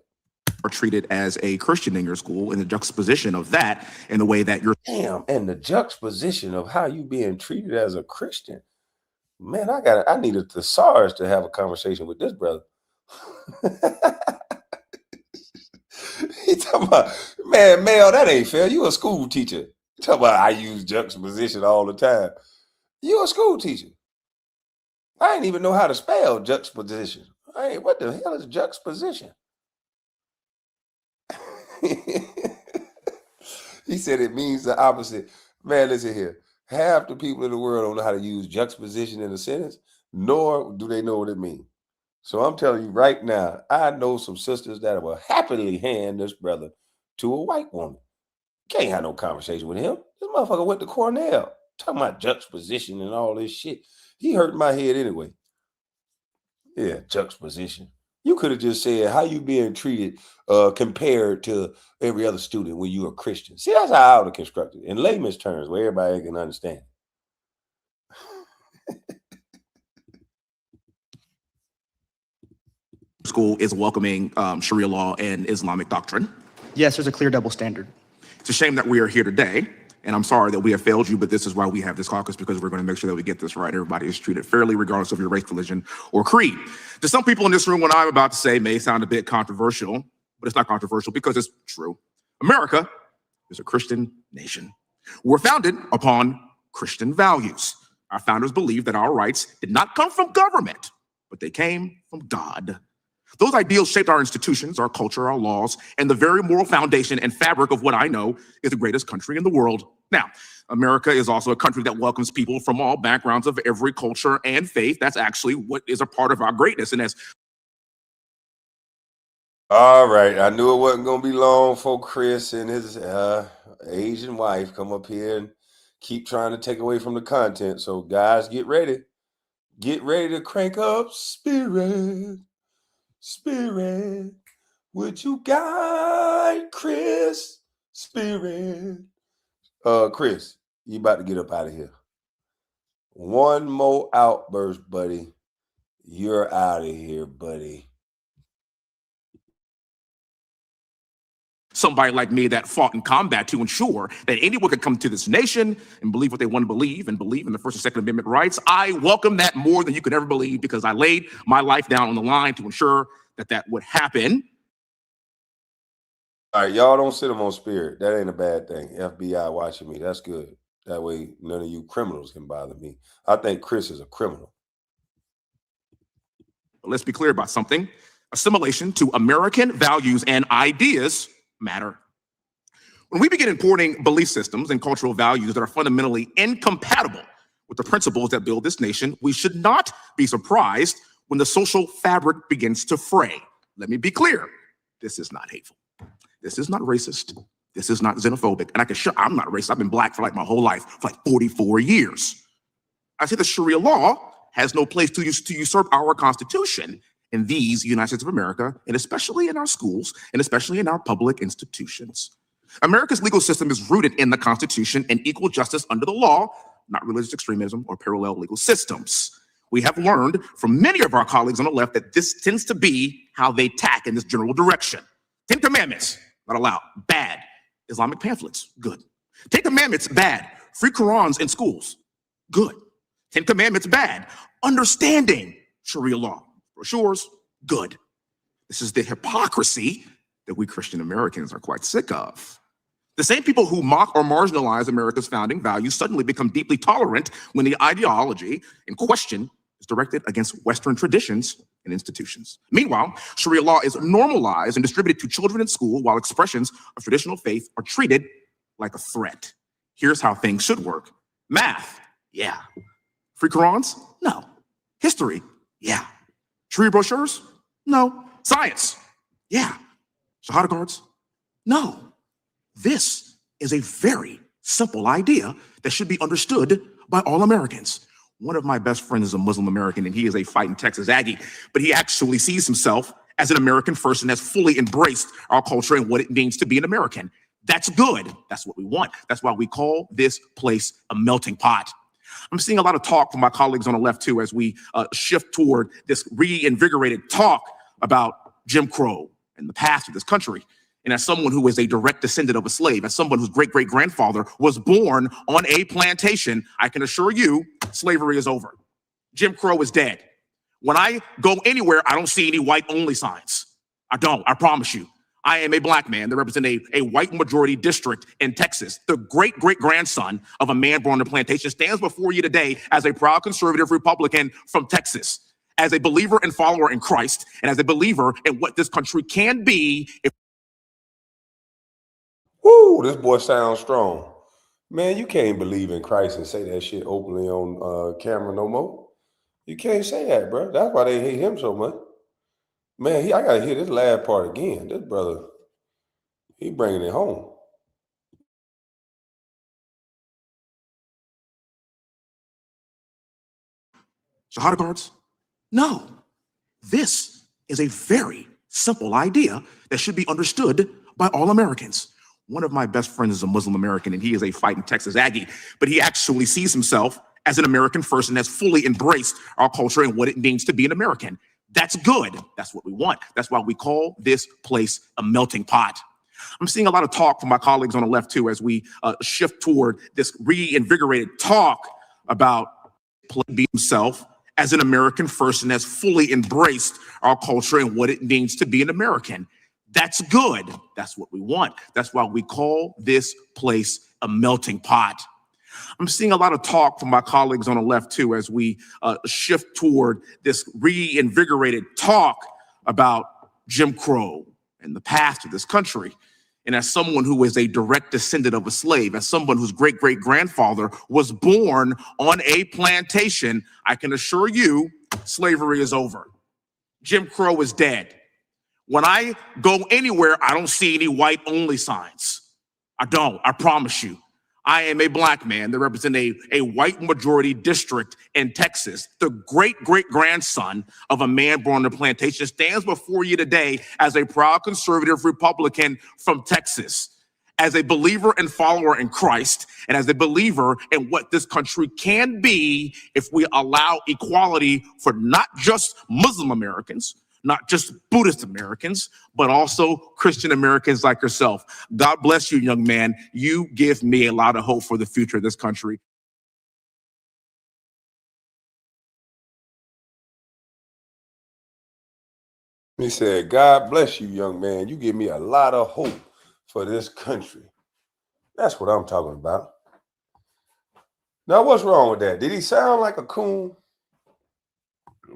S8: treated as a Christian in your school, and the juxtaposition of that in the way that you're
S1: Damn, and the juxtaposition of how you being treated as a Christian. Man, I need a thesaurus to have a conversation with this brother. He talking about, man, Mel, that ain't fair. You a school teacher. You talking about I use juxtaposition all the time. You a school teacher. I didn't even know how to spell juxtaposition. Hey, what the hell is juxtaposition? He said it means the opposite. Man, listen here. Half the people in the world don't know how to use juxtaposition in a sentence, nor do they know what it means. So I'm telling you right now, I know some sisters that will happily hand this brother to a white woman. Can't have no conversation with him. This motherfucker went to Cornell. Talking about juxtaposition and all this shit. He hurt my head anyway. Yeah, juxtaposition. You could have just said how you being treated compared to every other student when you're a Christian. See, that's how I would have constructed it in layman's terms where everybody can understand.
S8: school is welcoming Sharia law and Islamic doctrine.
S11: Yes, there's a clear double standard.
S8: It's a shame that we are here today, and I'm sorry that we have failed you, but this is why we have this caucus, because we're going to make sure that we get this right. Everybody is treated fairly regardless of your race, religion, or creed. To some people in this room, what I'm about to say may sound a bit controversial, but it's not controversial because it's true. America is a Christian nation. We're founded upon Christian values. Our founders believed that our rights did not come from government, but they came from God. Those ideals shaped our institutions, our culture, our laws, and the very moral foundation and fabric of what I know is the greatest country in the world. Now, America is also a country that welcomes people from all backgrounds of every culture and faith. That's actually what is a part of our greatness. And as
S1: all right, I knew it wasn't going to be long for Chris and his Asian wife come up here and keep trying to take away from the content. So guys, get ready. Get ready to crank up spirit. Spirit, would you guide Chris? Spirit. Chris, you about to get up out of here. One more outburst, buddy. You're out of here, buddy.
S8: somebody like me that fought in combat to ensure that anyone could come to this nation and believe what they want to believe and believe in the First and Second Amendment rights. I welcome that more than you could ever believe, because I laid my life down on the line to ensure that that would happen.
S1: All right, y'all don't sit them on spirit. That ain't a bad thing. FBI watching me. That's good. That way none of you criminals can bother me. I think Chris is a criminal.
S8: But let's be clear about something. Assimilation to American values and ideas matter. When we begin importing belief systems and cultural values that are fundamentally incompatible with the principles that build this nation, we should not be surprised when the social fabric begins to fray. Let me be clear. This is not hateful. This is not racist. This is not xenophobic. And I can show I'm not racist. I've been black for like my whole life, for like 44 years. I say the Sharia law has no place to usurp our Constitution in these United States of America, and especially in our schools, and especially in our public institutions. America's legal system is rooted in the Constitution and equal justice under the law, not religious extremism or parallel legal systems. We have learned from many of our colleagues on the left that this tends to be how they tack in this general direction. 10 Commandments, not allowed. Bad. Islamic pamphlets, good. 10 Commandments, bad. Free Qurans in schools, good. 10 Commandments, bad. Understanding Sharia law, brochures, good. This is the hypocrisy that we Christian Americans are quite sick of. The same people who mock or marginalize America's founding values suddenly become deeply tolerant when the ideology in question is directed against Western traditions and institutions. Meanwhile, Sharia law is normalized and distributed to children in school, while expressions of traditional faith are treated like a threat. Here's how things should work. Math, yeah. Free Qurans? No. History? Yeah. Sharia brochures? No. Science? Yeah. Shahada cards? No. This is a very simple idea that should be understood by all Americans. One of my best friends is a Muslim American, and he is a fighting Texas Aggie, but he actually sees himself as an American first and has fully embraced our culture and what it means to be an American. That's good. That's what we want. That's why we call this place a melting pot. I'm seeing a lot of talk from my colleagues on the left, too, as we shift toward this reinvigorated talk about Jim Crow and the past of this country. And as someone who is a direct descendant of a slave, as someone whose great-great-grandfather was born on a plantation, I can assure you, slavery is over. Jim Crow is dead. When I go anywhere, I don't see any white-only signs. I don't, I promise you. I am a black man that represents a white majority district in Texas. The great-great-grandson of a man born on a plantation stands before you today as a proud conservative Republican from Texas, as a believer and follower in Christ, and as a believer in what this country can be.
S1: Woo, this boy sounds strong. Man, you can't believe in Christ and say that shit openly on camera no more. You can't say that, bro. That's why they hate him so much. Man, I got to hear this last part again. This brother, he bringing it home.
S8: Shahada guards? No. This is a very simple idea that should be understood by all Americans. One of my best friends is a Muslim American, and he is a fighting Texas Aggie, but he actually sees himself as an American first and has fully embraced our culture and what it means to be an American. That's good. That's what we want. That's why we call this place a melting pot. I'm seeing a lot of talk from my colleagues on the left, too, as we shift toward this reinvigorated talk about being himself as an American first and has fully embraced our culture and what it means to be an American. That's good. That's what we want. That's why we call this place a melting pot. I'm seeing a lot of talk from my colleagues on the left, too, as we shift toward this reinvigorated talk about Jim Crow and the past of this country. And as someone who is a direct descendant of a slave, as someone whose great-great-grandfather was born on a plantation, I can assure you, slavery is over. Jim Crow is dead. When I go anywhere, I don't see any white-only signs. I don't, I promise you. I am a black man that represents a white majority district in Texas. The great-great-grandson of a man born on a plantation stands before you today as a proud conservative Republican from Texas, as a believer and follower in Christ, and as a believer in what this country can be if we allow equality for not just Muslim Americans, not just Buddhist Americans, but also Christian Americans like yourself. God bless you, young man. You give me a lot of hope for the future of this country.
S1: He said, God bless you, young man. You give me a lot of hope for this country. That's what I'm talking about. Now, what's wrong with that? Did he sound like a coon?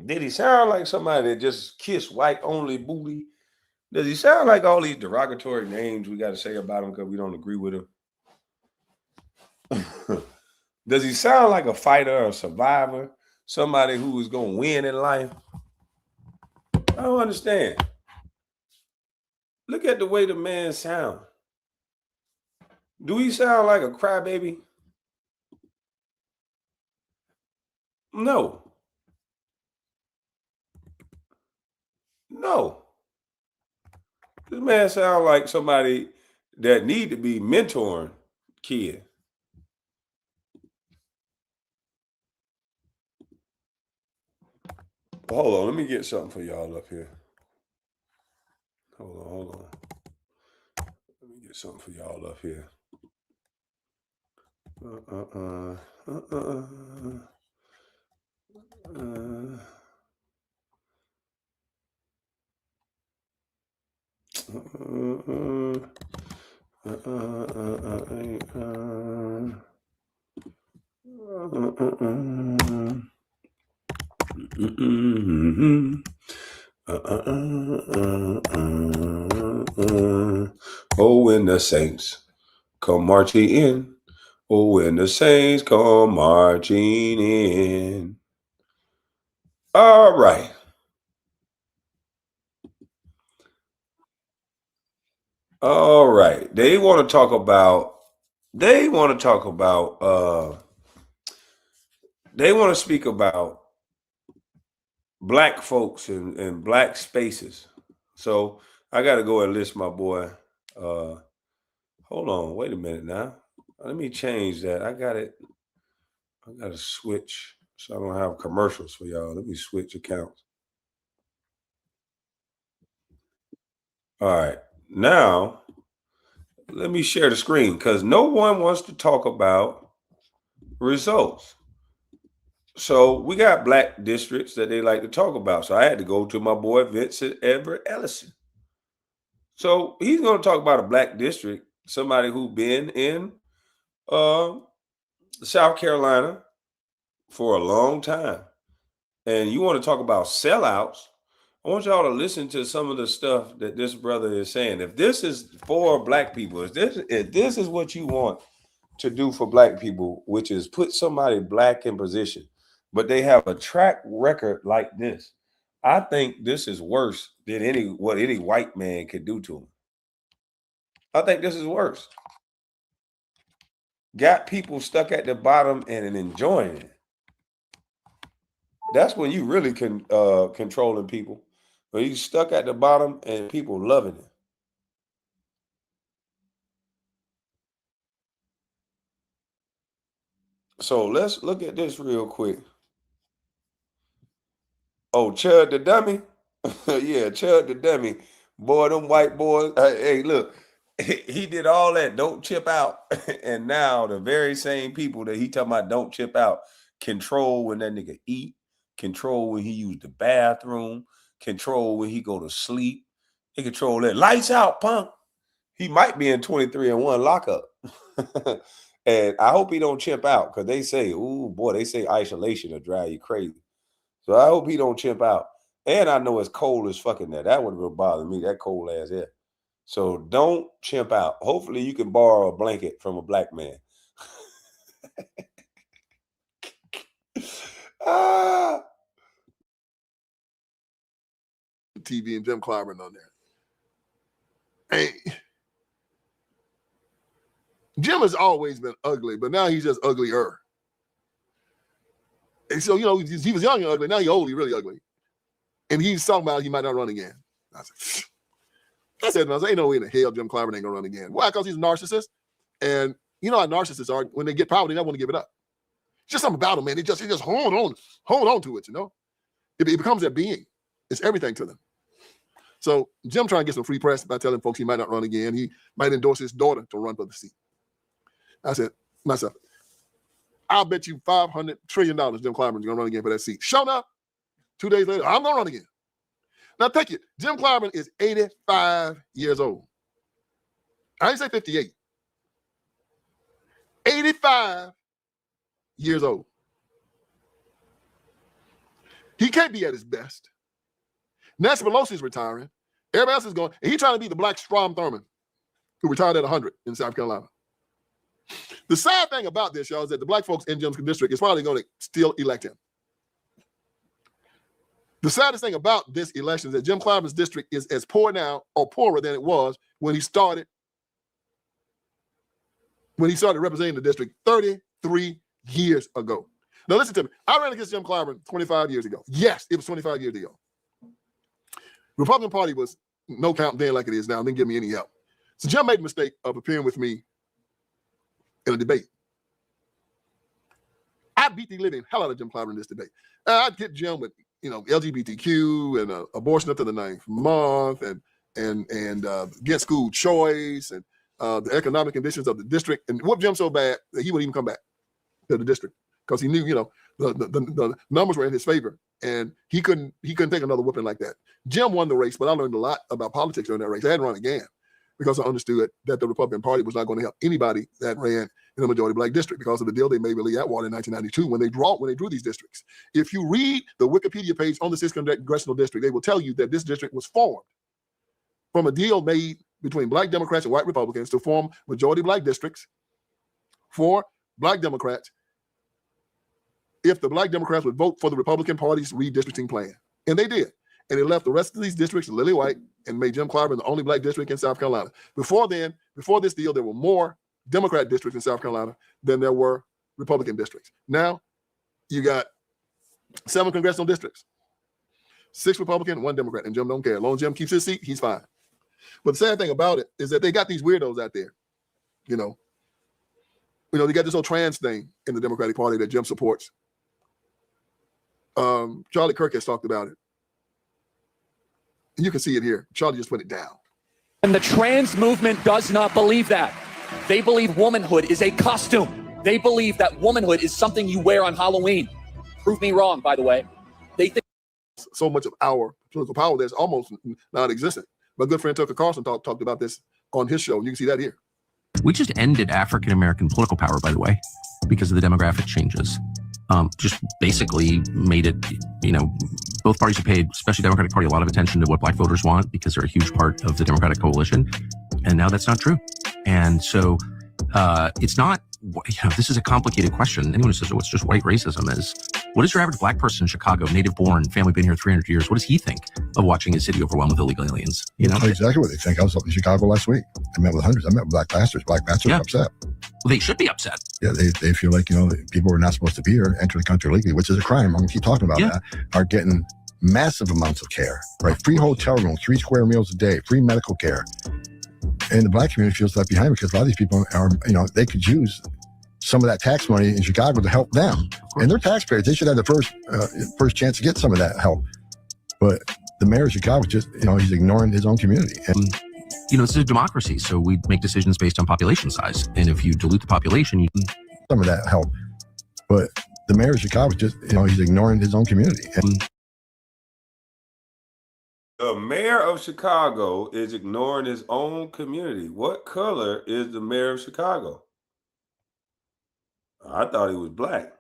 S1: Did he sound like somebody that just kissed white-only booty? Does he sound like all these derogatory names we got to say about him because we don't agree with him? Does he sound like a fighter or a survivor? Somebody who is going to win in life? I don't understand. Look at the way the man sounds. Do he sound like a crybaby? No. No. This man sounds like somebody that need to be mentoring kids. Hold on, let me get something for y'all up here. Hold on. Let me get something for y'all up here. Oh, when the saints come marching in. Oh, when the saints come marching in. All right. All right. They want to talk about they want to speak about black folks and black spaces. So I got to go and list my boy. Hold on, wait a minute now. Let me change that. I got to switch so I don't have commercials for y'all. Let me switch accounts. All right. Now, let me share the screen because no one wants to talk about results. So we got black districts that they like to talk about. So I had to go to my boy Vincent Everett Ellison. So he's going to talk about a black district, somebody who's been in South Carolina for a long time. And you want to talk about sellouts, I want y'all to listen to some of the stuff that this brother is saying. If this is for black people, if this is what you want to do for black people, which is put somebody black in position, but they have a track record like this, I think this is worse than what any white man could do to them. I think this is worse. Got people stuck at the bottom and enjoying it. That's when you really can controlling people. When you stuck at the bottom and people loving it. So let's look at this real quick. Oh, Chud the dummy? Yeah, Chud the dummy. Boy, them white boys. Hey, look, he did all that. Don't chip out. And now the very same people that he talking about don't chip out control when that nigga eat, control when he use the bathroom, control when he go to sleep. He control that. Lights out, punk. He might be in 23-1 lockup. And I hope he don't chimp out because they say, ooh, boy, they say isolation will drive you crazy. So I hope he don't chimp out. And I know it's cold as fucking there. That wouldn't bother me, that cold ass air. So don't chimp out. Hopefully you can borrow a blanket from a black man.
S12: TV and Jim Clyburn on there. Hey, Jim has always been ugly, but now he's just uglier. And so, he was young and ugly. Now he's old, he's really ugly. And he's talking about he might not run again. I said, ain't no way in the hell Jim Clyburn ain't gonna run again. Why? Because he's a narcissist. And you know how narcissists are. When they get power, they never want to give it up. It's just something about them, man. They just hold on to it, It becomes their being. It's everything to them. So Jim trying to get some free press by telling folks he might not run again. He might endorse his daughter to run for the seat. I said, myself, I'll bet you $500 trillion Jim Clyburn's gonna run again for that seat. Show up, 2 days later, I'm gonna run again. Now take it, Jim Clyburn is 85 years old. I didn't say 58. 85 years old. He can't be at his best. Nancy Pelosi's retiring. Everybody else is going, and he's trying to be the black Strom Thurmond, who retired at 100 in South Carolina. The sad thing about this, y'all, is that the black folks in Jim's district is probably going to still elect him. The saddest thing about this election is that Jim Clyburn's district is as poor now, or poorer than it was when he started representing the district 33 years ago. Now listen to me. I ran against Jim Clyburn 25 years ago. Yes, it was 25 years ago. Republican Party was no count then like it is now. Didn't give me any help. So Jim made the mistake of appearing with me in a debate. I beat the living hell out of Jim Clyburn in this debate. I'd get Jim with LGBTQ and abortion up to the 9th month and against school choice and the economic conditions of the district, and whoop Jim so bad that he wouldn't even come back to the district because he knew the numbers were in his favor and he couldn't take another whooping like that. Jim won the race, but I learned a lot about politics during that race. I hadn't run again because I understood that the Republican Party was not going to help anybody that ran in a majority black district because of the deal they made with Lee Atwater in 1992 when they drew these districts. If you read the Wikipedia page on the 6th Congressional District, they will tell you that this district was formed from a deal made between black Democrats and white Republicans to form majority black districts for black Democrats if the black Democrats would vote for the Republican Party's redistricting plan. And they did. And it left the rest of these districts lily white and made Jim Clyburn the only black district in South Carolina. Before this deal, there were more Democrat districts in South Carolina than there were Republican districts. Now, You got 7 congressional districts, 6 Republican, 1 Democrat, and Jim don't care. As long as Jim keeps his seat, he's fine. But the sad thing about it is that they got these weirdos out there, you know. They got this whole trans thing in the Democratic Party that Jim supports. Charlie Kirk has talked about it. And you can see it here. Charlie just put it down.
S13: And the trans movement does not believe that. They believe womanhood is a costume. They believe that womanhood is something you wear on Halloween. Prove me wrong, by the way. They think
S12: so much of our political power that's almost non-existent. My good friend Tucker Carlson talked about this on his show. And you can see that here.
S14: We just ended African-American political power, by the way, because of the demographic changes. Just basically made it, both parties have paid, especially the Democratic Party, a lot of attention to what black voters want because they're a huge part of the Democratic coalition. And now that's not true. And so it's not, this is a complicated question. Anyone who says, oh, it's just white racism is, what is your average black person in Chicago, native born, family been here 300 years? What does he think of watching his city overwhelmed with illegal aliens?
S15: That's exactly what they think. I was up in Chicago last week. I met with hundreds. I met with black pastors. Black pastors are upset.
S14: Well, they should be upset.
S15: Yeah, they feel like, people who are not supposed to be here, enter the country legally, which is a crime. I'm going to keep talking about that, are getting massive amounts of care, right? Free hotel rooms, 3 square meals a day, free medical care. And the black community feels left behind because a lot of these people are, they could use some of that tax money in Chicago to help them. And they're taxpayers. They should have the first chance to get some of that help. But the mayor of Chicago just, he's ignoring his own community. And,
S14: it's a democracy, so we make decisions based on population size. And if you dilute the population,
S15: some of that help. But the mayor of Chicago just, he's ignoring his own community. And,
S1: the mayor of Chicago is ignoring his own community. What color is the mayor of Chicago? I thought he was black.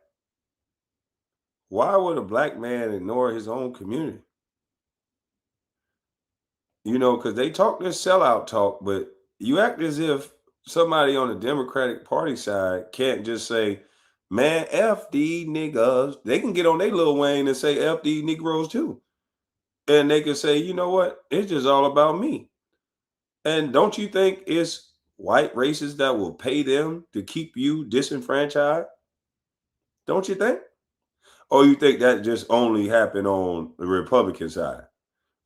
S1: Why would a black man ignore his own community? Because they talk this sellout talk, but you act as if somebody on the Democratic Party side can't just say, man, F these niggas. They can get on their Lil Wayne and say F these Negroes too. And they can say, you know what? It's just all about me. And don't you think it's white racists that will pay them to keep you disenfranchised? Don't you think? Or you think that just only happened on the Republican side?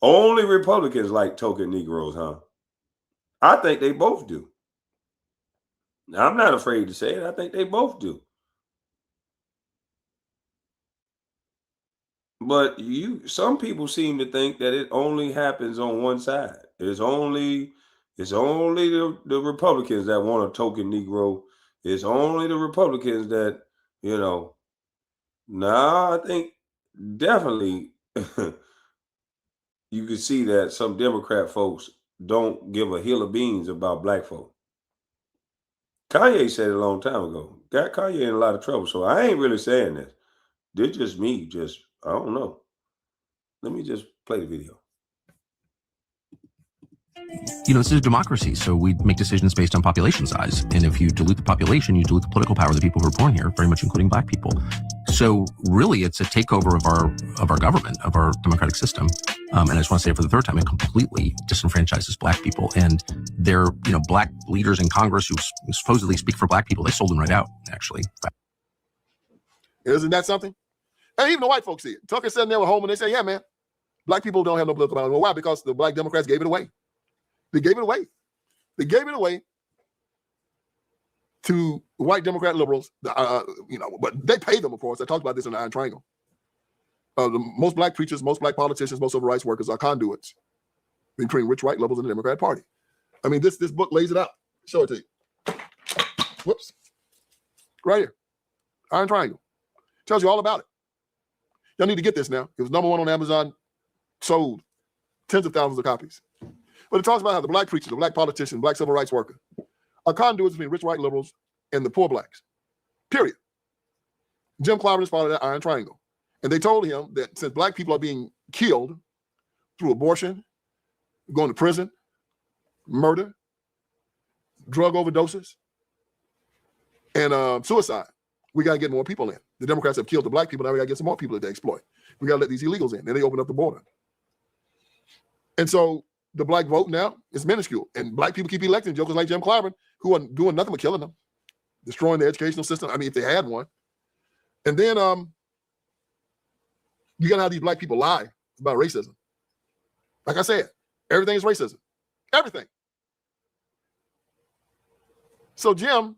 S1: Only Republicans like token Negroes, huh? I think they both do. I'm not afraid to say it. I think they both do. But some people seem to think that it only happens on one side. It's only the Republicans that want a token Negro. It's only the Republicans that, I think definitely you can see that some Democrat folks don't give a hill of beans about black folk. Kanye said it a long time ago. Got Kanye in a lot of trouble. So I ain't really saying this. This just me, I don't know. Let me just play the video.
S14: This is a democracy, so we make decisions based on population size. And if you dilute the population, you dilute the political power of the people who are born here, very much including black people. So really, it's a takeover of our government, of our democratic system. And I just want to say it for the third time, it completely disenfranchises black people. And they're, black leaders in Congress who supposedly speak for black people, they sold them right out, actually.
S12: Isn't that something? And even the white folks see it. Tucker sitting there with Holman, they say, yeah, man, black people don't have no political power. Well, why? Because the black Democrats gave it away. They gave it away. They gave it away to white Democrat liberals, but they pay them, of course. I talked about this in the Iron Triangle. Most black preachers, most black politicians, most civil rights workers are conduits between rich white liberals and the Democrat Party. I mean, this book lays it out. Show it to you. Whoops. Right here. Iron Triangle. Tells you all about it. Y'all need to get this now. It was #1 on Amazon, sold tens of thousands of copies. But it talks about how the black preacher, the black politician, black civil rights worker are conduits between rich white liberals and the poor blacks. Period. Jim Clyburn is part of that Iron Triangle. And they told him that since black people are being killed through abortion, going to prison, murder, drug overdoses, and suicide, we got to get more people in. The Democrats have killed the black people. Now we got to get some more people that they exploit. We got to let these illegals in. Then they open up the border. And so the black vote now is minuscule. And black people keep electing jokers like Jim Clyburn, who are doing nothing but killing them, destroying the educational system. I mean, if they had one. And then You're gonna have these black people lie about racism. Like I said, everything is racism. Everything. So Jim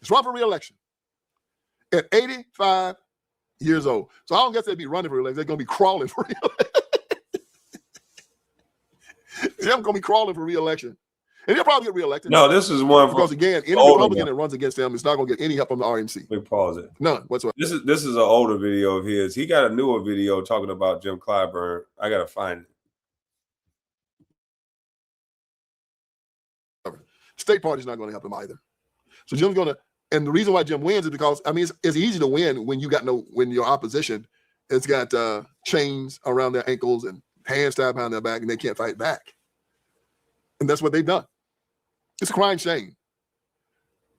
S12: is running for re-election at 85 years old. So I don't guess they'd be running for re-election. They're gonna be crawling for re-election. Jim's gonna be crawling for re-election. And he'll probably get reelected.
S1: No, this is one
S12: because again, any
S1: older
S12: Republican
S1: one.
S12: that runs against him is not going to get any help from the RNC.
S1: Let me pause it.
S12: None whatsoever.
S1: This is an older video of his. He got a newer video talking about Jim Clyburn. I gotta find
S12: it. State party's not going to help him either. So Jim's going to, and the reason why Jim wins is because I mean it's easy to win when when your opposition has got chains around their ankles and hands tied behind their back and they can't fight back. And that's what they've done. It's a crying shame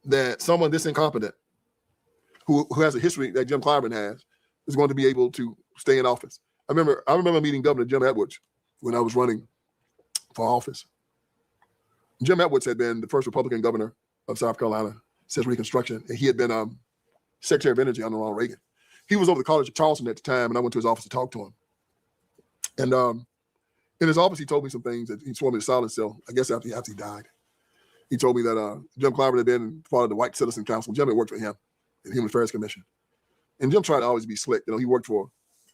S12: that someone this incompetent, who has a history that Jim Clyburn has, is going to be able to stay in office. I remember meeting Governor Jim Edwards when I was running for office. Jim Edwards had been the first Republican governor of South Carolina since Reconstruction, and he had been Secretary of Energy under Ronald Reagan. He was over the College of Charleston at the time, and I went to his office to talk to him. And in his office, he told me some things that he swore me to silence. So I guess after he died, he told me that Jim Clyburn had been part of the White Citizen Council. Jim had worked for him, the Human Affairs Commission. And Jim tried to always be slick. You know, he worked for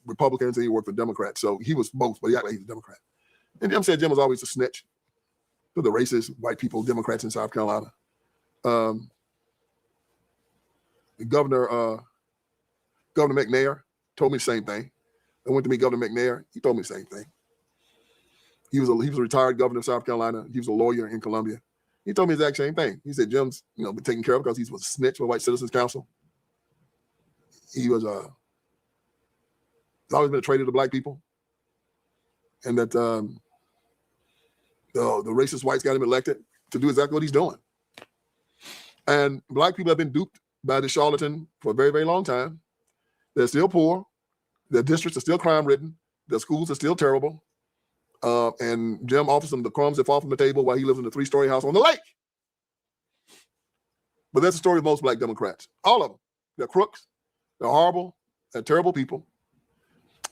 S12: Republicans and he worked for Democrats. So he was both, but he acted like he was a Democrat. And Jim said Jim was always a snitch to the racist white people, Democrats in South Carolina. Governor McNair told me the same thing. I went to meet Governor McNair. He told me the same thing. He was a retired governor of South Carolina. He was a lawyer in Columbia. He told me the exact same thing. He said Jim's, been taken care of because he was a snitch for White Citizens Council. He was always been a traitor to black people, and that the racist whites got him elected to do exactly what he's doing. And black people have been duped by the charlatan for a very, very long time. They're still poor. Their districts are still crime-ridden. Their schools are still terrible. And Jim offers them the crumbs that fall from the table while he lives in a 3-story house on the lake. But that's the story of most black Democrats. All of them. They're crooks. They're horrible. They're terrible people.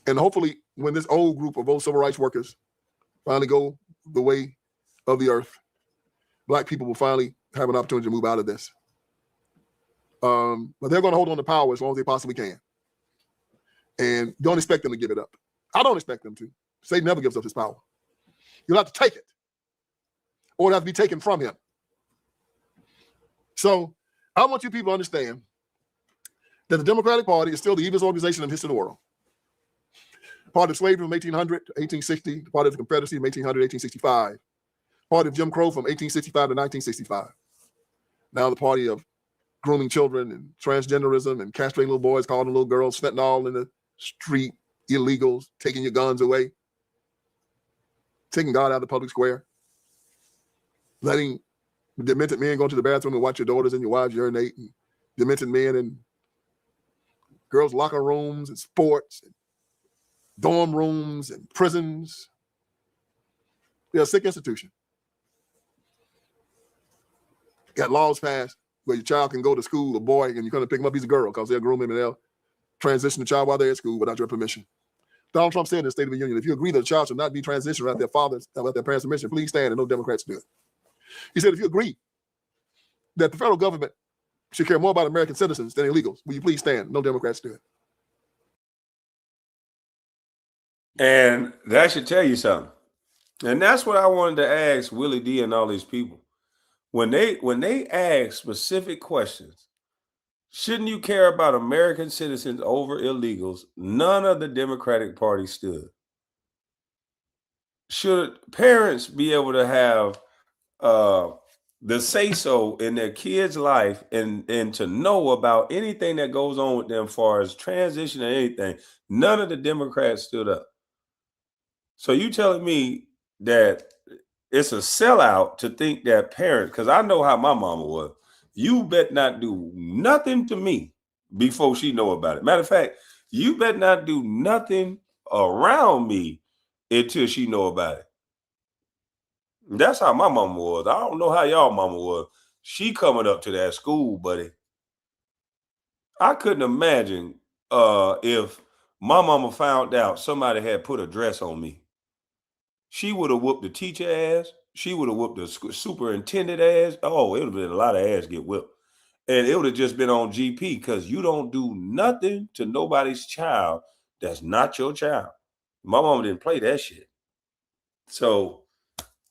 S12: And hopefully, when this old group of old civil rights workers finally go the way of the earth, black people will finally have an opportunity to move out of this. But they're going to hold on to power as long as they possibly can. And don't expect them to give it up. I don't expect them to. Satan never gives up his power. You'll have to take it, or it'll have to be taken from him. So I want you people to understand that the Democratic Party is still the evilest organization in the history of the world. Part of slavery from 1800 to 1860, part of the Confederacy from 1800 to 1865, part of Jim Crow from 1865 to 1965. Now the party of grooming children and transgenderism and castrating little boys, calling little girls fentanyl in the street, illegals, taking your guns away, taking God out of the public square, letting demented men go to the bathroom and watch your daughters and your wives urinate, and demented men in girls' locker rooms and sports, and dorm rooms and prisons. They're a sick institution. Got laws passed where your child can go to school, a boy, and you're going to pick him up, he's a girl, because they'll groom him and they'll transition the child while they're at school without your permission. Donald Trump said in the State of the Union, if you agree that a child should not be transitioned without their parents' permission, please stand, and no Democrats do it. He said, if you agree that the federal government should care more about American citizens than illegals, will you please stand? No Democrats do it.
S1: And that should tell you something. And that's what I wanted to ask Willie D and all these people. When they ask specific questions, shouldn't you care about American citizens over illegals? None of the Democratic Party stood. Should parents be able to have the say-so in their kids' life and to know about anything that goes on with them as far as transition or anything? None of the Democrats stood up. So you telling me that it's a sellout to think that parents, because I know how my mama was, you bet not do nothing to me before she know about it. Matter of fact, you bet not do nothing around me until she know about it. That's how my mama was. I don't know how y'all mama was. She coming up to that school, buddy. I couldn't imagine if my mama found out somebody had put a dress on me, she would have whooped the teacher ass. She would have whooped the superintendent ass. Oh, it would have been a lot of ass get whipped. And it would have just been on GP because you don't do nothing to nobody's child that's not your child. My mama didn't play that shit. So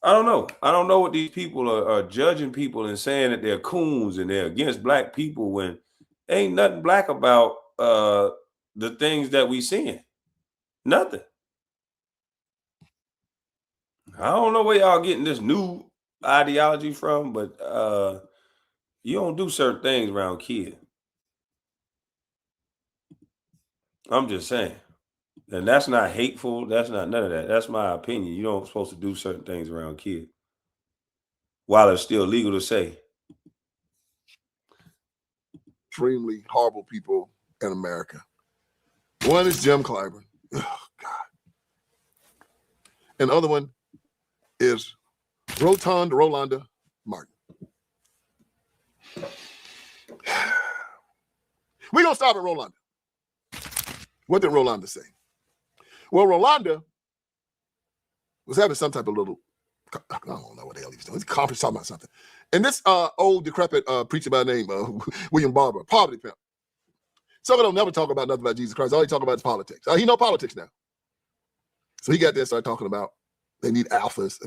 S1: I don't know. I don't know what these people are judging people and saying that they're coons and they're against black people when ain't nothing black about the things that we seeing. Nothing. I don't know where y'all getting this new ideology from, but you don't do certain things around kids. I'm just saying. And that's not hateful. That's not none of that. That's my opinion. You don't supposed to do certain things around kids while it's still legal to say.
S12: Extremely horrible people in America. One is Jim Clyburn. Oh, God. And the other one is Rolanda Martin. We're going to stop at Rolanda. What did Rolanda say? Well, Rolanda was having some type of little, I don't know what the hell he was doing. He's conference talking about something. And this old decrepit preacher by the name of William Barber, poverty pimp. Some of them never talk about nothing about Jesus Christ. All he talk about is politics. He know politics now. So he got there and started talking about they need alphas,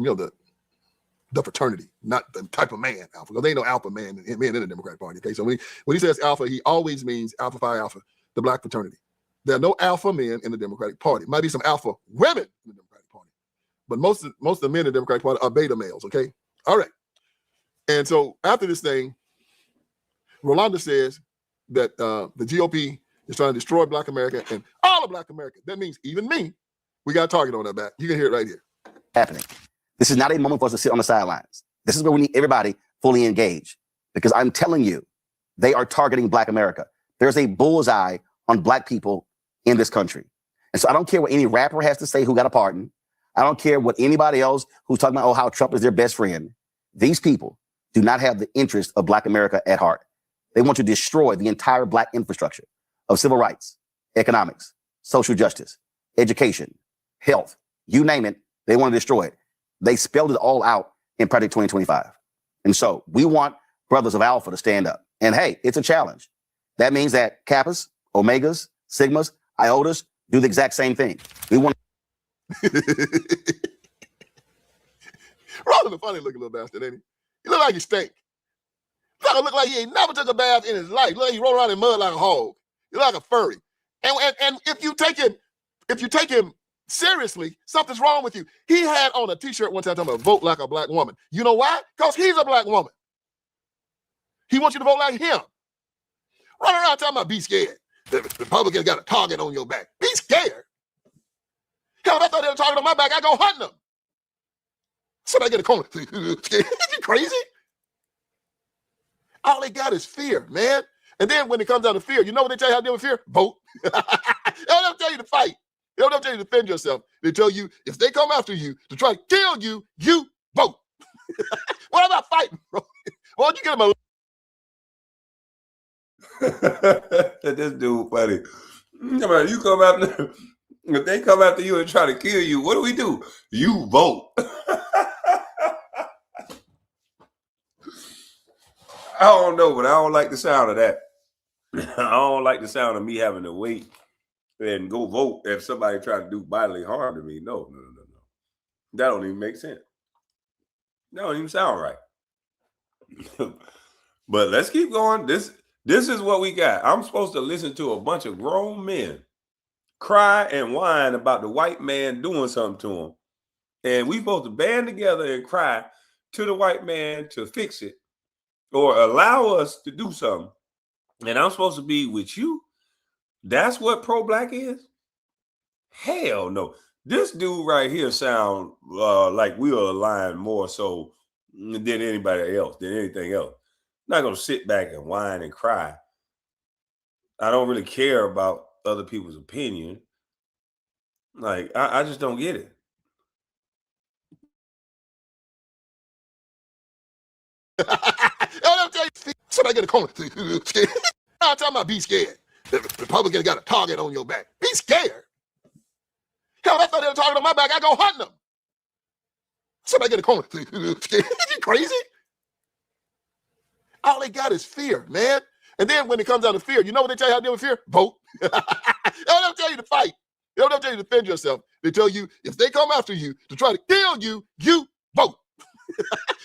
S12: the fraternity, not the type of man alpha. Because they ain't no alpha man in the Democratic Party. Okay, so when he says alpha, he always means Alpha Phi Alpha, the black fraternity. There are no alpha men in the Democratic Party. Might be some alpha women in the Democratic Party, but most of the men in the Democratic Party are beta males. Okay, all right. And so after this thing, Rolanda says that the GOP is trying to destroy Black America and all of Black America. That means even me. We got a target on that back. You can hear it right here.
S16: Happening. This is not a moment for us to sit on the sidelines. This is where we need everybody fully engaged, because I'm telling you, they are targeting Black America. There's a bullseye on Black people in this country. And so I don't care what any rapper has to say who got a pardon. I don't care what anybody else who's talking about, how Trump is their best friend. These people do not have the interest of Black America at heart. They want to destroy the entire Black infrastructure of civil rights, economics, social justice, education, health, you name it, they want to destroy it. They spelled it all out in Project 2025. And so we want brothers of Alpha to stand up. And hey, it's a challenge. That means that Kappas, Omegas, Sigmas, Iotas do the exact same thing. We want
S12: Rolling a funny looking little bastard, ain't he? He look like he stink. He look like he ain't never took a bath in his life. Look like he roll around in mud like a hog. He like a furry. And if you take him seriously, something's wrong with you. He had on a t-shirt one time talking about vote like a Black woman. You know why? Because he's a Black woman. He wants you to vote like him. Run around talking about be scared. The Republicans got a target on your back. Be scared. Hell, if I thought they were target on my back, I'd go hunting them. Somebody get a corner. You crazy? All they got is fear, man. And then when it comes down to fear, you know what they tell you how to deal with fear? Vote. They don't tell you to fight. They don't tell you to defend yourself. They tell you if they come after you to try to kill you, you vote. What about fighting, bro? Why don't you get them
S1: This dude funny. You come after, if they come after you and try to kill you, what do? You vote. I don't know, but I don't like the sound of that. I don't like the sound of me having to wait and go vote if somebody try to do bodily harm to me. No. That don't even make sense. That don't even sound right. But let's keep going. This is what we got. I'm supposed to listen to a bunch of grown men cry and whine about the white man doing something to them. And we supposed to band together and cry to the white man to fix it or allow us to do something. And I'm supposed to be with you? That's what pro-Black is? Hell no. This dude right here sound like we'll align more so than anybody else, than anything else. I'm not going to sit back and whine and cry. I don't really care about other people's opinion. Like, I just don't get it.
S12: Somebody get a corner. I'm talking about be scared. The Republicans got a target on your back. Be scared. Hell, that's not a target on my back. I go hunting them. Somebody get a corner. Is you crazy? All they got is fear, man. And then when it comes down to fear, you know what they tell you how to deal with fear? Vote. They don't tell you to fight. They don't tell you to defend yourself. They tell you if they come after you to try to kill you, you vote.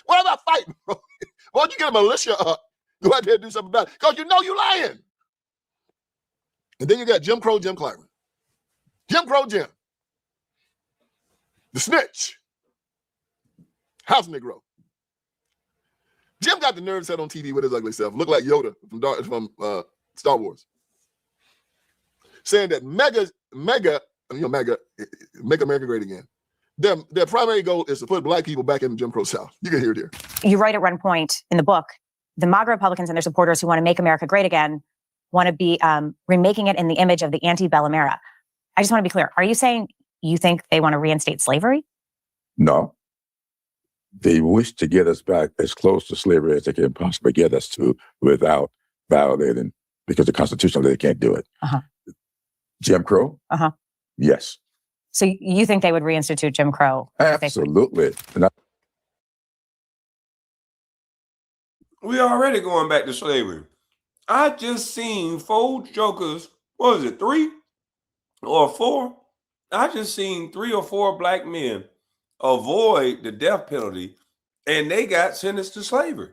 S12: What about fighting, bro? Why don't you get a militia up? Go out there and do something about it. Because you know you're lying. And then you got Jim Crow Jim Clyburn. Jim Crow Jim. The snitch. House Negro. Jim got the nerve set on TV with his ugly self. Looked like Yoda from Star Wars. Saying that MAGA, make America great again. Their primary goal is to put black people back in the Jim Crow South. You can hear it here.
S17: You write at one point in the book, the MAGA Republicans and their supporters who want to make America great again want to be remaking it in the image of the antebellum era. I just want to be clear. Are you saying you think they want to reinstate slavery?
S18: No. They wish to get us back as close to slavery as they can possibly get us to without violating, because the Constitution, they can't do it. Jim Crow? Yes.
S17: So you think they would reinstitute Jim Crow?
S18: Absolutely.
S1: We already going back to slavery. I just seen 4 jokers, what was it, 3 or 4? I just seen 3 or 4 black men avoid the death penalty, and they got sentenced to slavery.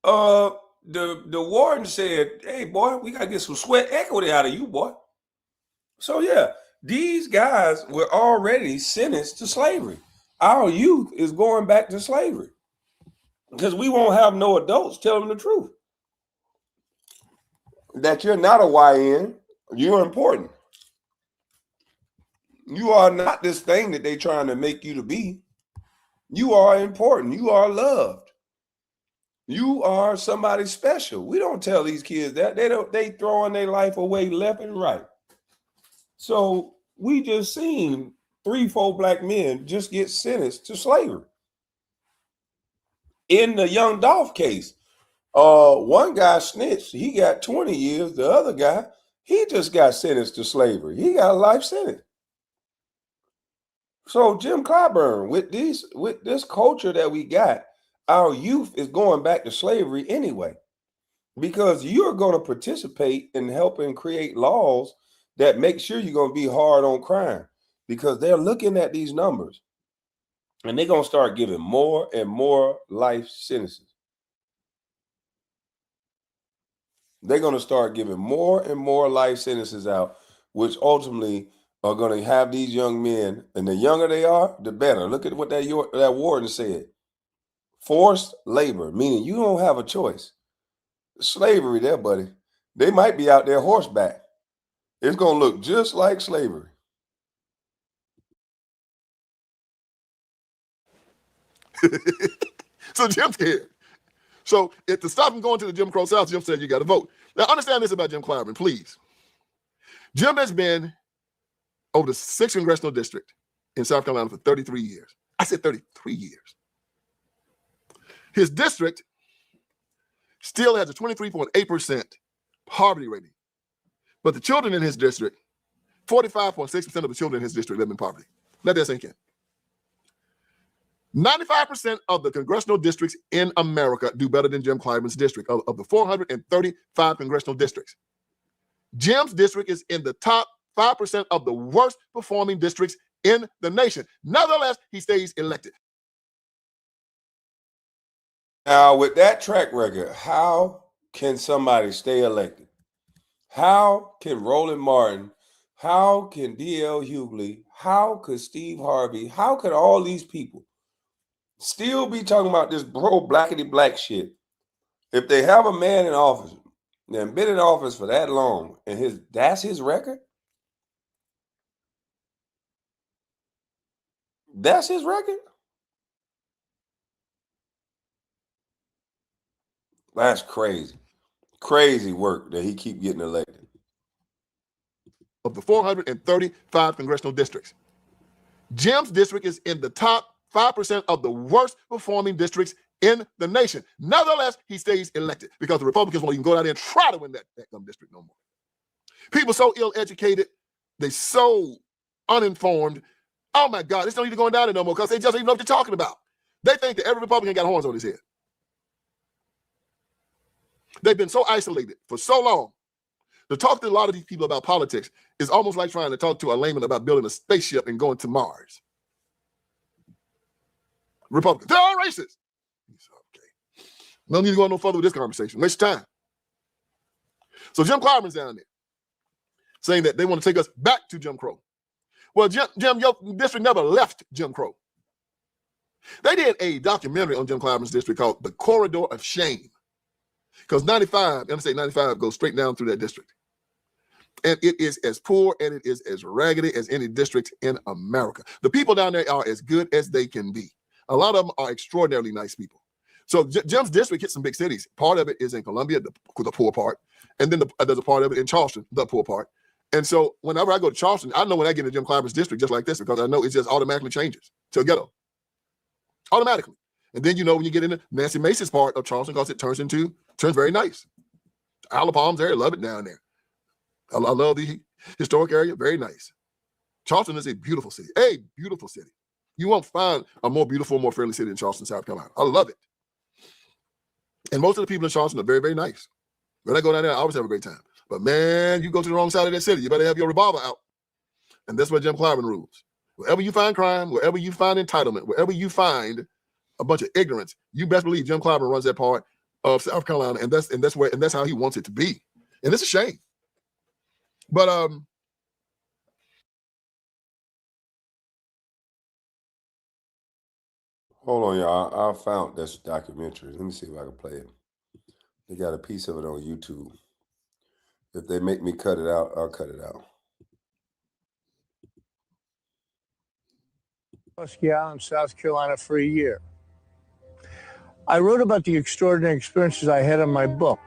S1: The warden said, "Hey, boy, we got to get some sweat equity out of you, boy." So, yeah, these guys were already sentenced to slavery. Our youth is going back to slavery because we won't have no adults telling the truth. That you're not a YN, you're important. You are not this thing that they're trying to make you to be. You are important. You are loved. You are somebody special. We don't tell these kids that. They throwing their life away left and right. So we just seen 3, 4 black men just get sentenced to slavery. In the Young Dolph case, one guy snitched. He got 20 years. The other guy, he just got sentenced to slavery. He got a life sentence. So Jim Clyburn, with this culture that we got, our youth is going back to slavery anyway, because you're going to participate in helping create laws that make sure you're going to be hard on crime, because they're looking at these numbers and they're going to start giving more and more life sentences. They're going to start giving more and more life sentences out, which ultimately are going to have these young men, and the younger they are, the better. Look at what that warden said. Forced labor, meaning you don't have a choice. Slavery there, buddy. They might be out there horseback. It's going to look just like slavery.
S12: So Jim's scared. So to stop him going to the Jim Crow South, Jim said you got to vote. Now understand this about Jim Clyburn, please. Jim has been over the 6th Congressional District in South Carolina for 33 years. I said 33 years. His district still has a 23.8% poverty rating. But the children in his district, 45.6% of the children in his district live in poverty. Let that sink in. 95% of the congressional districts in America do better than Jim Clyburn's district. Of the 435 congressional districts, Jim's district is in the top 5% of the worst performing districts in the nation. Nevertheless, he stays elected.
S1: Now, with that track record, how can somebody stay elected? How can Roland Martin, how can D.L. Hughley, how could Steve Harvey, how could all these people still be talking about this blackity black shit if they have a man in office and been in office for that long and that's his record? That's his record? That's crazy. Crazy work that he keep getting elected.
S12: Of the 435 congressional districts, Jim's district is in the top 5% of the worst performing districts in the nation. Nevertheless, he stays elected because the Republicans won't even go down there and try to win that district no more. People so ill-educated, they so uninformed. Oh my God, it's not even going down there no more because they just don't even know what they're talking about. They think that every Republican got horns on his head. They've been so isolated for so long. To talk to a lot of these people about politics is almost like trying to talk to a layman about building a spaceship and going to Mars. Republicans, they're all racist. Okay. No need to go no further with this conversation. Waste time. So Jim Clyburn's down there saying that they want to take us back to Jim Crow. Well, Jim, your district never left Jim Crow. They did a documentary on Jim Clyburn's district called The Corridor of Shame. Because 95, Interstate 95 goes straight down through that district. And it is as poor and it is as raggedy as any district in America. The people down there are as good as they can be. A lot of them are extraordinarily nice people. So Jim's district hits some big cities. Part of it is in Columbia, the poor part. And then there's a part of it in Charleston, the poor part. And so whenever I go to Charleston, I know when I get into Jim Clyburn's district just like this because I know it just automatically changes to a ghetto. Automatically. And then you know when you get into Nancy Mace's part of Charleston because it turns very nice. Isle of Palms area, love it down there. I love the historic area, very nice. Charleston is a beautiful city, You won't find a more beautiful, more friendly city than Charleston, South Carolina. I love it. And most of the people in Charleston are very, very nice. When I go down there, I always have a great time. But man, you go to the wrong side of that city, you better have your revolver out. And that's what Jim Clyburn rules. Wherever you find crime, wherever you find entitlement, wherever you find a bunch of ignorance, you best believe Jim Clyburn runs that part of South Carolina, and that's how he wants it to be. And it's a shame. But
S1: hold on, y'all. I found this documentary. Let me see if I can play it. They got a piece of it on YouTube. If they make me cut it out, I'll cut it out.
S19: Husky Island, South Carolina for a year. I wrote about the extraordinary experiences I had in my book,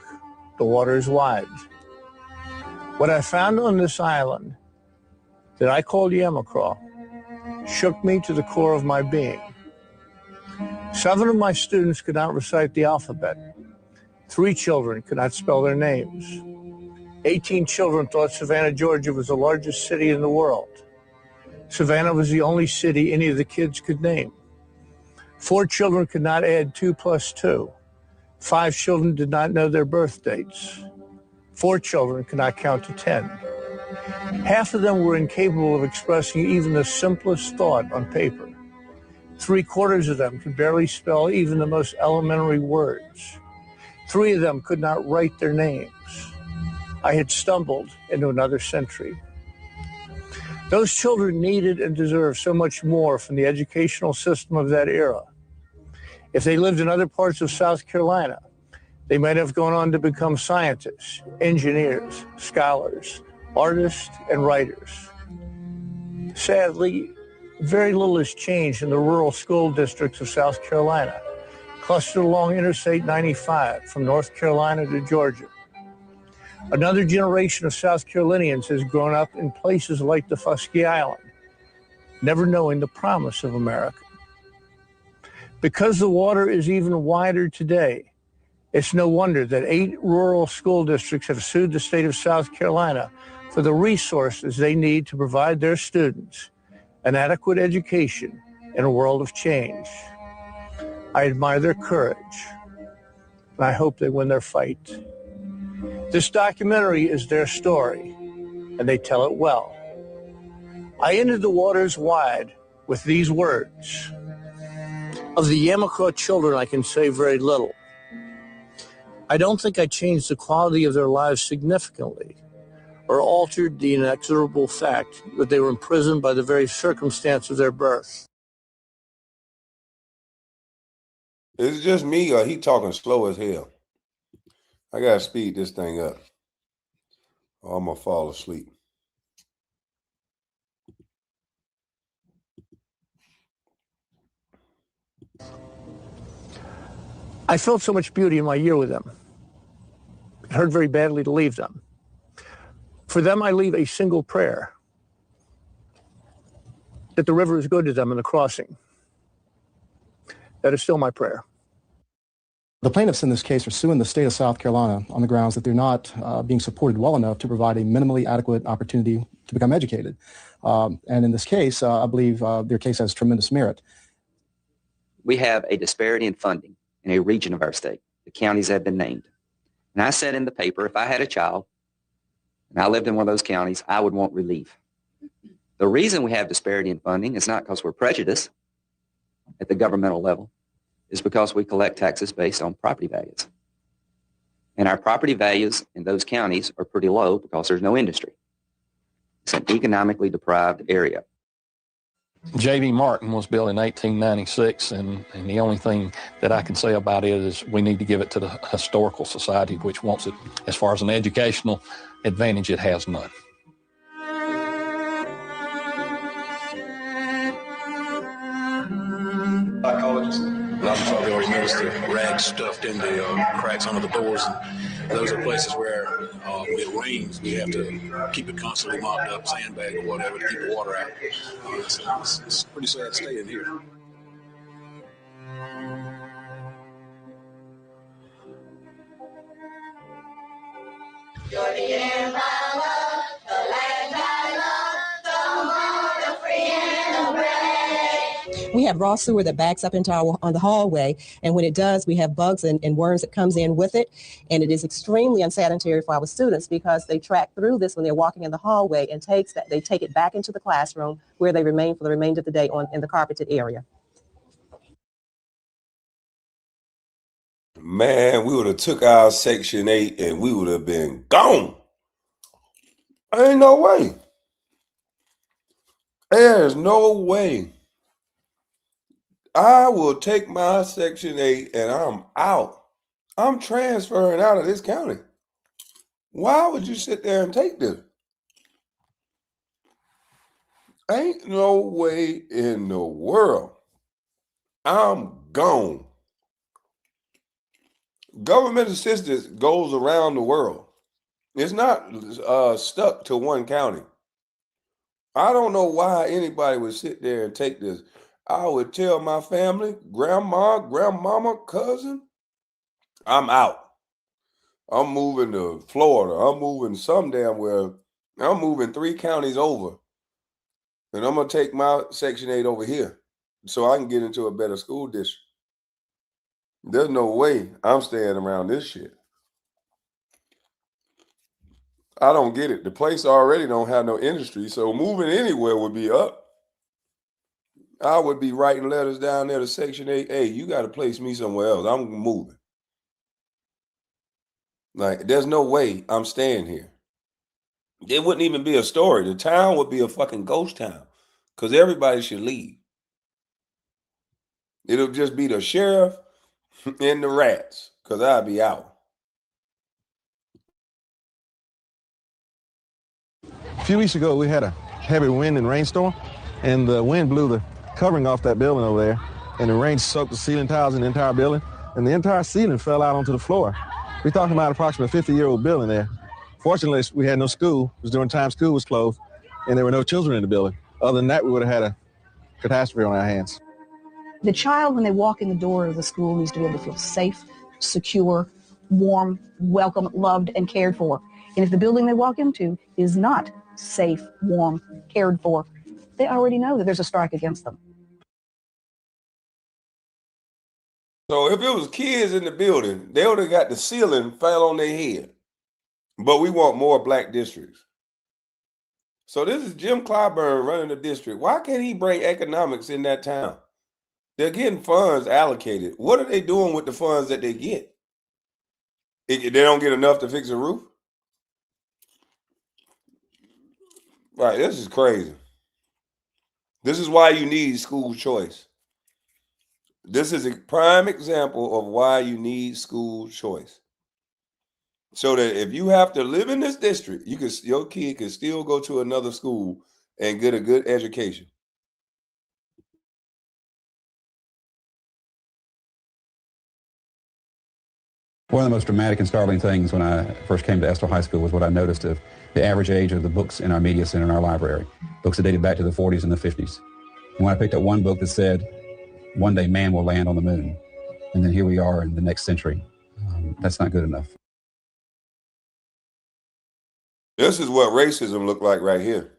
S19: The Water is Wide. What I found on this island that I called Yamacraw shook me to the core of my being. 7 of my students could not recite the alphabet. 3 children could not spell their names. 18 children thought Savannah, Georgia was the largest city in the world. Savannah was the only city any of the kids could name. 4 children could not add 2 plus 2. 5 children did not know their birth dates. 4 children could not count to 10. Half of them were incapable of expressing even the simplest thought on paper. 3/4 of them could barely spell even the most elementary words. 3 of them could not write their names. I had stumbled into another century. Those children needed and deserved so much more from the educational system of that era. If they lived in other parts of South Carolina, they might have gone on to become scientists, engineers, scholars, artists, and writers. Sadly, very little has changed in the rural school districts of South Carolina, clustered along Interstate 95 from North Carolina to Georgia. Another generation of South Carolinians has grown up in places like the Fusky Island, never knowing the promise of America. Because the water is even wider today, it's no wonder that 8 rural school districts have sued the state of South Carolina for the resources they need to provide their students an adequate education in a world of change. I admire their courage, and I hope they win their fight. This documentary is their story, and they tell it well. I ended The Waters Wide with these words. Of the Yamacraw children, I can say very little. I don't think I changed the quality of their lives significantly or altered the inexorable fact that they were imprisoned by the very circumstance of their birth.
S1: Is it just me or he talking slow as hell? I gotta speed this thing up or I'm gonna fall asleep.
S19: I felt so much beauty in my year with them. It hurt very badly to leave them. For them, I leave a single prayer, that the river is good to them in the crossing. That is still my prayer.
S20: The plaintiffs in this case are suing the state of South Carolina on the grounds that they're not being supported well enough to provide a minimally adequate opportunity to become educated. And in this case, I believe their case has tremendous merit.
S21: We have a disparity in funding in a region of our state. The counties have been named. And I said in the paper, if I had a child and I lived in one of those counties, I would want relief. The reason we have disparity in funding is not because we're prejudiced at the governmental level. Is because we collect taxes based on property values. And our property values in those counties are pretty low because there's no industry. It's an economically deprived area.
S22: J.V. Martin was built in 1896, and the only thing that I can say about it is we need to give it to the Historical Society, which wants it. As far as an educational advantage, it has none.
S23: Psychologist. A lot of people always noticed the rags stuffed in the cracks under the doors. And those are places where when it rains, we have to keep it constantly mopped up, sandbag or whatever to keep the water out. It's pretty sad staying here.
S24: You're the air I love, the land I love, the home, the free and the brave.
S25: We have raw sewer that backs up into on the hallway, and when it does, we have bugs and worms that comes in with it, and it is extremely unsanitary for our students because they track through this when they're walking in the hallway and they take it back into the classroom where they remain for the remainder of the day in the carpeted area.
S1: Man, we would have took our Section 8 and we would have been gone. Ain't no way. There's no way. I will take my Section 8 and I'm out. I'm transferring out of this county. Why would you sit there and take this? Ain't no way in the world. I'm gone. Government assistance goes around the world. It's not stuck to one county. I don't know why anybody would sit there and take this. I would tell my family, grandma, grandmama, cousin, I'm out. I'm moving to Florida. I'm moving some damn where. I'm moving 3 counties over. And I'm going to take my Section 8 over here so I can get into a better school district. There's no way I'm staying around this shit. I don't get it. The place already don't have no industry, so moving anywhere would be up. I would be writing letters down there to Section 8. Hey, you got to place me somewhere else. I'm moving. Like, there's no way I'm staying here. It wouldn't even be a story. The town would be a fucking ghost town because everybody should leave. It'll just be the sheriff and the rats because I'd be out.
S26: A few weeks ago, we had a heavy wind and rainstorm, and the wind blew the covering off that building over there, and the rain soaked the ceiling tiles in the entire building, and the entire ceiling fell out onto the floor. We're talking about approximately a 50-year-old building there. Fortunately, we had no school. It was during time school was closed, and there were no children in the building. Other than that, we would have had a catastrophe on our hands.
S27: The child, when they walk in the door of the school, needs to be able to feel safe, secure, warm, welcome, loved, and cared for. And if the building they walk into is not safe, warm, cared for, they already know that there's a strike against them.
S1: So if it was kids in the building, they would have got the ceiling fell on their head. But we want more black districts. So this is Jim Clyburn running the district. Why can't he bring economics in that town? They're getting funds allocated. What are they doing with the funds that they get? They don't get enough to fix a roof? Right, this is crazy. This is why you need school choice. This is a prime example of why you need school choice. So that if you have to live in this district, your kid can still go to another school and get a good education.
S28: One of the most dramatic and startling things when I first came to Estill High School was what I noticed of the average age of the books in our media center in our library. Books that dated back to the 40s and the 50s. And when I picked up one book that said, "One day man will land on the moon," And then here we are in the next century. That's not good enough.
S1: This is what racism look like right here.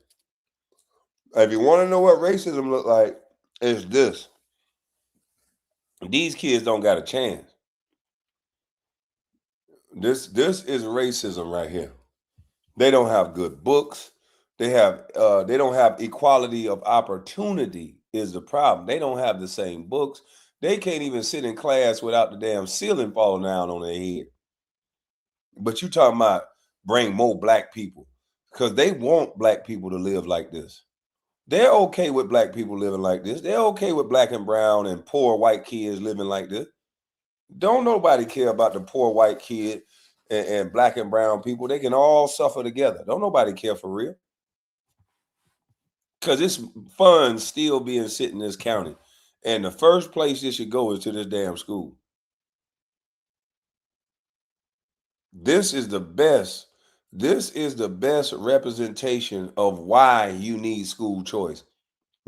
S1: If you want to know what racism look like, it's this. These kids don't got a chance. This is racism right here. They don't have good books. They don't have equality of opportunity is the problem. They don't have the same books. They can't even sit in class without the damn ceiling falling down on their head. But you talking about bring more black people because they want black people to live like this. They're okay with black people living like this. They're okay with black and brown and poor white kids living like this. Don't nobody care about the poor white kid and black and brown people. They can all suffer together. Don't nobody care for real. Because it's funds still being sit in this county. And the first place this should go is to this damn school. This is the best. This is the best representation of why you need school choice.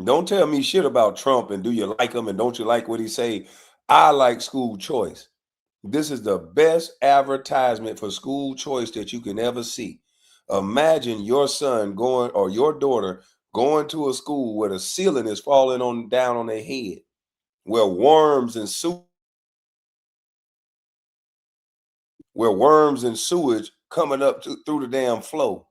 S1: Don't tell me shit about Trump and do you like him and don't you like what he say. I like school choice. This is the best advertisement for school choice that you can ever see. Imagine your son going or your daughter going to a school where the ceiling is falling down on their head, where worms and sewage coming up through the damn flow.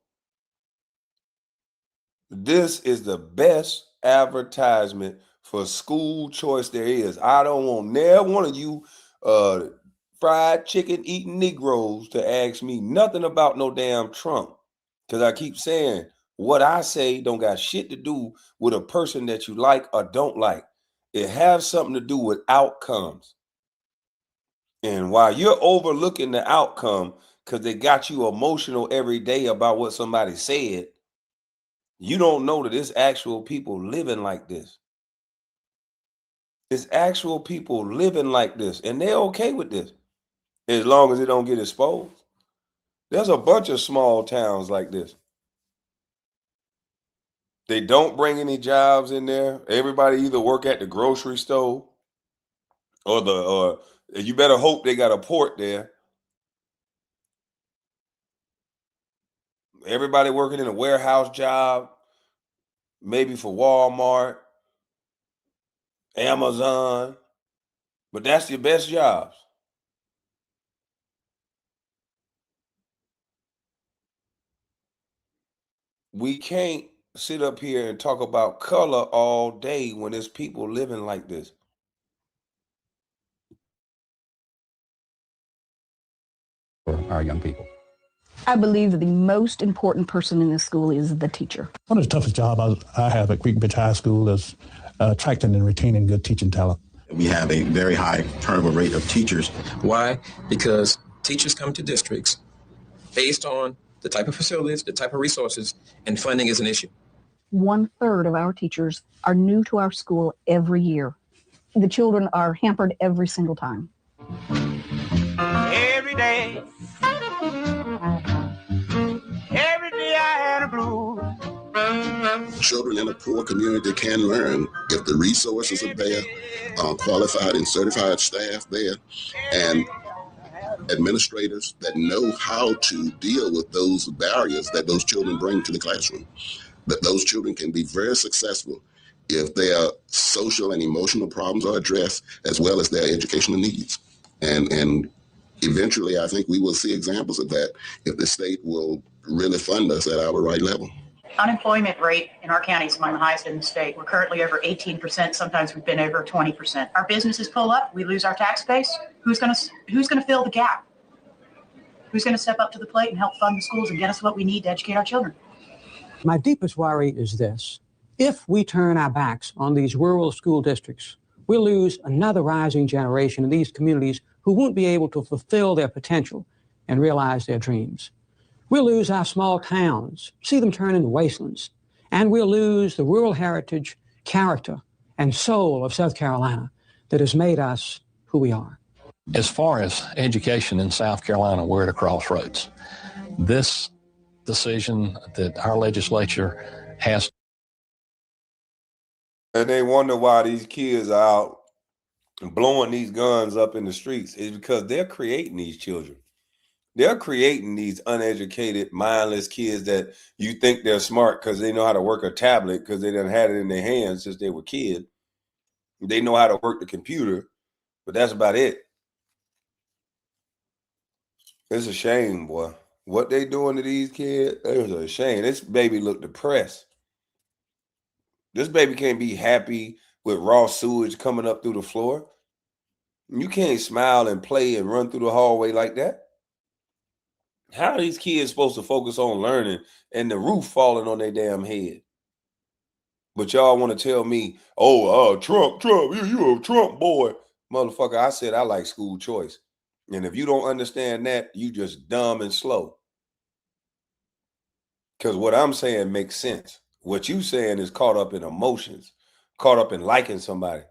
S1: This is the best advertisement for school choice there is. I don't want never one of you fried chicken eating Negroes to ask me nothing about no damn Trump. Because I keep saying what I say don't got shit to do with a person that you like or don't like. It has something to do with outcomes. And while you're overlooking the outcome because they got you emotional every day about what somebody said, you don't know that it's actual people living like this. It's actual people living like this, and they're okay with this as long as it don't get exposed. There's a bunch of small towns like this. They don't bring any jobs in there. Everybody either work at the grocery store or you better hope they got a port there. Everybody working in a warehouse job, maybe for Walmart, Amazon, but that's your best jobs. We can't sit up here and talk about color all day when there's people living like this.
S28: For our young people.
S27: I believe that the most important person in this school is the teacher.
S2: One of the toughest jobs I have at Creek Beach High School is attracting and retaining good teaching talent.
S3: We have a very high turnover rate of teachers. Why? Because teachers come to districts based on the type of facilities, the type of resources, and funding is an issue.
S27: 1/3 of our teachers are new to our school every year. The children are hampered every single time.
S24: Every day I had a blue.
S4: Children in a poor community can learn if the resources are there, qualified and certified staff there, and administrators that know how to deal with those barriers that those children bring to the classroom. But those children can be very successful if their social and emotional problems are addressed, as well as their educational needs. And eventually, I think we will see examples of that if the state will really fund us at our right level.
S5: Unemployment rate in our county is among the highest in the state. We're currently over 18%. Sometimes we've been over 20%. Our businesses pull up. We lose our tax base. Who's going to fill the gap? Who's going to step up to the plate and help fund the schools and get us what we need to educate our children?
S6: My deepest worry is this. If we turn our backs on these rural school districts, we'll lose another rising generation in these communities who won't be able to fulfill their potential and realize their dreams. We'll lose our small towns, see them turn into wastelands, and we'll lose the rural heritage, character, and soul of South Carolina that has made us who we are.
S22: As far as education in South Carolina, we're at a crossroads. This decision that our legislature has.
S1: And they wonder why these kids are out blowing these guns up in the streets is because they're creating these children. They're creating these uneducated, mindless kids that you think they're smart because they know how to work a tablet because they done had it in their hands since they were kids. They know how to work the computer, but that's about it. It's a shame, boy. What they doing to these kids, it's a shame. This baby look depressed. This baby can't be happy with raw sewage coming up through the floor. You can't smile and play and run through the hallway like that. How are these kids supposed to focus on learning and the roof falling on their damn head? But y'all want to tell me, Trump, you a Trump boy. Motherfucker, I said I like school choice. And if you don't understand that, you just dumb and slow. Because what I'm saying makes sense. What you saying is caught up in emotions, caught up in liking somebody.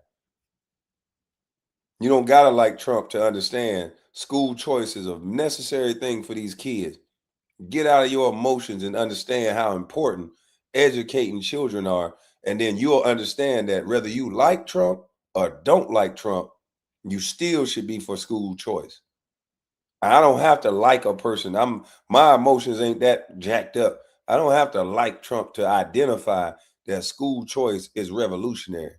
S1: You don't got to like Trump to understand school choice is a necessary thing for these kids. Get out of your emotions and understand how important educating children are. And then you'll understand that whether you like Trump or don't like Trump, you still should be for school choice. I don't have to like a person. My emotions ain't that jacked up. I don't have to like Trump to identify that school choice is revolutionary.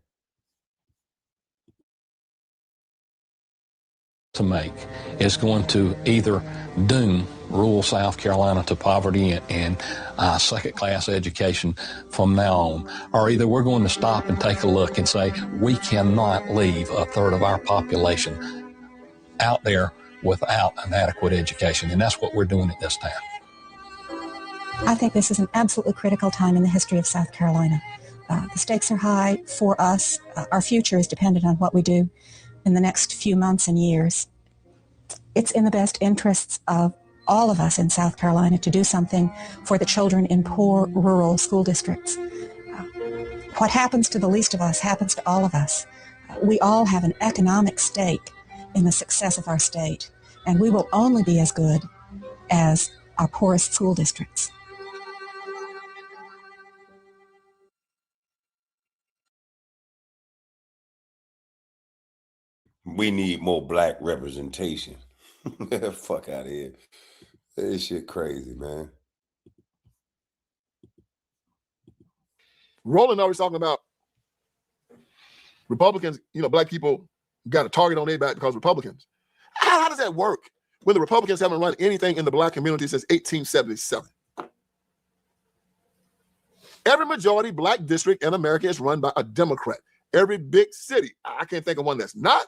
S22: To make is going to either doom rural South Carolina to poverty and second-class education from now on, or either we're going to stop and take a look and say we cannot leave a third of our population out there without an adequate education, and that's what we're doing at this time.
S25: I think this is an absolutely critical time in the history of South Carolina. The stakes are high for us. Our future is dependent on what we do in the next few months and years. It's in the best interests of all of us in South Carolina to do something for the children in poor rural school districts. What happens to the least of us happens to all of us. We all have an economic stake in the success of our state, and we will only be as good as our poorest school districts.
S1: We need more black representation. Fuck out of here. This shit crazy, man.
S12: Roland always talking about Republicans, black people got a target on their back because Republicans. How does that work when the Republicans haven't run anything in the black community since 1877? Every majority black district in America is run by a Democrat. Every big city, I can't think of one that's not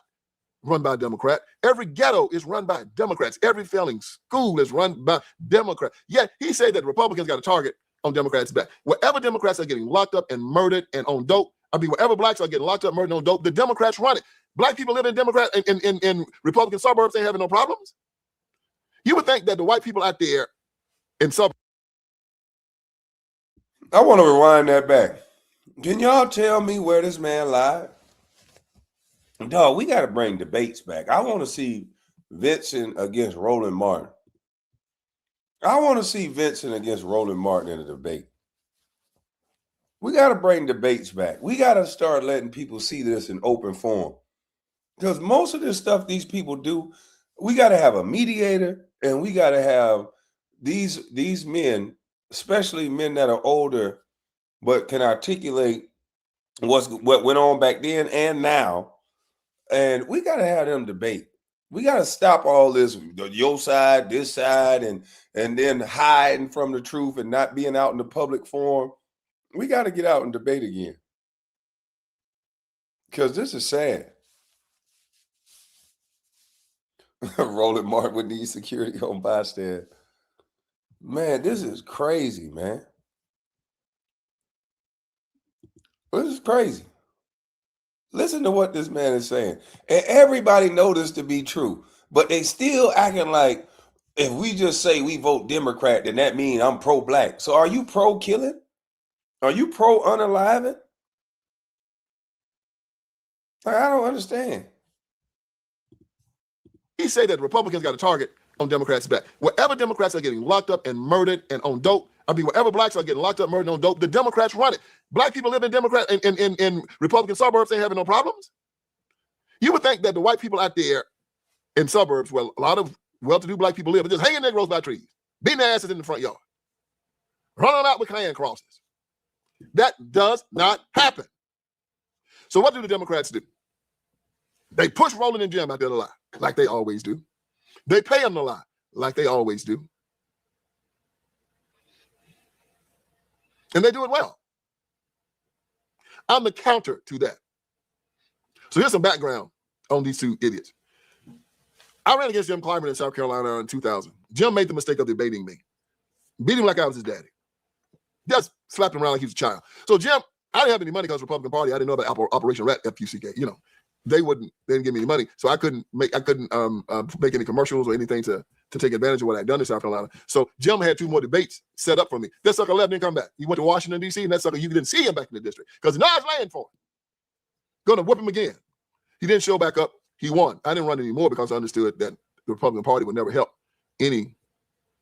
S12: run by a Democrat. Every ghetto is run by Democrats. Every failing school is run by Democrats. Yet he said that Republicans got a target on Democrats' back. Wherever Democrats are getting locked up and murdered and on dope, wherever blacks are getting locked up, murdered, and on dope, the Democrats run it. Black people live in Democrat in Republican suburbs ain't having no problems. You would think that the white people out there in suburbs.
S1: I want to rewind that back. Can y'all tell me where this man lied? Dog, we got to bring debates back. I want to see Vincent against Roland Martin. I want to see Vincent against Roland Martin in a debate. We got to bring debates back. We got to start letting people see this in open form. Because most of this stuff these people do, we got to have a mediator, and we got to have these men, especially men that are older, but can articulate what went on back then and now. And we got to have them debate. We got to stop all this, your side, this side, and then hiding from the truth and not being out in the public forum. We got to get out and debate again. Because this is sad. Roland Martin would need security on bystand. Man, this is crazy, man. This is crazy. Listen to what this man is saying. And everybody knows this to be true, but they still acting like if we just say we vote Democrat, then that means I'm pro-black. So are you pro-killing? Are you pro-unaliving? Like, I don't understand.
S12: He said that Republicans got a target on Democrats' back. Wherever Democrats are getting locked up and murdered and on dope, wherever blacks are getting locked up, murdered, and on dope, the Democrats run it. Black people live in Democrat in Republican suburbs ain't having no problems. You would think that the white people out there in suburbs where a lot of well-to-do black people live are just hanging Negroes by trees, beating their asses in the front yard, running out with Klan crosses. That does not happen. So what do the Democrats do? They push Roland and Jim out there to lie, like they always do. They pay them to lie, like they always do. And they do it well. I'm the counter to that. So here's some background on these two idiots. I ran against Jim Clyburn in South Carolina in 2000. Jim made the mistake of debating me. Beat him like I was his daddy. Just slapped him around like he was a child. So Jim, I didn't have any money because Republican Party. I didn't know about Operation Rat, FQCK. You know, they didn't give me any money, so I couldn't make any commercials or anything to take advantage of what I'd done in South Carolina. So Jim had 2 more debates set up for me. That sucker left, didn't come back. He went to Washington D.C. and that sucker, you didn't see him back in the district because now it's laying for him. Going to whip him again. He didn't show back up. He won. I didn't run anymore because I understood that the Republican Party would never help any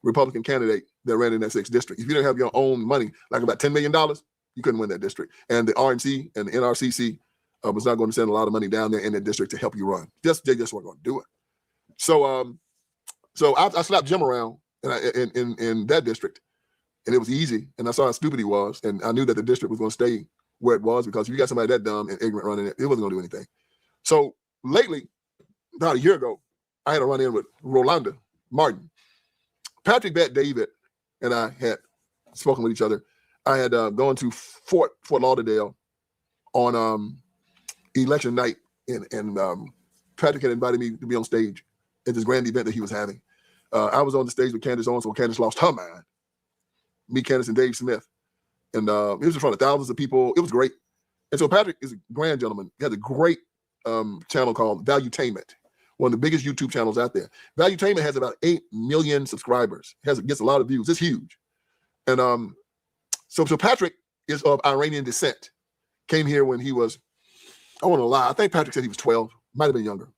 S12: Republican candidate that ran in that 6th district. If you didn't have your own money, like about $10 million, you couldn't win that district. And the RNC and the NRCC was not going to send a lot of money down there in that district to help you run. They just weren't going to do it. So I slapped Jim around in that district, and it was easy. And I saw how stupid he was, and I knew that the district was going to stay where it was because if you got somebody that dumb and ignorant running it, it wasn't going to do anything. So lately, about a year ago, I had a run-in with Rolanda Martin. Patrick Bet David and I had spoken with each other. I had gone to Fort Lauderdale on election night, and Patrick had invited me to be on stage at this grand event that he was having. I was on the stage with Candace Owens, so Candace lost her mind. Me, Candace, and Dave Smith. And it was in front of thousands of people. It was great. And so Patrick is a grand gentleman. He has a great channel called Valuetainment, one of the biggest YouTube channels out there. Valuetainment has about 8 million subscribers. Gets a lot of views. It's huge. And so Patrick is of Iranian descent. Came here when he was, I want to lie, I think Patrick said he was 12, might have been younger.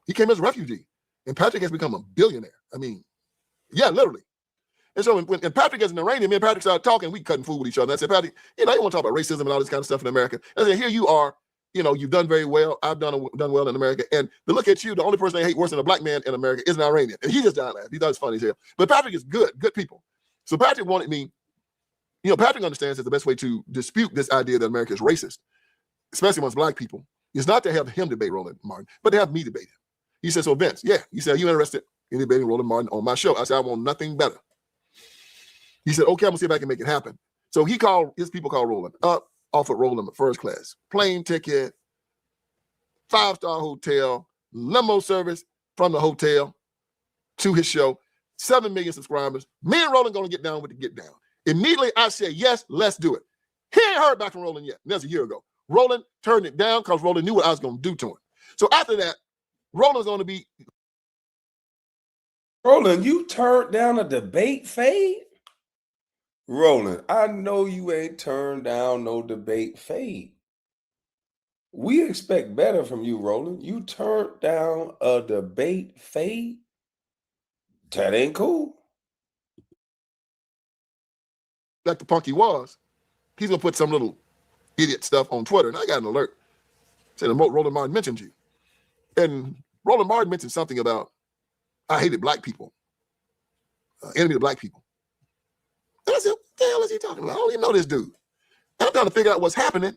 S12: He came as a refugee, and Patrick has become a billionaire. I mean, yeah, literally. And so when Patrick as an Iranian, me and Patrick started talking, we cutting food with each other. I said, Patrick, you want to talk about racism and all this kind of stuff in America. I said, here you are, you've done very well. I've done well in America. And to look at you, the only person they hate worse than a black man in America is an Iranian. And he just died laughing. He thought it was funny as hell. But Patrick is good people. So Patrick wanted me, Patrick understands that the best way to dispute this idea that America is racist, especially amongst black people, is not to have him debate Roland Martin, but to have me debate him. He said, so Vince, yeah. He said, are you interested in debating Roland Martin on my show? I said, I want nothing better. He said, okay, I'm gonna see if I can make it happen. So his people called Roland up, offered Roland the first class, plane ticket, 5-star hotel, limo service from the hotel to his show, 7 million subscribers. Me and Roland gonna get down with the get down. Immediately I said, yes, let's do it. He ain't heard back from Roland yet. And that's a year ago. Roland turned it down because Roland knew what I was gonna do to him. So after that, Roland's gonna be.
S1: Roland, you turned down a debate fade? Roland, I know you ain't turned down no debate fade. We expect better from you, Roland. You turned down a debate fade? That ain't cool.
S12: Like the punk he was, he's gonna put some little idiot stuff on Twitter, and I got an alert. Said Roland Martin mentioned you. And Roland Martin mentioned something about, I hated black people. Enemy of black people. And I said, what the hell is he talking about? I don't even know this dude. And I'm trying to figure out what's happening.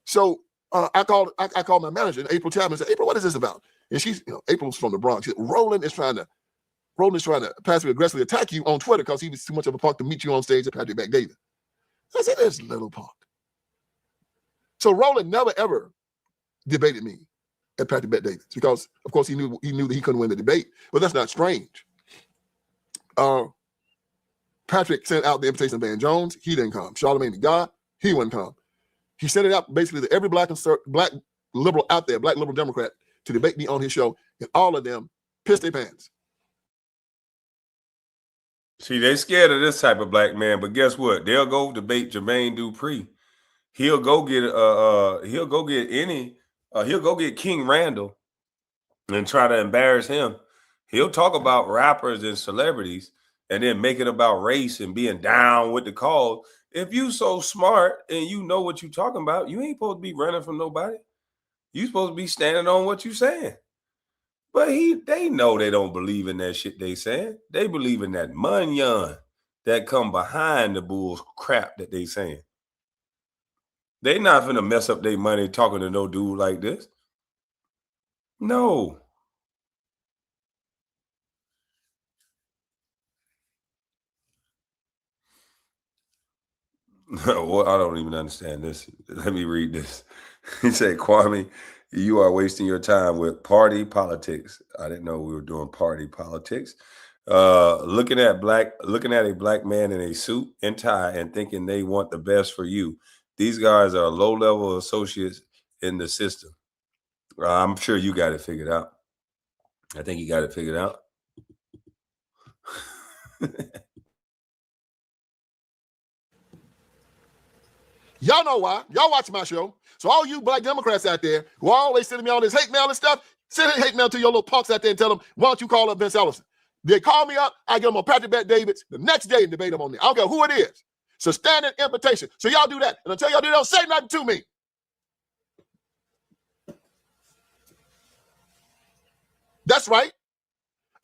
S12: So I called my manager, April Chapman, and said, April, what is this about? And she's, April's from the Bronx. She said, Roland is trying to passively aggressively attack you on Twitter because he was too much of a punk to meet you on stage at Patrick Bet David. I said, this little punk. So Roland never ever debated me at Patrick Bet David because, of course, he knew that he couldn't win the debate. But that's not strange. Patrick sent out the invitation to Van Jones. He didn't come. Charlamagne the God, he wouldn't come. He sent it out basically to every black liberal out there, black liberal Democrat, to debate me on his show, and all of them pissed their pants.
S1: See, they scared of this type of black man, but guess what? They'll go debate Jermaine Dupri. He'll go get King Randall and try to embarrass him. He'll talk about rappers and celebrities and then make it about race and being down with the cause. If you so smart and you know what you're talking about, you ain't supposed to be running from nobody. You supposed to be standing on what you saying. But they know they don't believe in that shit they saying. They believe in that munyon that come behind the bull's crap that they saying. They not finna mess up their money talking to no dude like this. No. Well, I don't even understand this. Let me read this. He said, Kwame, you are wasting your time with party politics. I didn't know we were doing party politics. Looking at a black man in a suit and tie and thinking they want the best for you. These guys are low-level associates in the system. I'm sure you got it figured out. I think you got it figured out.
S12: Y'all know why. Y'all watch my show. So all you black Democrats out there who are always sending me all this hate mail and stuff, send hate mail to your little punks out there and tell them, why don't you call up Vince Ellison? They call me up, I get them on Patrick Bet Davids the next day and debate them on there. I don't care who it is. It's a standing invitation. So y'all do that. And until y'all do, don't say nothing to me. That's right.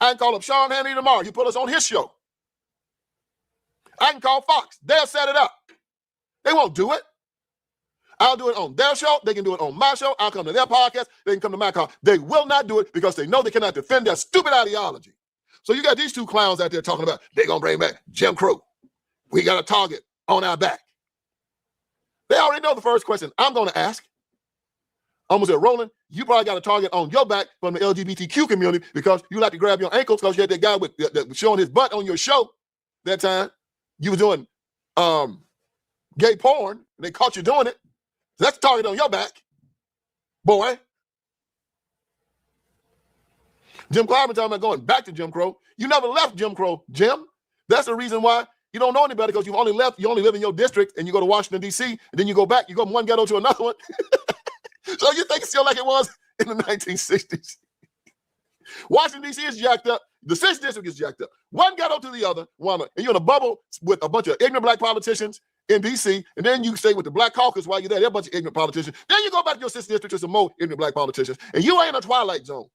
S12: I can call up Sean Hannity tomorrow. You put us on his show. I can call Fox. They'll set it up. They won't do it. I'll do it on their show. They can do it on my show. I'll come to their podcast. They can come to my call. They will not do it because they know they cannot defend their stupid ideology. So you got these two clowns out there talking about they're going to bring back Jim Crow. We got a target on our back. They already know the first question I'm going to ask. I'm going to say, Roland, you probably got a target on your back from the LGBTQ community because you like to grab your ankles because you had that guy with that was showing his butt on your show that time. You were doing gay porn, and they caught you doing it. So that's a target on your back, boy. Jim Clyburn talking about going back to Jim Crow. You never left Jim Crow, Jim. That's the reason why you don't know anybody because you only live in your district and you go to Washington, D.C., and then you go back, you go from one ghetto to another one. So you think it's still like it was in the 1960s. Washington, D.C. is jacked up. The 6th district is jacked up. One ghetto to the other, and you're in a bubble with a bunch of ignorant black politicians in D.C., and then you stay with the black caucus while you're there. They're a bunch of ignorant politicians. Then you go back to your 6th district to some more ignorant black politicians, and you ain't in a twilight zone.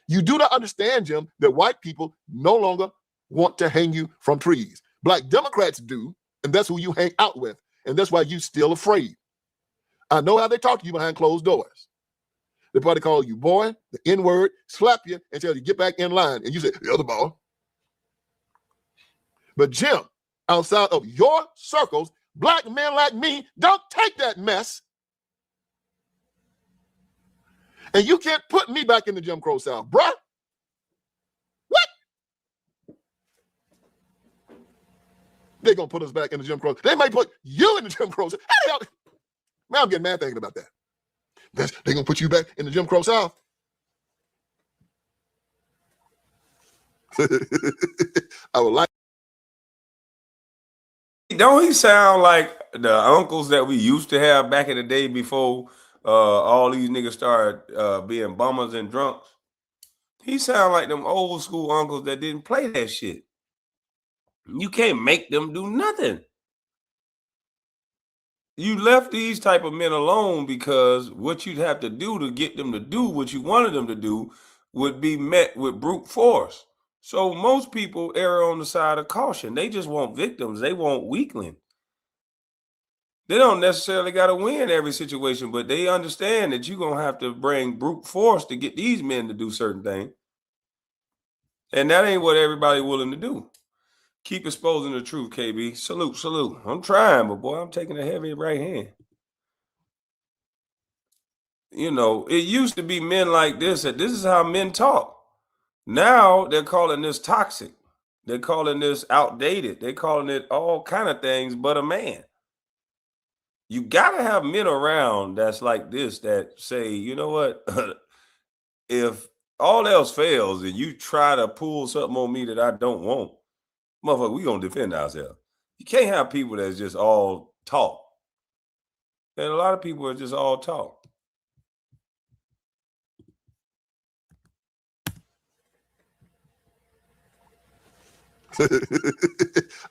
S12: You do not understand, Jim, that white people no longer want to hang you from trees. Black Democrats do, and that's who you hang out with, and that's why you're still afraid. I know how they talk to you behind closed doors. They probably call you boy, the N-word, slap you, and tell you get back in line. And you say, the other ball. But Jim, outside of your circles, black men like me don't take that mess. And you can't put me back in the Jim Crow South, bruh. What? They're going to put us back in the Jim Crow. They might put you in the Jim Crow South. How the hell? Man, I'm getting mad thinking about that. They're going to put you back in the Jim Crow South. I would like.
S1: Don't he sound like the uncles that we used to have back in the day before all these niggas started being bummers and drunks? He sound like them old school uncles that didn't play that shit. You can't make them do nothing. You left these type of men alone because what you'd have to do to get them to do what you wanted them to do would be met with brute force. So most people err on the side of caution. They just want victims. They want weaklings. They don't necessarily got to win every situation, but they understand that you're going to have to bring brute force to get these men to do certain things. And that ain't what everybody willing to do. Keep exposing the truth, KB. Salute, salute. I'm trying, but boy, I'm taking a heavy right hand. You know, it used to be men like this, that this is how men talk. Now they're calling this toxic. They're calling this outdated. They're calling it all kind of things but a man. You got to have men around that's like this that say, you know what? If all else fails and you try to pull something on me that I don't want, motherfucker, we gonna defend ourselves. You can't have people that's just all talk. And a lot of people are just all talk.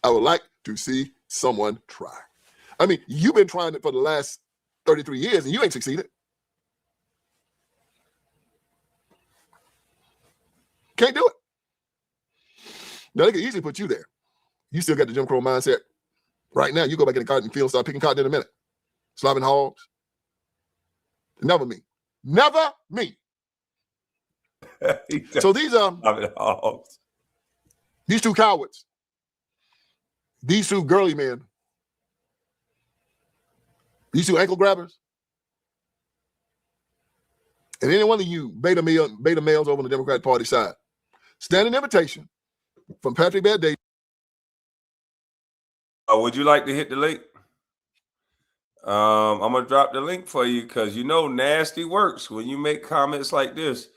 S12: I would like to see someone try. I mean, you've been trying it for the last 33 years and you ain't succeeded. Can't do it. Now, they could easily put you there. You still got the Jim Crow mindset. Right now, you go back in the cotton field, start picking cotton in a minute. Slobbing hogs. Never me. Never me. So these these two cowards, these two girly men, these two ankle grabbers, and any one of you beta males over on the Democratic Party side, standing invitation from Patrick Bad-Day.
S1: Would you like to hit the link? I'm gonna drop the link for you because you know nasty works when you make comments like this.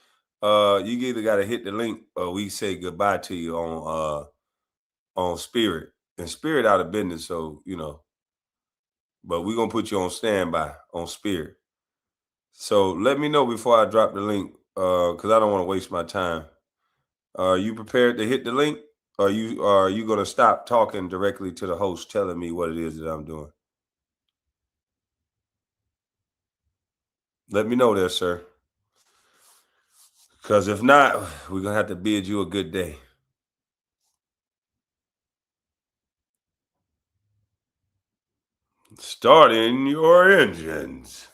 S1: You either gotta hit the link or we say goodbye to you on Spirit. And Spirit out of business, so you know. But we're gonna put you on standby on Spirit. So let me know before I drop the link, because I don't want to waste my time. Are you prepared to hit the link? Or are you gonna stop talking directly to the host telling me what it is that I'm doing? Let me know there, sir. Because if not, we're going to have to bid you a good day. Starting your engines.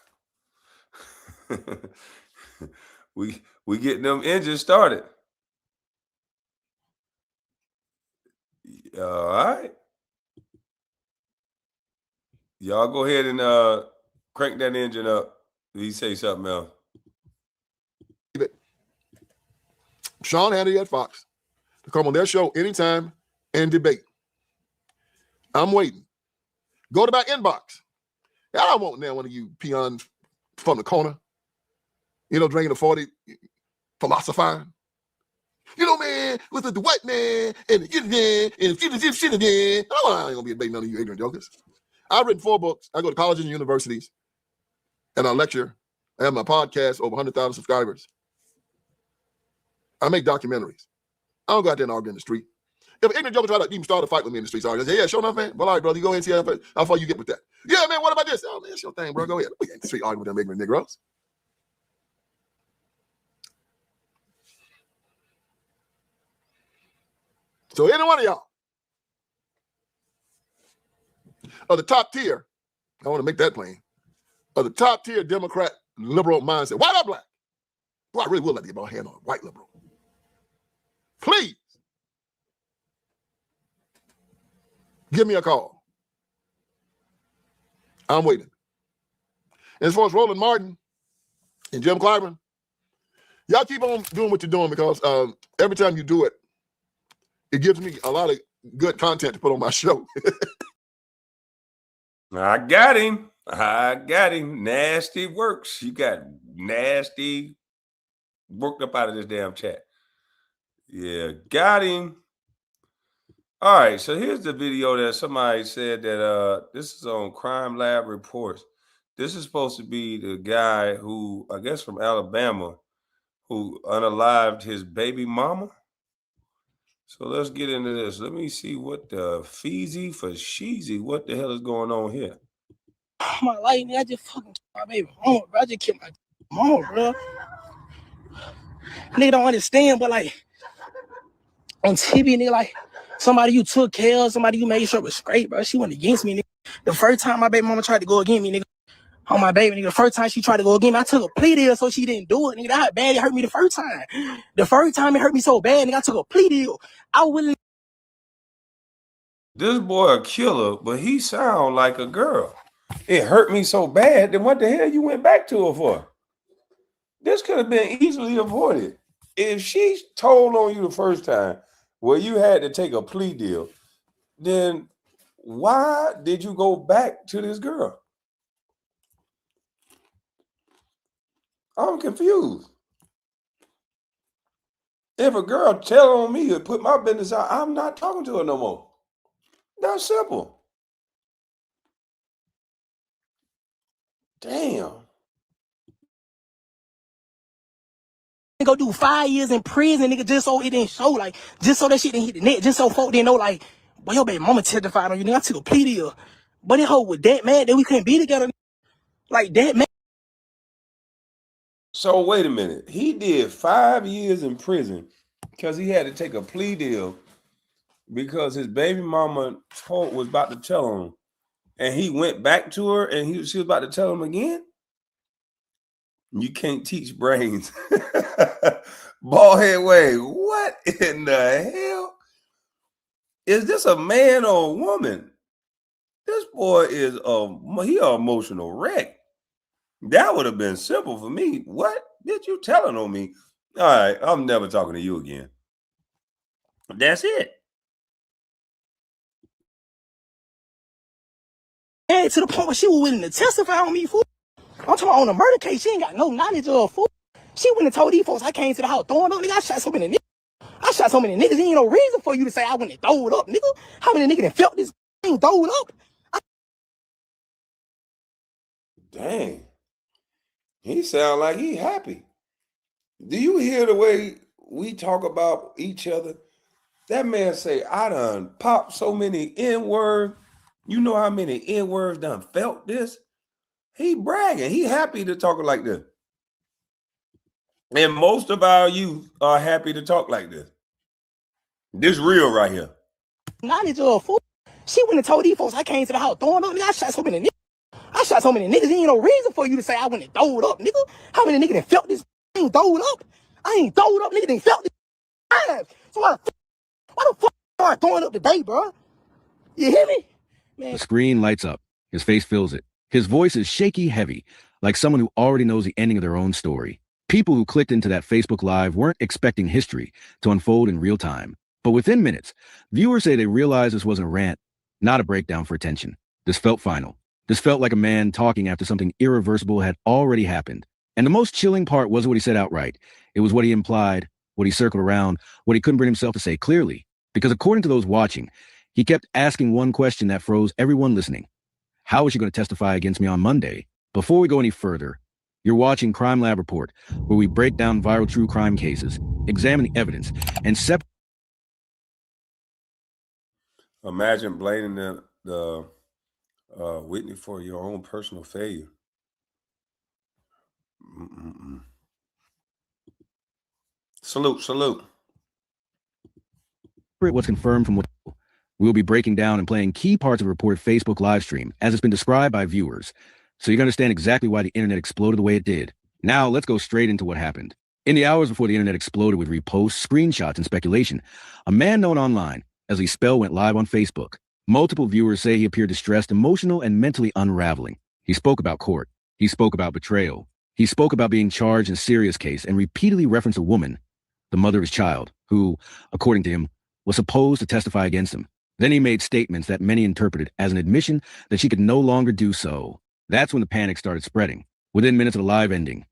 S1: we getting them engines started. All right. Y'all go ahead and crank that engine up. He say something else.
S12: Sean Hannity at Fox to come on their show anytime and debate. I'm waiting. Go to my inbox. I don't want now one of you peons from the corner, drinking a 40, philosophizing. Man, with the white man and the shit again. I ain't gonna be debating none of you ignorant jokers. I've written 4 books. I go to colleges and universities, and I lecture. I have my podcast, over 100,000 subscribers. I make documentaries. I don't go out there and argue in the street. If an ignorant joker try to even start a fight with me in the streets, I say, yeah, sure enough, man. Well, all right, brother, you go ahead and see how far you get with that. Yeah, man, what about this? Oh, man, it's your thing, bro. Go ahead. We ain't in the street arguing with them ignorant Negroes. So any one of y'all of the top tier, I want to make that plain, of the top tier Democrat liberal mindset, white or black, boy, I really would like to get my hand on a white liberal. Please give me a call. I'm waiting. And as far as Roland Martin and Jim Clyburn, y'all keep on doing what you're doing because every time you do it, it gives me a lot of good content to put on my show.
S1: I got him. Nasty works. You got nasty worked up out of this damn chat. Yeah, got him. All right, so here's the video that somebody said that this is on Crime Lab Reports. This is supposed to be the guy who, I guess from Alabama, who unalived his baby mama. So let's get into this. Let me see what the feezy for sheezy. What the hell is going on here?
S7: My life, nigga, I just fucking killed my baby mama, bro. I just killed my mama, bro. Nigga don't understand, but like on TV, nigga, like somebody you took care of, somebody you made sure was straight, bro. She went against me, nigga. The first time my baby mama tried to go against me, nigga, on my baby, nigga, the first time she tried to go against me, I took a plea deal so she didn't do it, nigga. That bad it hurt me the first time. The first time it hurt me so bad, nigga, I took a plea deal. I wouldn't.
S1: This boy a killer, but he sound like a girl. It hurt me so bad, then what the hell you went back to her for? This could have been easily avoided. If she told on you the first time where you had to take a plea deal, then why did you go back to this girl? I'm confused. If a girl tell on me to put my business out, I'm not talking to her no more. That's simple. Damn.
S7: Go do 5 years in prison, nigga, just so it didn't show, like, just so that shit didn't hit the net, just so folk didn't know, like, boy, your baby mama testified on you, nigga. I took a plea deal. But it hoe was that mad that we couldn't be together. Like, that man.
S1: So wait a minute. He did 5 years in prison because he had to take a plea deal because his baby mama was about to tell him, and he went back to her, and she was about to tell him again. You can't teach brains. Baldhead Way, what in the hell? Is this a man or a woman? This boy is he an emotional wreck. That would have been simple for me. What did you telling on me? All right, I'm never talking to you again. That's it.
S7: And to the point where she was willing to testify on me, fool. I'm talking about on a murder case. She ain't got no knowledge of, fool. She went and told these folks I came to the house throwing up. Nigga, I shot so many niggas. I shot so many niggas. There ain't no reason for you to say I went and throw it up, nigga. How many niggas that felt this thing throw it up?
S1: Dang. He sound like he happy. Do you hear the way we talk about each other? That man say, I done popped so many N-words. You know how many N-words done felt this? He bragging. He happy to talk like this. And most of our youth are happy to talk like this. This real right here.
S7: Knowledge of, fool. She went and told these folks I came to the house throwing up. Nigga, I shot so many niggas. I shot so many niggas. There ain't no reason for you to say I went and throw it up, nigga. How many niggas that felt this thing throw it up? I ain't throw it up, nigga. They felt this. So why the fuck are I throwing up today, bro? You hear me? Man.
S8: The screen lights up. His face fills it. His voice is shaky, heavy, like someone who already knows the ending of their own story. People who clicked into that Facebook Live weren't expecting history to unfold in real time. But within minutes, viewers say they realized this wasn't a rant, not a breakdown for attention. This felt final. This felt like a man talking after something irreversible had already happened. And the most chilling part wasn't what he said outright. It was what he implied, what he circled around, what he couldn't bring himself to say clearly. Because according to those watching, he kept asking one question that froze everyone listening. How is she going to testify against me on Monday? Before we go any further, you're watching Crime Lab Report, where we break down viral true crime cases, examine the evidence, and
S1: Imagine blaming the Whitney for your own personal failure. Salute.
S8: what's confirmed from what we'll be breaking down and playing key parts of the reported Facebook live stream as it's been described by viewers, so you can understand exactly why the internet exploded the way it did. Now let's go straight into what happened. In the hours before the internet exploded with reposts, screenshots, and speculation, a man known online as Lee Spell went live on Facebook. Multiple viewers say he appeared distressed, emotional, and mentally unraveling. He spoke about court. He spoke about betrayal. He spoke about being charged in a serious case and repeatedly referenced a woman, the mother of his child, who, according to him, was supposed to testify against him. Then he made statements that many interpreted as an admission that she could no longer do so. That's when the panic started spreading. Within minutes of the live ending,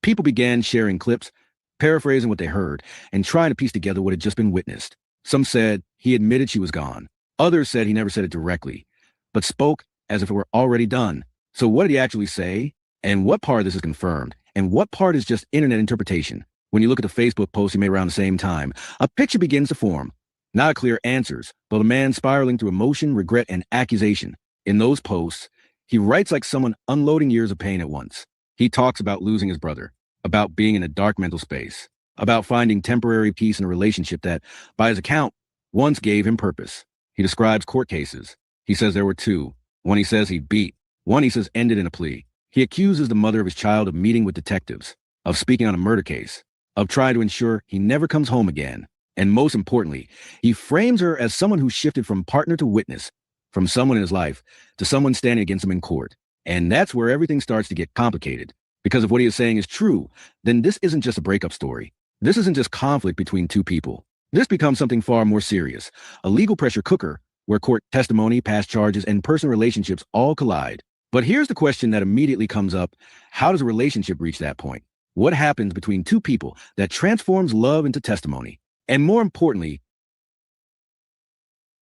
S8: people began sharing clips, paraphrasing what they heard, and trying to piece together what had just been witnessed. Some said he admitted she was gone. Others said he never said it directly, but spoke as if it were already done. So what did he actually say? And what part of this is confirmed? And what part is just internet interpretation? When you look at the Facebook post he made around the same time, a picture begins to form. Not clear answers, but a man spiraling through emotion, regret, and accusation. In those posts, he writes like someone unloading years of pain at once. He talks about losing his brother, about being in a dark mental space, about finding temporary peace in a relationship that, by his account, once gave him purpose. He describes court cases. He says there were two. One he says he beat. One he says ended in a plea. He accuses the mother of his child of meeting with detectives, of speaking on a murder case, of trying to ensure he never comes home again. And most importantly, he frames her as someone who shifted from partner to witness, from someone in his life to someone standing against him in court. And that's where everything starts to get complicated. Because if what he is saying is true, then this isn't just a breakup story. This isn't just conflict between two people. This becomes something far more serious, a legal pressure cooker where court testimony, past charges, and personal relationships all collide. But here's the question that immediately comes up. How does a relationship reach that point? What happens between two people that transforms love into testimony? And more importantly,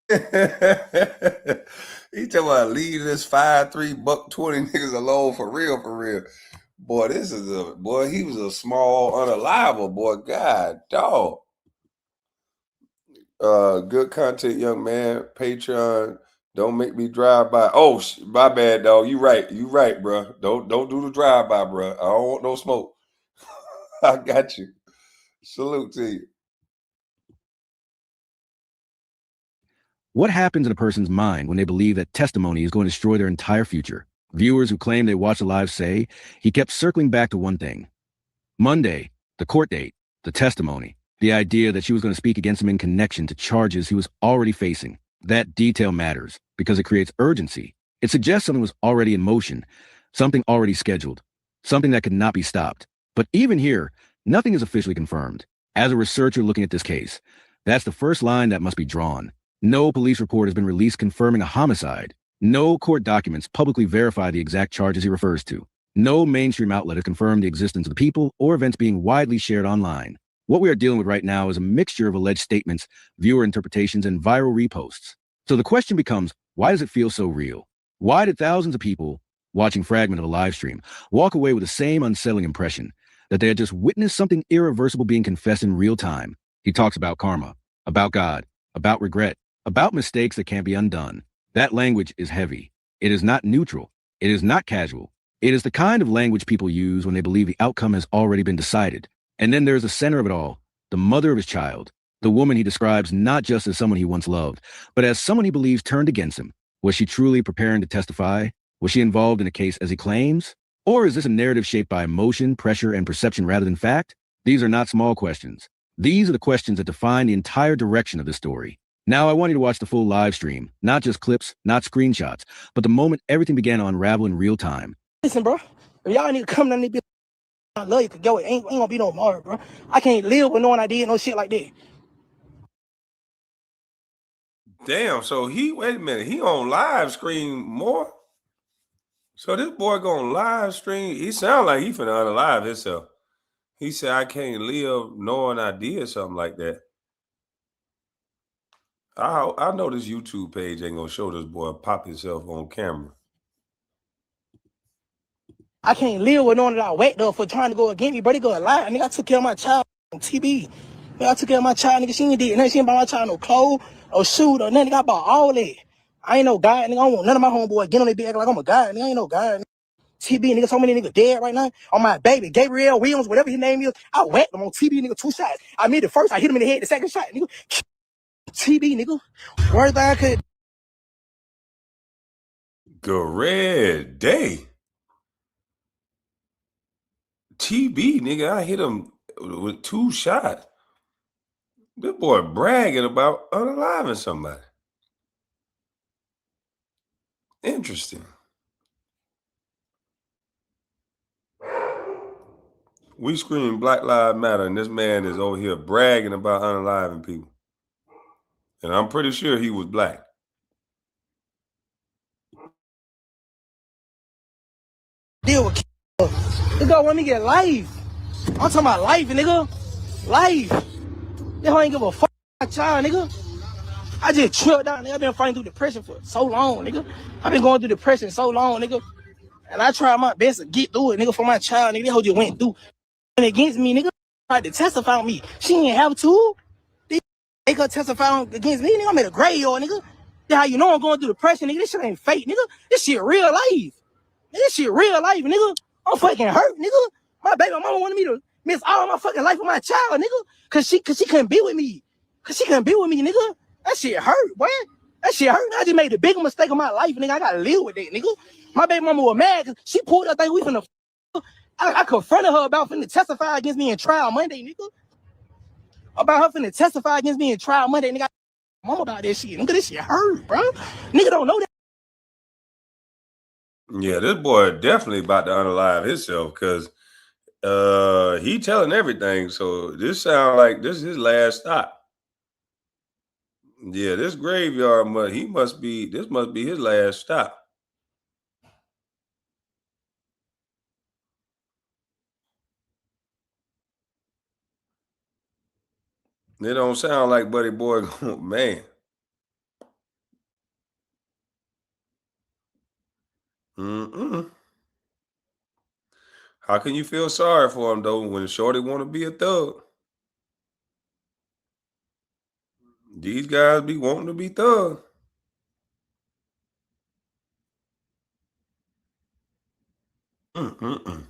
S1: he talking about leave this 5'3" $120 niggas alone for real. Boy, he was a small, unalive boy. God, dog. Good content, young man. Patreon. Don't make me drive by. Oh, my bad, dog. You right, bro. Don't do the drive by, bro. I don't want no smoke. I got you. Salute to you.
S8: What happens in a person's mind when they believe that testimony is going to destroy their entire future? Viewers who claim they watched the live say he kept circling back to one thing. Monday, the court date, the testimony, the idea that she was going to speak against him in connection to charges he was already facing. That detail matters because it creates urgency. It suggests something was already in motion, something already scheduled, something that could not be stopped. But even here, nothing is officially confirmed. As a researcher looking at this case, that's the first line that must be drawn. No police report has been released confirming a homicide. No court documents publicly verify the exact charges he refers to. No mainstream outlet has confirmed the existence of the people or events being widely shared online. What we are dealing with right now is a mixture of alleged statements, viewer interpretations, and viral reposts. So the question becomes, why does it feel so real? Why did thousands of people watching fragment of a live stream walk away with the same unsettling impression that they had just witnessed something irreversible being confessed in real time? He talks about karma, about God, about regret, about mistakes that can't be undone. That language is heavy. It is not neutral. It is not casual. It is the kind of language people use when they believe the outcome has already been decided. And then there's the center of it all, the mother of his child, the woman he describes not just as someone he once loved, but as someone he believes turned against him. Was she truly preparing to testify? Was she involved in a case as he claims? Or is this a narrative shaped by emotion, pressure, and perception rather than fact? These are not small questions. These are the questions that define the entire direction of this story. Now I want you to watch the full live stream, not just clips, not screenshots, but the moment everything began to unravel in real time.
S7: Listen, bro. If y'all need to come down there, I love you, cause yo, ain't gonna be no more, bro. I can't live with knowing I did no shit like that.
S1: Damn, so wait a minute, he on live stream more? So this boy gonna live stream, he sound like he finna unalive himself. He said, I can't live knowing I did something like that. I know this YouTube page ain't gonna show this boy pop himself on camera.
S7: I can't live with knowing that I whacked up for trying to go against me, bro. They go lie. Nigga, I took care of my child on TB. Nigga, I took care of my child, nigga. She ain't did nothing. She ain't buy my child no clothes, no shoes, or nothing. Nigga, I bought all that. I ain't no guy, nigga. I don't want none of my homeboys getting on their bed acting like I'm a guy. Nigga, I ain't no guy. Nigga. TB, nigga, so many niggas dead right now. On my baby, Gabriel Williams, whatever his name is. I whacked him on TB, nigga, 2 shots. I made the first, I hit him in the head the second shot, nigga. TB, nigga. Worst thing I could.
S1: Good day. TB, nigga, I hit him with 2 shots. This boy bragging about unaliving somebody. Interesting. We scream Black Lives Matter, and this man is over here bragging about unaliving people. And I'm pretty sure he was black.
S7: Deal with nigga, want me to get life. I'm talking about life, nigga. Life. They ain't give a fuck about my child, nigga. I just tripped down, nigga. I've been fighting through depression for so long, nigga. I've been going through depression so long, nigga. And I tried my best to get through it, nigga, for my child, nigga. They hoe just went through. And against me, nigga, tried to testify on me. She didn't have to. They could testify against me, nigga. I'm at a graveyard, nigga. That's how you know I'm going through depression, nigga. This shit ain't fake, nigga. This shit real life. This shit real life, nigga. I'm fucking hurt, nigga. My baby mama wanted me to miss all my fucking life with my child, nigga. Cause she couldn't be with me. Cause she couldn't be with me, nigga. That shit hurt, boy. That shit hurt. I just made the biggest mistake of my life, nigga. I gotta live with that, nigga. My baby mama was mad cause she pulled up, think we finna. I confronted her about finna testify against me in trial Monday, nigga. About her finna testify against me in trial Monday, nigga. Mama about that shit. Nigga, this shit hurt, bro. Nigga don't know that.
S1: Yeah, this boy definitely about to unalive himself because he telling everything. So this sound like this is his last stop. Yeah, this graveyard must be his last stop. It don't sound like Buddy Boy, man. Mm-mm. How can you feel sorry for him though when Shorty want to be a thug? These guys be wanting to be thugs. Mm-mm-mm.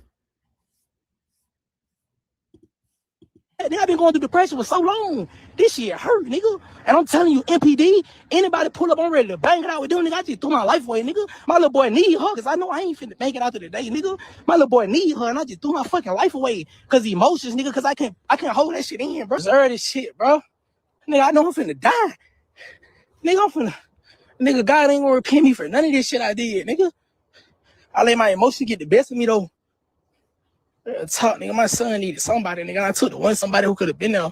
S7: Nigga, I've been going through depression for so long. This shit hurt, nigga. And I'm telling you, MPD, anybody pull up, I'm ready to bang it out with them, nigga. I just threw my life away, nigga. My little boy need her, because I know I ain't finna make it out to the day, nigga. My little boy need her, and I just threw my fucking life away. Because emotions, nigga, because I can't hold that shit in, bro. Deserve this shit, bro. Nigga, I know I'm finna die. Nigga, God ain't gonna repay me for none of this shit I did, nigga. I let my emotions get the best of me, though. Talk, nigga, my son needed somebody, nigga. I took the one somebody who could have been there.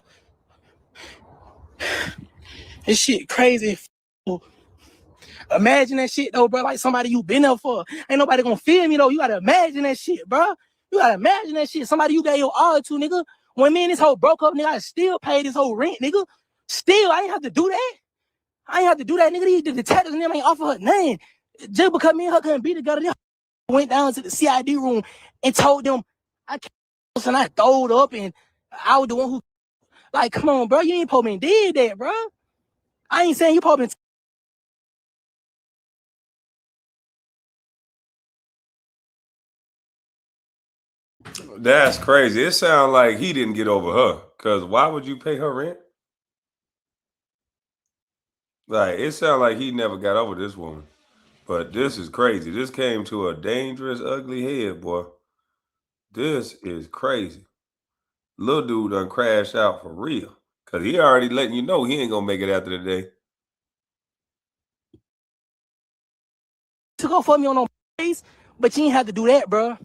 S7: This shit crazy. Imagine that shit, though, bro. Like somebody you been there for. Ain't nobody gonna feel me, though. You gotta imagine that shit, bro. You gotta imagine that shit. Somebody you gave your all to, nigga. When me and this whole broke up, nigga, I still paid this whole rent, nigga. Still, I ain't have to do that. Nigga. These detectives and them ain't offer her nothing. Just because me and her couldn't be together, they went down to the CID room and told them I can't, and I throwed up, and I was the one who, like, come on, bro. You ain't supposed to did that, bro. I ain't saying you supposed to.
S1: That's crazy. It sounds like he didn't get over her. Because why would you pay her rent? Like, it sounds like he never got over this woman. But this is crazy. This came to a dangerous, ugly head, boy. This is crazy. Little dude done crashed out for real. Because he already letting you know he ain't going to make it after the day.
S7: Took off for me on no face, but you ain't have to do that, bro. You know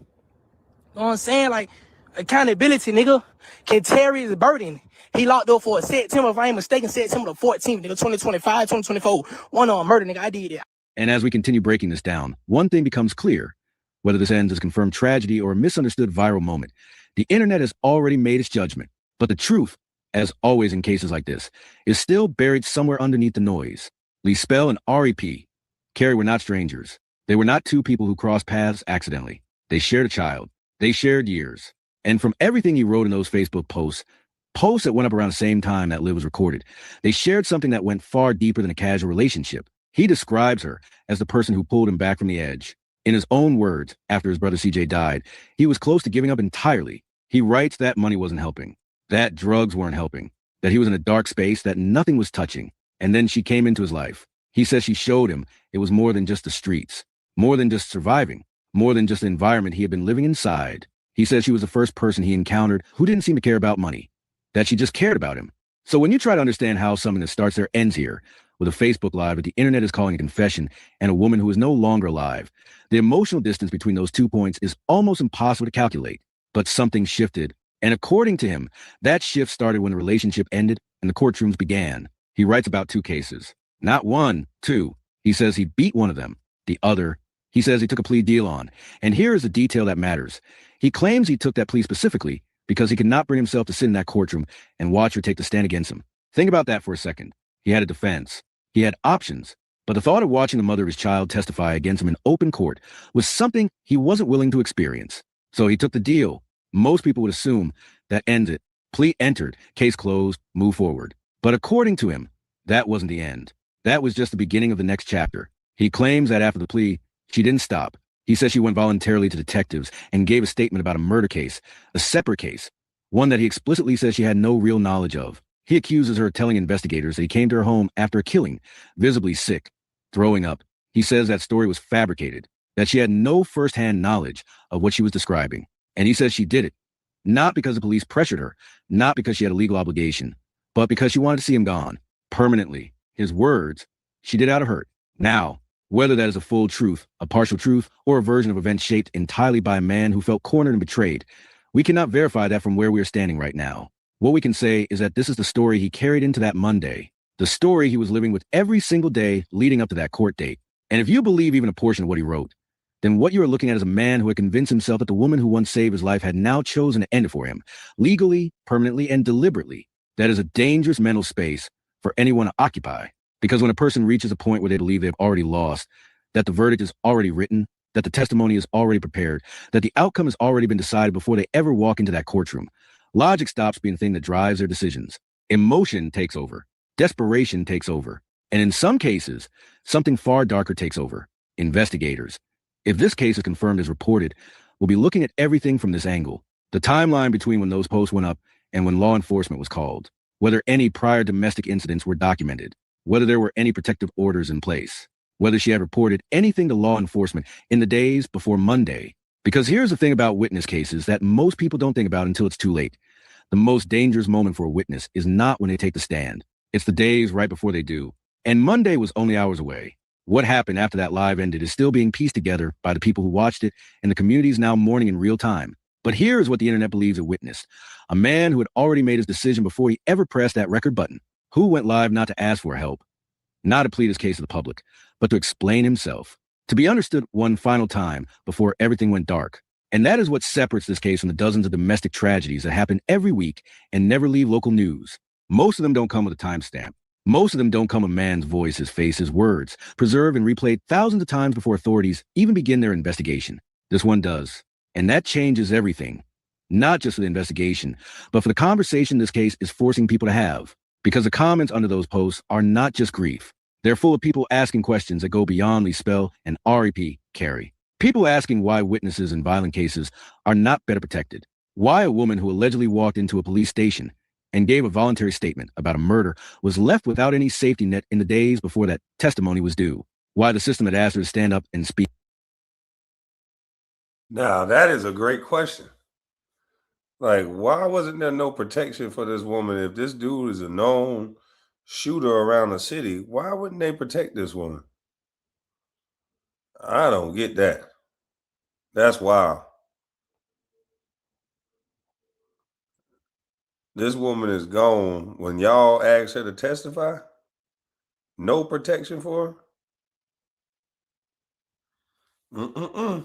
S7: what I'm saying? Like, accountability, nigga, can carry his burden. He locked up for September, if I ain't mistaken, September the 14th, nigga, 2025, 2024. One on murder, nigga, I did it.
S8: And as we continue breaking this down, one thing becomes clear. Whether this ends as confirmed tragedy or a misunderstood viral moment, the internet has already made its judgment. But the truth, as always in cases like this, is still buried somewhere underneath the noise. Lee Spell and R.E.P. Carrie were not strangers. They were not two people who crossed paths accidentally. They shared a child. They shared years. And from everything he wrote in those Facebook posts that went up around the same time that Liv was recorded, they shared something that went far deeper than a casual relationship. He describes her as the person who pulled him back from the edge. In his own words, after his brother CJ died, he was close to giving up entirely. He writes that money wasn't helping, that drugs weren't helping, that he was in a dark space that nothing was touching. And then she came into his life. He says she showed him it was more than just the streets, more than just surviving, more than just the environment he had been living inside. He says she was the first person he encountered who didn't seem to care about money, that she just cared about him. So when you try to understand how something that starts there ends here, with a Facebook Live that the internet is calling a confession and a woman who is no longer alive, the emotional distance between those 2 points is almost impossible to calculate. But something shifted. And according to him, that shift started when the relationship ended and the courtrooms began. He writes about 2 cases. Not 1, 2. He says he beat one of them. The other, he says he took a plea deal on. And here is the detail that matters. He claims he took that plea specifically because he could not bring himself to sit in that courtroom and watch her take the stand against him. Think about that for a second. He had a defense. He had options. But the thought of watching the mother of his child testify against him in open court was something he wasn't willing to experience. So he took the deal. Most people would assume that ends it. Plea entered, case closed, move forward. But according to him, that wasn't the end. That was just the beginning of the next chapter. He claims that after the plea, she didn't stop. He says she went voluntarily to detectives and gave a statement about a murder case, a separate case, one that he explicitly says she had no real knowledge of. He accuses her of telling investigators that he came to her home after a killing, visibly sick, throwing up. He says that story was fabricated, that she had no firsthand knowledge of what she was describing. And he says she did it, not because the police pressured her, not because she had a legal obligation, but because she wanted to see him gone, permanently. His words, she did out of hurt. Now, whether that is a full truth, a partial truth, or a version of events shaped entirely by a man who felt cornered and betrayed, we cannot verify that from where we are standing right now. What we can say is that this is the story he carried into that Monday, the story he was living with every single day leading up to that court date. And if you believe even a portion of what he wrote, then what you are looking at is a man who had convinced himself that the woman who once saved his life had now chosen to end it for him, legally, permanently, and deliberately. That is a dangerous mental space for anyone to occupy. Because when a person reaches a point where they believe they've already lost, that the verdict is already written, that the testimony is already prepared, that the outcome has already been decided before they ever walk into that courtroom, logic stops being the thing that drives their decisions. Emotion takes over. Desperation takes over. And in some cases, something far darker takes over. Investigators. If this case is confirmed as reported, we'll be looking at everything from this angle. The timeline between when those posts went up and when law enforcement was called, whether any prior domestic incidents were documented, whether there were any protective orders in place, whether she had reported anything to law enforcement in the days before Monday. Because here's the thing about witness cases that most people don't think about until it's too late. The most dangerous moment for a witness is not when they take the stand. It's the days right before they do. And Monday was only hours away. What happened after that live ended is still being pieced together by the people who watched it, and the community is now mourning in real time. But here's what the internet believes it witnessed. A man who had already made his decision before he ever pressed that record button, who went live not to ask for help, not to plead his case to the public, but to explain himself, to be understood one final time before everything went dark. And that is what separates this case from the dozens of domestic tragedies that happen every week and never leave local news. Most of them don't come with a timestamp. Most of them don't come with a man's voice, his face, his words, preserved and replayed thousands of times before authorities even begin their investigation. This one does. And that changes everything. Not just for the investigation, but for the conversation this case is forcing people to have. Because the comments under those posts are not just grief. They're full of people asking questions that go beyond the spell and REP carry. People asking why witnesses in violent cases are not better protected. Why a woman who allegedly walked into a police station and gave a voluntary statement about a murder was left without any safety net in the days before that testimony was due. Why the system had asked her to stand up and speak.
S1: Now, that is a great question. Like, why wasn't there no protection for this woman? If this dude is a known shooter around the city, why wouldn't they protect this woman? I don't get that. That's wild. This woman is gone. When y'all asked her to testify, no protection for her?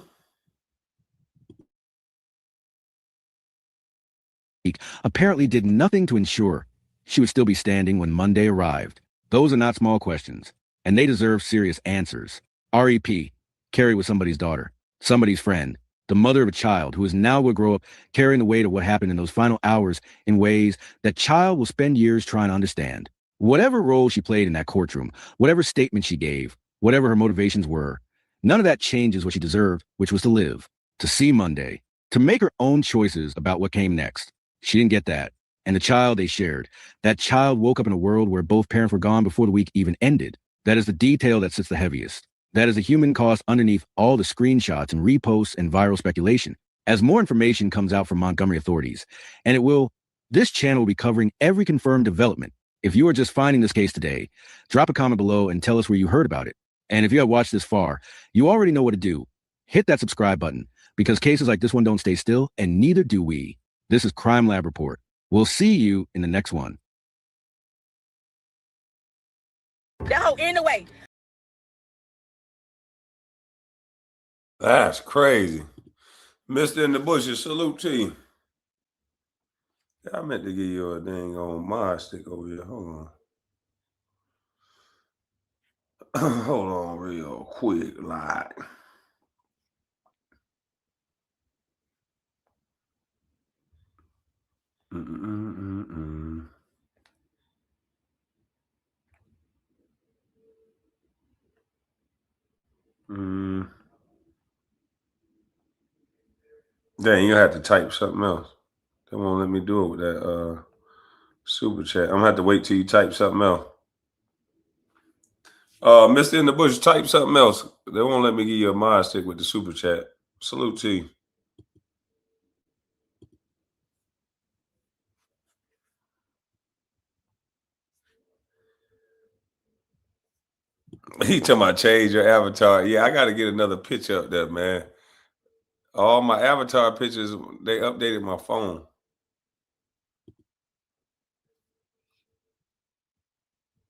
S8: Apparently did nothing to ensure she would still be standing when Monday arrived. Those are not small questions, and they deserve serious answers. REP, Carrie was somebody's daughter, somebody's friend, the mother of a child who is now going to grow up carrying the weight of what happened in those final hours in ways that child will spend years trying to understand. Whatever role she played in that courtroom, whatever statement she gave, whatever her motivations were, none of that changes what she deserved, which was to live, to see Monday, to make her own choices about what came next. She didn't get that. And the child they shared, that child woke up in a world where both parents were gone before the week even ended. That is the detail that sits the heaviest. That is the human cost underneath all the screenshots and reposts and viral speculation. As more information comes out from Montgomery authorities, and this channel will be covering every confirmed development. If you are just finding this case today, drop a comment below and tell us where you heard about it. And if you have watched this far, you already know what to do. Hit that subscribe button, because cases like this one don't stay still, and neither do we. This is Crime Lab Report. We'll see you in the next one.
S9: No, in the way.
S1: That's crazy. Mr. in the bushes, salute to you. I meant to give you a dang on my stick over here. Hold on. Hold on real quick, like. Dang, you have to type something else. They won't let me do it with that super chat. I'm gonna have to wait till you type something else. Mr. in the bush, type something else. They won't let me give you a mod stick with the super chat. Salute to you. He talking about change your avatar. Yeah, I got to get another picture up there, man. All my avatar pictures, they updated my phone.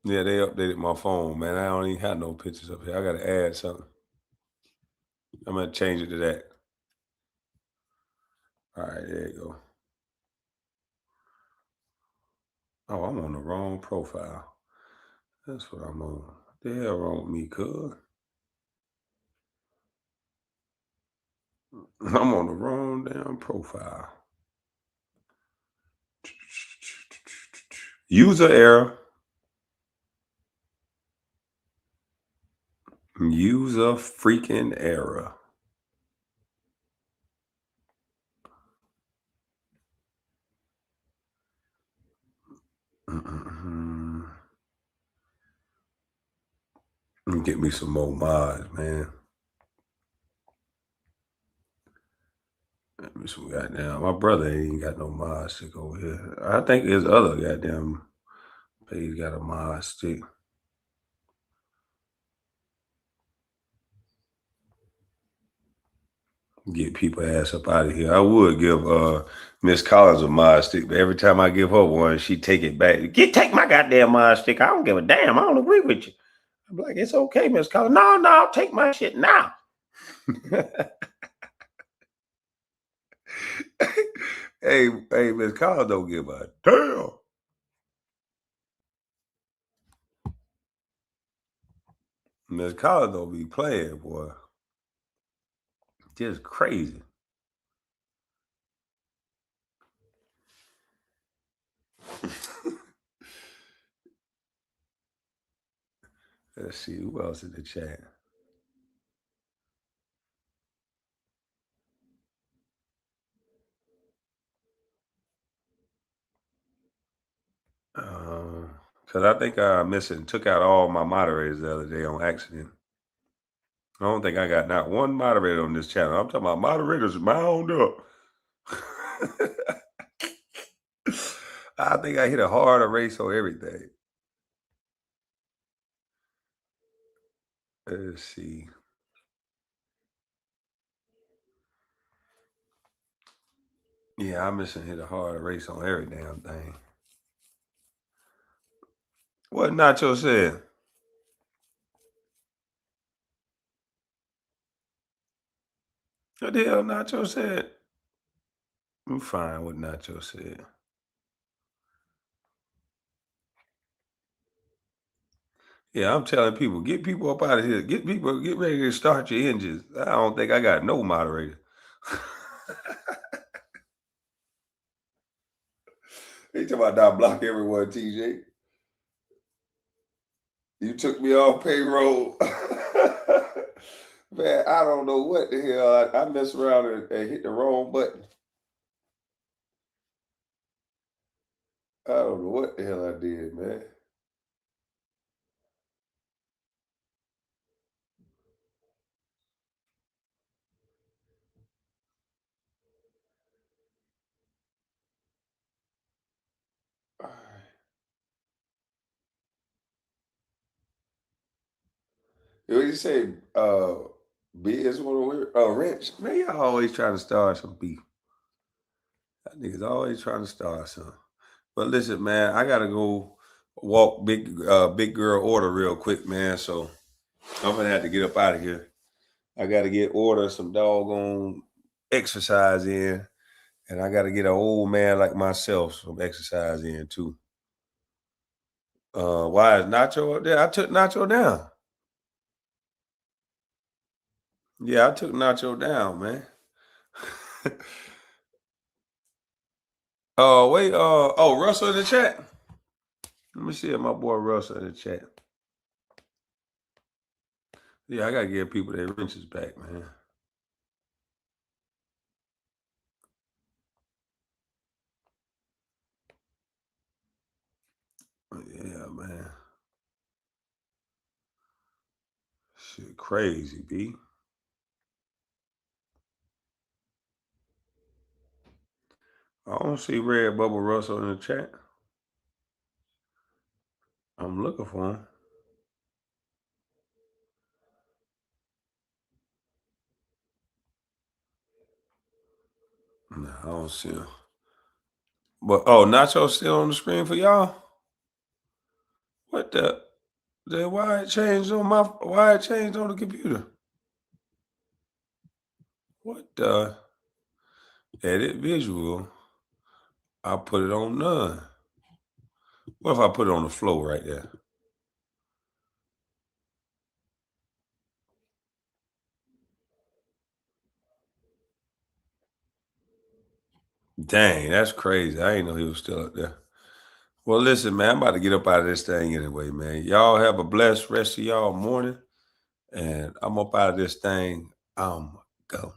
S1: Yeah, they updated my phone, man. I don't even have no pictures up here. I got to add something. I'm going to change it to that. All right, there you go. Oh, I'm on the wrong profile. That's what I'm on. What the hell wrong with me, cuz? I'm on the wrong damn profile. User error. User freaking error. Let me get me some more mods, man. Let me see what goddamn. My brother ain't got no mod stick over here. I think his other goddamn page got a mod stick. Get people ass up out of here. I would give Miss Collins a mod stick, but every time I give her one, she take it back. Take my goddamn mod stick. I don't give a damn. I don't agree with you. I'm like, it's okay, Miss Collins. No, take my shit now. hey, Miss Collins don't give a damn. Miss Collins don't be playing, boy. Just crazy. Let's see who else in the chat. Because I think I took out all my moderators the other day on accident. I don't think I got not one moderator on this channel. I'm talking about moderators mound up. I think I hit a hard erase on everything. Let's see. Yeah, I'm missing hit a hard erase on every damn thing. What Nacho said? What the hell Nacho said? I'm fine what Nacho said. Yeah, I'm telling people, get people up out of here. Get ready to start your engines. I don't think I got no moderator. They talking about not block everyone, TJ. You took me off payroll. Man, I don't know what the hell. I messed around and hit the wrong button. I don't know what the hell I did, man. What did you say? Biz want to wrench? Man, y'all always trying to start some beef. That niggas always trying to start some. But listen, man, I gotta go walk big girl order real quick, man. So I'm gonna have to get up out of here. I gotta get order some doggone exercise in, and I gotta get an old man like myself some exercise in too. Why is Nacho up there? I took Nacho down. Yeah, I took Nacho down, man. Wait, Russell in the chat. Let me see if my boy Russell in the chat. Yeah, I gotta give people their wrenches back, man. Yeah, man. Shit crazy, B. I don't see Red Bubble Russell in the chat. I'm looking for him. No, I don't see him. But Nacho still on the screen for y'all? What the why it changed on the computer? What the edit visual? I put it on none. What if I put it on the flow right there? Dang, that's crazy. I didn't know he was still up there. Well, listen, man, I'm about to get up out of this thing anyway, man. Y'all have a blessed rest of y'all morning. And I'm up out of this thing. I'm gone.